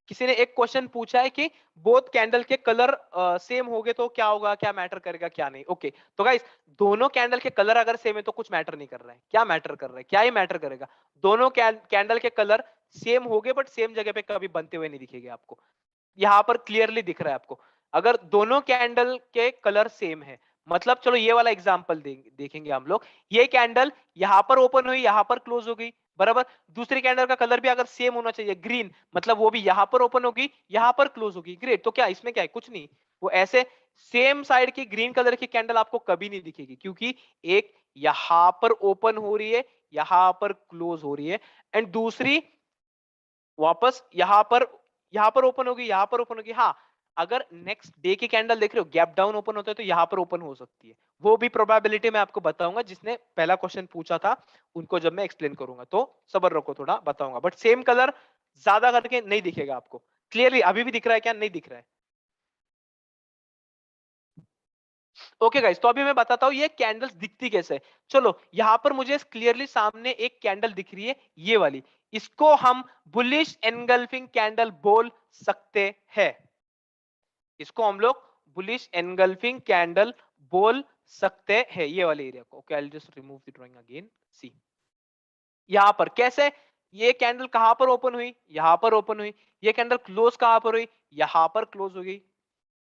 किसी ने एक क्वेश्चन पूछा है कि बोथ कैंडल के कलर सेम हो गए तो क्या होगा, क्या मैटर करेगा क्या नहीं। ओके, तो गाइस दोनों कैंडल के कलर अगर सेम है तो कुछ मैटर नहीं कर रहा है। क्या मैटर कर रहा है, क्या ही मैटर करेगा? दोनों कैंडल के कलर सेम हो गए, बट सेम जगह पे कभी बनते हुए नहीं दिखेंगे आपको। यहाँ पर क्लियरली दिख रहा है आपको। अगर दोनों कैंडल के कलर सेम है, मतलब चलो ये वाला एग्जांपल देखेंगे हम लोग। ये कैंडल यहाँ पर ओपन हुई, यहाँ पर क्लोज हो गई, बराबर। दूसरी कैंडल का कलर भी अगर सेम होना चाहिए, ग्रीन, मतलब वो भी यहाँ पर ओपन होगी, यहाँ पर क्लोज होगी, ग्रेट। तो क्या इसमें क्या है, कुछ नहीं। वो ऐसे सेम साइड की ग्रीन कलर की कैंडल आपको कभी नहीं दिखेगी, क्योंकि एक यहाँ पर ओपन हो रही है, यहाँ पर क्लोज हो रही है, एंड दूसरी वापस यहाँ पर ओपन होगी, यहाँ पर ओपन होगी। हाँ, अगर नेक्स्ट डे की कैंडल देख रहे हो गैप डाउन ओपन होता है तो यहाँ पर ओपन हो सकती है। वो भी प्रोबेबिलिटी मैं आपको बताऊंगा, जिसने पहला क्वेश्चन पूछा था उनको जब मैं एक्सप्लेन करूंगा, तो सबर रखो, थोड़ा बताऊंगा। बट सेम कलर ज्यादा करके नहीं दिखेगा आपको। क्लियरली अभी भी दिख रहा है क्या, नहीं दिख रहा है? ओके गाइस, तो अभी मैं बताता हूँ ये कैंडल्स दिखती कैसे है। चलो यहाँ पर मुझे क्लियरली सामने एक कैंडल दिख रही है, ये वाली। इसको हम बुलिश एनगल्फिंग कैंडल बोल सकते हैं। इसको हम लोग बुलिश एनगल्फिंग कैंडल बोल सकते हैं, ये वाले एरिया को। Okay, I will just remove the drawing again. See यहां पर कैसे, ये कैंडल कहां पर ओपन हुई, यहां पर ओपन हुई। ये कैंडल क्लोज कहां पर हुई, यहां पर क्लोज हो गई।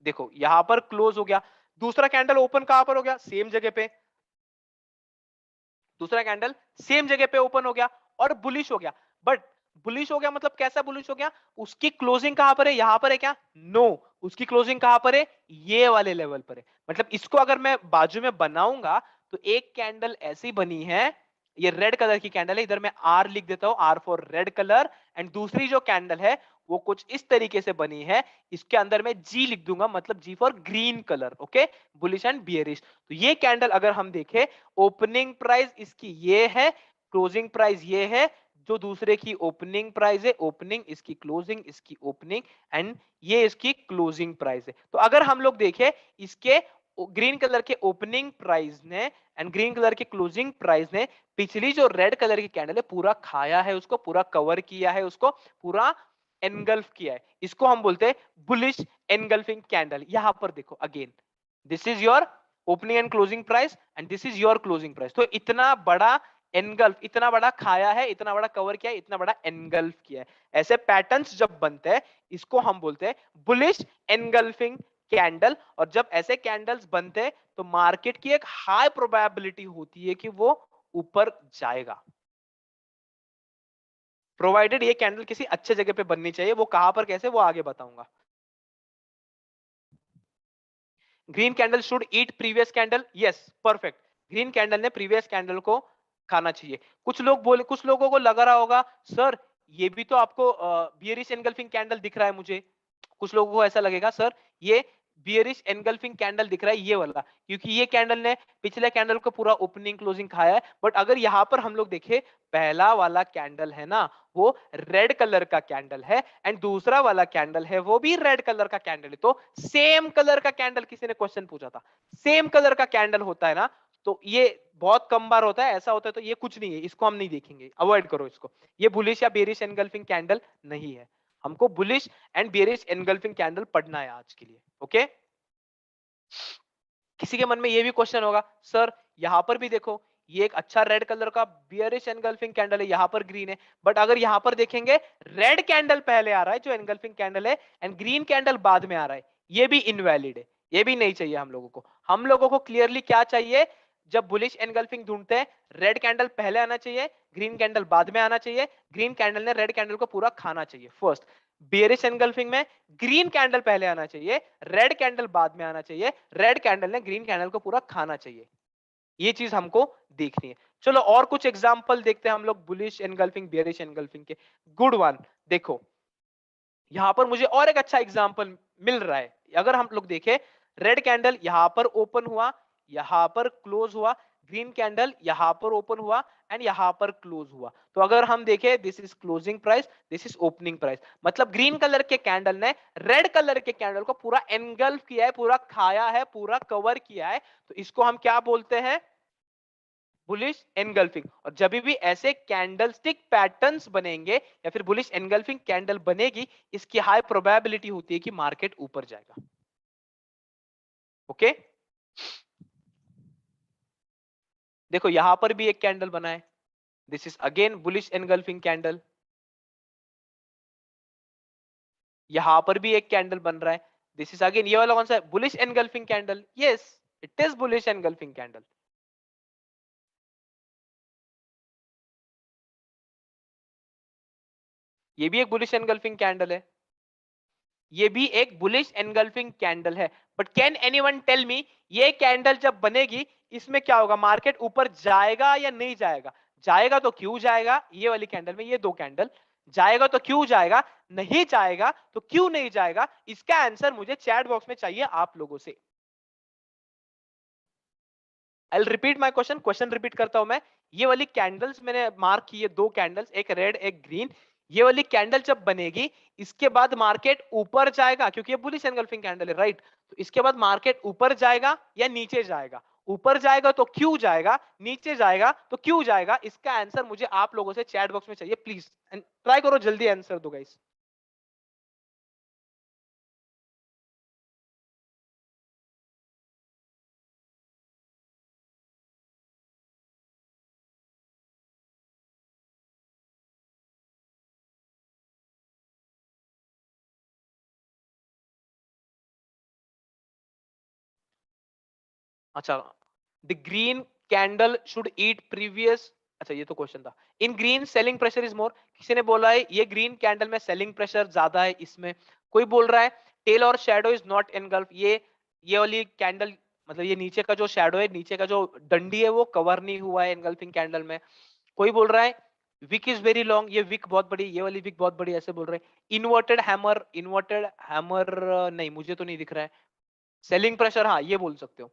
देखो यहां पर क्लोज हो गया। दूसरा कैंडल ओपन कहां पर हो गया, सेम जगह पे। दूसरा कैंडल सेम जगह पे ओपन हो गया और बुलिश हो गया। बट बुलिश हो गया मतलब कैसा बुलिश हो गया, उसकी क्लोजिंग कहां पर है, यहां पर है क्या? नो, उसकी क्लोजिंग कहां पर है, ये वाले लेवल पर है। मतलब इसको अगर मैं बाजू में बनाऊंगा तो एक कैंडल ऐसी बनी है, ये रेड कलर की कैंडल है, इधर मैं आर लिख देता हूं, R for red colour. And दूसरी जो कैंडल है वो कुछ इस तरीके से बनी है, इसके अंदर मैं जी लिख दूंगा, मतलब G for green colour. Okay, bullish and bearish. तो ये कैंडल अगर हम देखें, ओपनिंग प्राइस इसकी ये है, क्लोजिंग प्राइस ये है। जो दूसरे की ओपनिंग प्राइस है, ओपनिंग इसकी, क्लोजिंग इसकी ओपनिंग, एंड ये इसकी क्लोजिंग प्राइस है। तो अगर हम लोग देखें, इसके ग्रीन कलर के ओपनिंग प्राइस ने एंड ग्रीन कलर के क्लोजिंग प्राइस ने पिछली जो रेड कलर की कैंडल है पूरा खाया है, उसको पूरा कवर किया है, उसको पूरा एनगल्फ किया है। इसको हम बोलते हैं बुलिश एनगल्फिंग कैंडल। यहां पर देखो again, this is your opening and closing price and this is your closing price. तो इतना बड़ा एनगल्फ, इतना बड़ा खाया है, इतना बड़ा कवर किया है, इतना बड़ा एनगल्फ किया है। ऐसे पैटर्न्स जब बनते हैं इसको हम बोलते हैं बुलिश एनगल्फिंग कैंडल। और जब ऐसे कैंडल्स बनते हैं तो मार्केट की एक हाई प्रोबेबिलिटी होती है कि वो ऊपर जाएगा, प्रोवाइडेड ये कैंडल किसी अच्छे जगह पे बननी चाहिए। वो कहां पर कैसे, वो आगे बताऊंगा। Green candle should eat previous candle, yes perfect. Green candle ने प्रीवियस कैंडल को खाना चाहिए। कुछ लोग बोले, कुछ लोगों को लग रहा होगा सर ये भी तो आपको बियरिश एनगल्फिंग कैंडल दिख रहा है मुझे। कुछ लोगों को ऐसा लगेगा सर ये बियरिश एनगल्फिंग कैंडल दिख रहा है ये वाला, क्योंकि ये कैंडल ने पिछले कैंडल को पूरा ओपनिंग क्लोजिंग खाया है। बट अगर यहां पर हम लोग देखें, पहला वाला कैंडल है ना वो रेड कलर का कैंडल है, एंड दूसरा वाला कैंडल है वो भी रेड कलर का कैंडल है। तो सेम कलर का कैंडल, किसी ने क्वेश्चन पूछा था, सेम कलर का कैंडल होता है ना, तो ये बहुत कम बार होता है, ऐसा होता है तो ये कुछ नहीं है, इसको हम नहीं देखेंगे, अवॉइड करो इसको। ये बुलिश या बेरिश एनगल्फिंग कैंडल नहीं है। हमको bullish and bearish engulfing candle पढ़ना है आज के लिए, ओके। किसी के मन में ये भी क्वेश्चन होगा सर यहां पर भी देखो ये एक अच्छा रेड कलर का बियरिश एनगल्फिंग कैंडल है, यहां पर ग्रीन है, बट अगर यहां पर देखेंगे रेड कैंडल पहले आ रहा है जो एनगल्फिंग कैंडल है, एंड ग्रीन कैंडल बाद में आ रहा है, ये भी इनवैलिड है, ये भी नहीं चाहिए हम लोगों को। हम लोगों को क्लियरली क्या चाहिए, जब बुलिश एनगल्फिंग ढूंढते हैं रेड कैंडल पहले आना चाहिए, ग्रीन कैंडल बाद में आना चाहिए, ग्रीन कैंडल ने रेड कैंडल को पूरा खाना चाहिए फर्स्ट। बेरिश एनगल्फिंग में ग्रीन कैंडल पहले आना चाहिए, रेड कैंडल बाद में आना चाहिए, रेड कैंडल ने ग्रीन कैंडल को पूरा खाना चाहिए। ये चीज हमको देखनी है। चलो और कुछ एग्जांपल देखते हैं हम लोग बुलिश एनगल्फिंग बेरिश एनगल्फिंग के। गुड वन, देखो यहां पर मुझे और एक अच्छा एग्जांपल मिल रहा है। अगर हम लोग देखें, रेड कैंडल यहां पर ओपन हुआ, यहां पर क्लोज हुआ, ग्रीन कैंडल यहां पर ओपन हुआ एंड यहां पर क्लोज हुआ। तो अगर हम देखें, this is closing price, this is opening price, मतलब ग्रीन कलर के कैंडल ने रेड कलर के कैंडल को पूरा एनगल्फ किया है, पूरा खाया है, पूरा कवर किया है। तो इसको हम क्या बोलते हैं, बुलिश एनगल्फिंग। और जब भी ऐसे कैंडलस्टिक पैटर्न्स बनेंगे या फिर बुलिश एनगल्फिंग कैंडल बनेगी, इसकी हाई प्रोबेबिलिटी होती है कि मार्केट ऊपर जाएगा, ओके। देखो यहां पर भी एक कैंडल बना है, this is again bullish engulfing candle. यहां पर भी एक कैंडल बन रहा है, दिस इज अगेन, ये वाला कौन सा है, bullish engulfing candle, yes it is bullish engulfing candle. ये भी एक बुलिश एनगल्फिंग कैंडल है, ये भी एक बुलिश एनगल्फिंग कैंडल है। But can anyone tell me, ये कैंडल जब बनेगी इसमें क्या होगा, मार्केट ऊपर जाएगा या नहीं जाएगा? जाएगा तो क्यों जाएगा, ये वाली कैंडल में ये दो कैंडल, जाएगा तो क्यों जाएगा, नहीं जाएगा तो क्यों नहीं जाएगा? इसका आंसर मुझे चैट बॉक्स में चाहिए आप लोगों से। I repeat my question, question repeat करता हूं मैं। ये वाली कैंडल्स मैंने मार्क की है, दो कैंडल्स, एक रेड एक ग्रीन। ये वाली कैंडल जब बनेगी इसके बाद मार्केट ऊपर जाएगा, क्योंकि ये बुलिश एनगल्फिंग कैंडल है, राइट? तो इसके बाद मार्केट ऊपर जाएगा या नीचे जाएगा? ऊपर जाएगा तो क्यों जाएगा, नीचे जाएगा तो क्यों जाएगा? इसका आंसर मुझे आप लोगों से चैट बॉक्स में चाहिए, प्लीज ट्राई करो, जल्दी आंसर दो गाइस। अच्छा, the green candle should eat previous, अच्छा ये तो क्वेश्चन था। इन ग्रीन सेलिंग प्रेशर इज मोर, किसी ने बोला है ये ग्रीन कैंडल में सेलिंग प्रेशर ज्यादा है इसमें। कोई बोल रहा है टेल और शैडो इज नॉट एनगल्फ, ये वाली कैंडल, मतलब ये नीचे का जो शैडो है, नीचे का जो डंडी है वो कवर नहीं हुआ है एनगल्फिंग कैंडल में। कोई बोल रहा है विक इज वेरी लॉन्ग, ये विक बहुत बड़ी, ये वाली विक बहुत बड़ी, ऐसे बोल रहे हैं। इन्वर्टेड हैमर, इन्वर्टेड हैमर नहीं, मुझे तो नहीं दिख रहा है। सेलिंग प्रेशर, हाँ ये बोल सकते हो।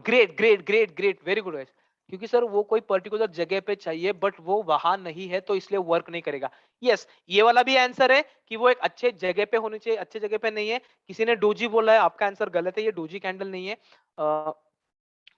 Great great great great, very good guys. क्योंकि सर वो कोई पर्टिकुलर जगह पे चाहिए बट वो वहां नहीं है तो इसलिए वर्क नहीं करेगा। यस, ये वाला भी आंसर है कि वो एक अच्छे जगह पे होनी चाहिए, अच्छे जगह पे नहीं है। किसी ने डोजी बोला है, आपका आंसर गलत है, ये डोजी कैंडल नहीं है।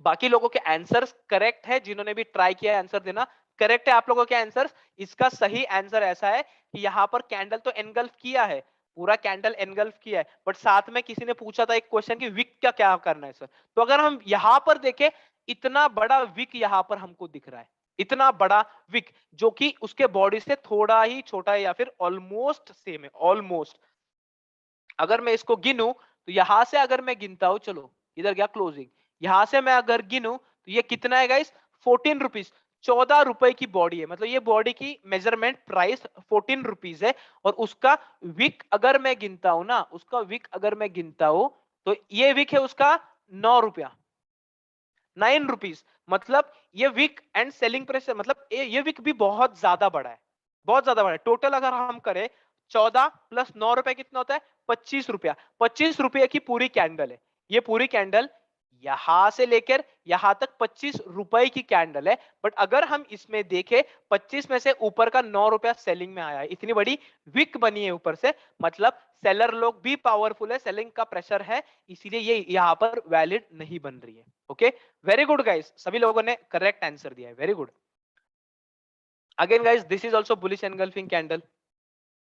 बाकी लोगों के आंसर्स करेक्ट है, जिन्होंने भी ट्राई किया है आंसर देना, करेक्ट है आप लोगों के आंसर्स। इसका सही आंसर ऐसा है कि यहाँ पर कैंडल तो एनगल्फ किया है, पूरा कैंडल एनगल्फ किया है, बट साथ में किसी ने पूछा था एक क्वेश्चन कि विक का क्या करना है सर। तो अगर हम यहाँ पर देखें, इतना बड़ा विक यहाँ पर हमको दिख रहा है, इतना बड़ा विक, जो कि उसके बॉडी से थोड़ा ही छोटा है या फिर ऑलमोस्ट सेम है, ऑलमोस्ट। अगर मैं इसको गिनूं तो यहां से अगर मैं गिनता हूं, चलो इधर गया क्लोजिंग, यहां से मैं अगर गिनूं तो ये कितना है गाइस, ₹14, 14 रुपए की बॉडी है, मतलब ये बॉडी की मेजरमेंट प्राइस ₹14 है। और उसका विक अगर मैं गिनता हूं ना, उसका विक अगर मैं गिनता हूं, तो ये विक है उसका ₹9, ₹9। मतलब ये विक एंड सेलिंग प्राइस, मतलब ये विक भी बहुत ज्यादा बड़ा है, बहुत ज्यादा बड़ा है। टोटल अगर हम करें 14 प्लस ₹9 कितना होता है? ₹25। ₹25 की पूरी कैंडल है। ये पूरी कैंडल यहां से लेकर यहां तक ₹25 की कैंडल है। बट अगर हम इसमें देखें, 25 में से ऊपर का ₹9 सेलिंग में आया है, इतनी बड़ी विक बनी है ऊपर से, मतलब सेलर लोग भी पावरफुल है, सेलिंग का प्रेशर है, इसीलिए ये यहां पर वैलिड नहीं बन रही है। ओके, वेरी गुड गाइस, सभी लोगों ने करेक्ट आंसर दिया है, very good. Again guys, this is also bullish engulfing candle.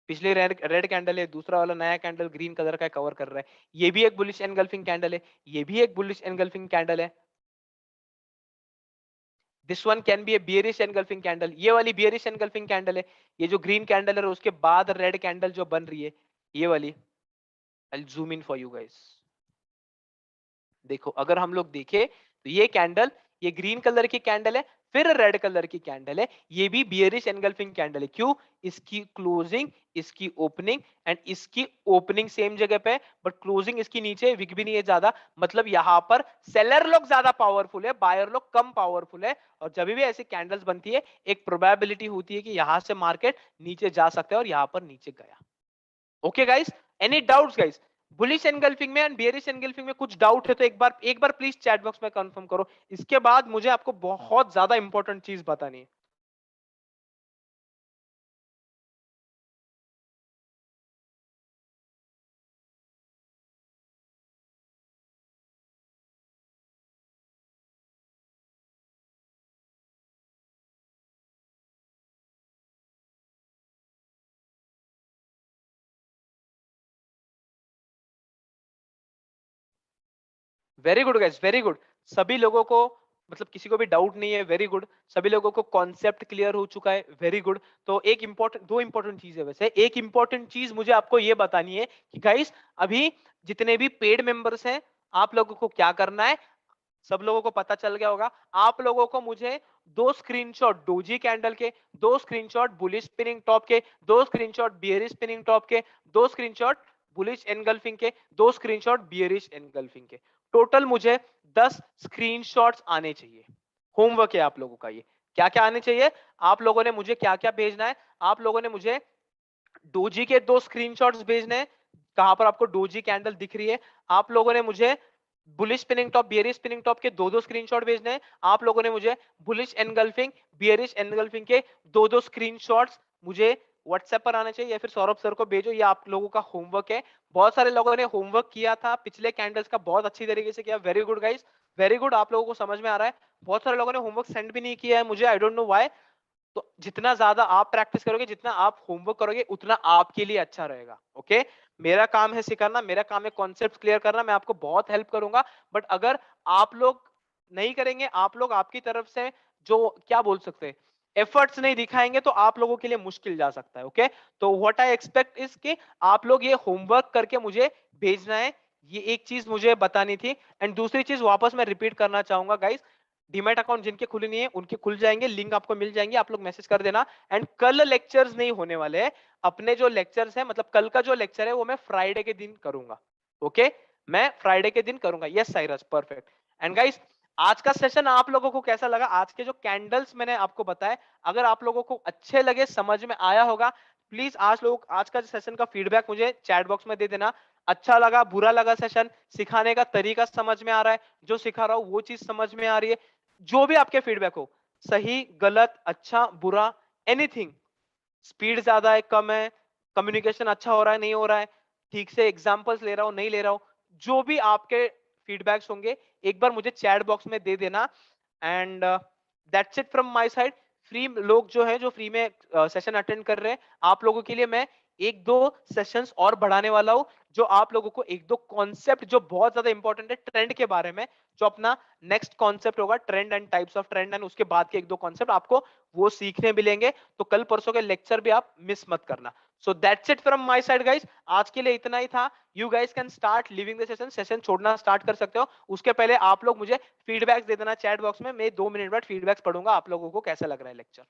पिछली रेड रेड कैंडल है, दूसरा वाला नया कैंडल ग्रीन कलर का कवर कर रहा है, ये भी एक बुलिश एनगल्फिंग कैंडल है, ये भी एक बुलिश एनगल्फिंग कैंडल है। This one can be A bearish engulfing candle, ये वाली बियरिश एनगल्फिंग कैंडल है। ये जो ग्रीन कैंडल है उसके बाद रेड कैंडल जो बन रही है, ये वाली, आई zoom in for you guys. देखो, अगर हम लोग देखें तो ये कैंडल, ये ग्रीन कलर की कैंडल है, फिर रेड कलर की कैंडल है, ये भी बियरिश एनगल्फिंग कैंडल है। क्यों? इसकी क्लोजिंग, इसकी ओपनिंग एंड इसकी ओपनिंग सेम जगह पे, बट क्लोजिंग इसकी नीचे, विक भी नहीं है ज्यादा, मतलब यहां पर सेलर लोग ज्यादा पावरफुल है, बायर लोग कम पावरफुल है। और जब भी ऐसी कैंडल्स बनती है, एक प्रोबेबिलिटी होती है कि यहां से मार्केट नीचे जा सकता है, और यहां पर नीचे गया। Okay guys, any doubts guys? Bullish engulfing में एंड बेयरिश एनगल्फिंग में कुछ डाउट है तो एक बार प्लीज चैट बॉक्स में कंफर्म करो। इसके बाद मुझे आपको बहुत ज्यादा इंपॉर्टेंट चीज बतानी है। Very good guys, very good. सभी लोगों को, मतलब किसी को भी डाउट नहीं है, वेरी गुड। सभी लोगों को कॉन्सेप्ट क्लियर हो चुका है, वेरी गुड। तो एक इंपॉर्टेंट, दो इंपॉर्टेंट चीज है वैसे। एक इंपॉर्टेंट चीज मुझे आपको ये बतानी है कि गाइस, अभी जितने भी पेड मेंबर्स हैं, आप लोगों को क्या करना है, सब लोगों को पता चल गया होगा। आप लोगों को मुझे दो स्क्रीनशॉट डोजी कैंडल के, दो स्क्रीनशॉट बुलिश स्पिनिंग टॉप के, दो स्क्रीनशॉट बियरिश स्पिनिंग टॉप के, दो स्क्रीनशॉट बुलिश एनगल्फिंग के, दो स्क्रीनशॉट बियरिश एनगल्फिंग के, टोटल मुझे 10 स्क्रीनशॉट्स आने चाहिए। होमवर्क है आप लोगों का ये। क्या क्या आने चाहिए? आप लोगों ने मुझे क्या क्या भेजना है? आप लोगों ने मुझे डोजी के दो स्क्रीनशॉट्स भेजने हैं, कहां पर आपको डोजी कैंडल दिख रही है। आप लोगों ने मुझे bullish spinning top, bearish spinning top के दो दो स्क्रीनशॉट भेजने हैं। आप लोगों ने मुझे बुलिश एनगल्फिंग, बियरिश एनगल्फिंग के दो दो स्क्रीनशॉट्स मुझे व्हाट्सएप पर आने चाहिए, या फिर सौरभ सर को भेजो। ये आप लोगों का होमवर्क है। बहुत सारे लोगों ने होमवर्क किया था पिछले कैंडल्स का, बहुत अच्छी तरीके से किया, very good guys, very good. आप लोगों को समझ में आ रहा है। बहुत सारे लोगों ने होमवर्क सेंड भी नहीं किया है मुझे, आई डोंट नो व्हाई। तो जितना ज्यादा आप प्रैक्टिस करोगे, जितना आप होमवर्क करोगे, उतना आपके लिए अच्छा रहेगा। ओके, मेरा काम है सिखाना, मेरा काम है कॉन्सेप्ट क्लियर करना, मैं आपको बहुत हेल्प करूंगा। बट अगर आप लोग नहीं करेंगे, आप लोग आपकी तरफ से जो क्या बोल सकते हैं, एफर्ट्स नहीं दिखाएंगे, तो आप लोगों के लिए मुश्किल जा सकता है। ओके, तो व्हाट आई एक्सपेक्ट इज कि आप लोग ये होमवर्क करके मुझे भेजना है। ये एक चीज मुझे बतानी थी। एंड दूसरी चीज वापस मैं रिपीट करना चाहूंगा गाइस, डीमैट अकाउंट जिनके खुले नहीं है उनके खुल जाएंगे, लिंक आपको मिल जाएंगे, आप लोग मैसेज कर देना। एंड कल लेक्चर्स नहीं होने वाले हैं। अपने जो लेक्चर्स हैं, मतलब कल का जो लेक्चर है वो मैं फ्राइडे के दिन करूंगा। ओके, मैं फ्राइडे के दिन करूंगा। Yes Cyrus, perfect. And guys, आज का सेशन आप लोगों को कैसा लगा? आज के जो कैंडल्स मैंने आपको बताए, अगर आप लोगों को अच्छे लगे, समझ में आया होगा, प्लीज आज का सेशन का फीडबैक मुझे चैट बॉक्स में दे देना। अच्छा लगा, बुरा लगा सेशन, सिखाने का तरीका समझ में आ रहा है, जो सिखा रहा हूं वो चीज समझ में आ रही है, जो भी आपके फीडबैक हो, सही गलत अच्छा बुरा, एनीथिंग, स्पीड ज्यादा है कम है, कम्युनिकेशन अच्छा हो रहा है नहीं हो रहा है, ठीक से एग्जांपल्स ले रहा हूं नहीं ले रहा हूं, जो भी आपके फीडबैक्स होंगे, एक बार मुझे चैट बॉक्स में दे देना। And that's it from my side. Free लोग जो है, जो फ्री में सेशन अटेंड कर रहे हैं, आप लोगों के लिए मैं एक दो सेशंस और बढ़ाने वाला हूं, जो आप लोगों को एक दो कॉन्सेप्ट जो बहुत ज्यादा इंपॉर्टेंट है ट्रेंड के बारे में, जो अपना नेक्स्ट कॉन्सेप्ट होगा, trend and types of trend, and उसके बाद के एक दो कॉन्सेप्ट आपको वो सीखने मिलेंगे। तो कल परसों के लेक्चर भी आप मिस मत करना। So that's it from my side guys, आज के लिए इतना ही था। You guys can start living the session, session छोड़ना स्टार्ट कर सकते हो। उसके पहले आप लोग मुझे फीडबैक दे देना चैट बॉक्स में, मैं 2 मिनट बाद फीडबैक पढ़ूंगा आप लोगों को कैसा लग रहा है लेक्चर।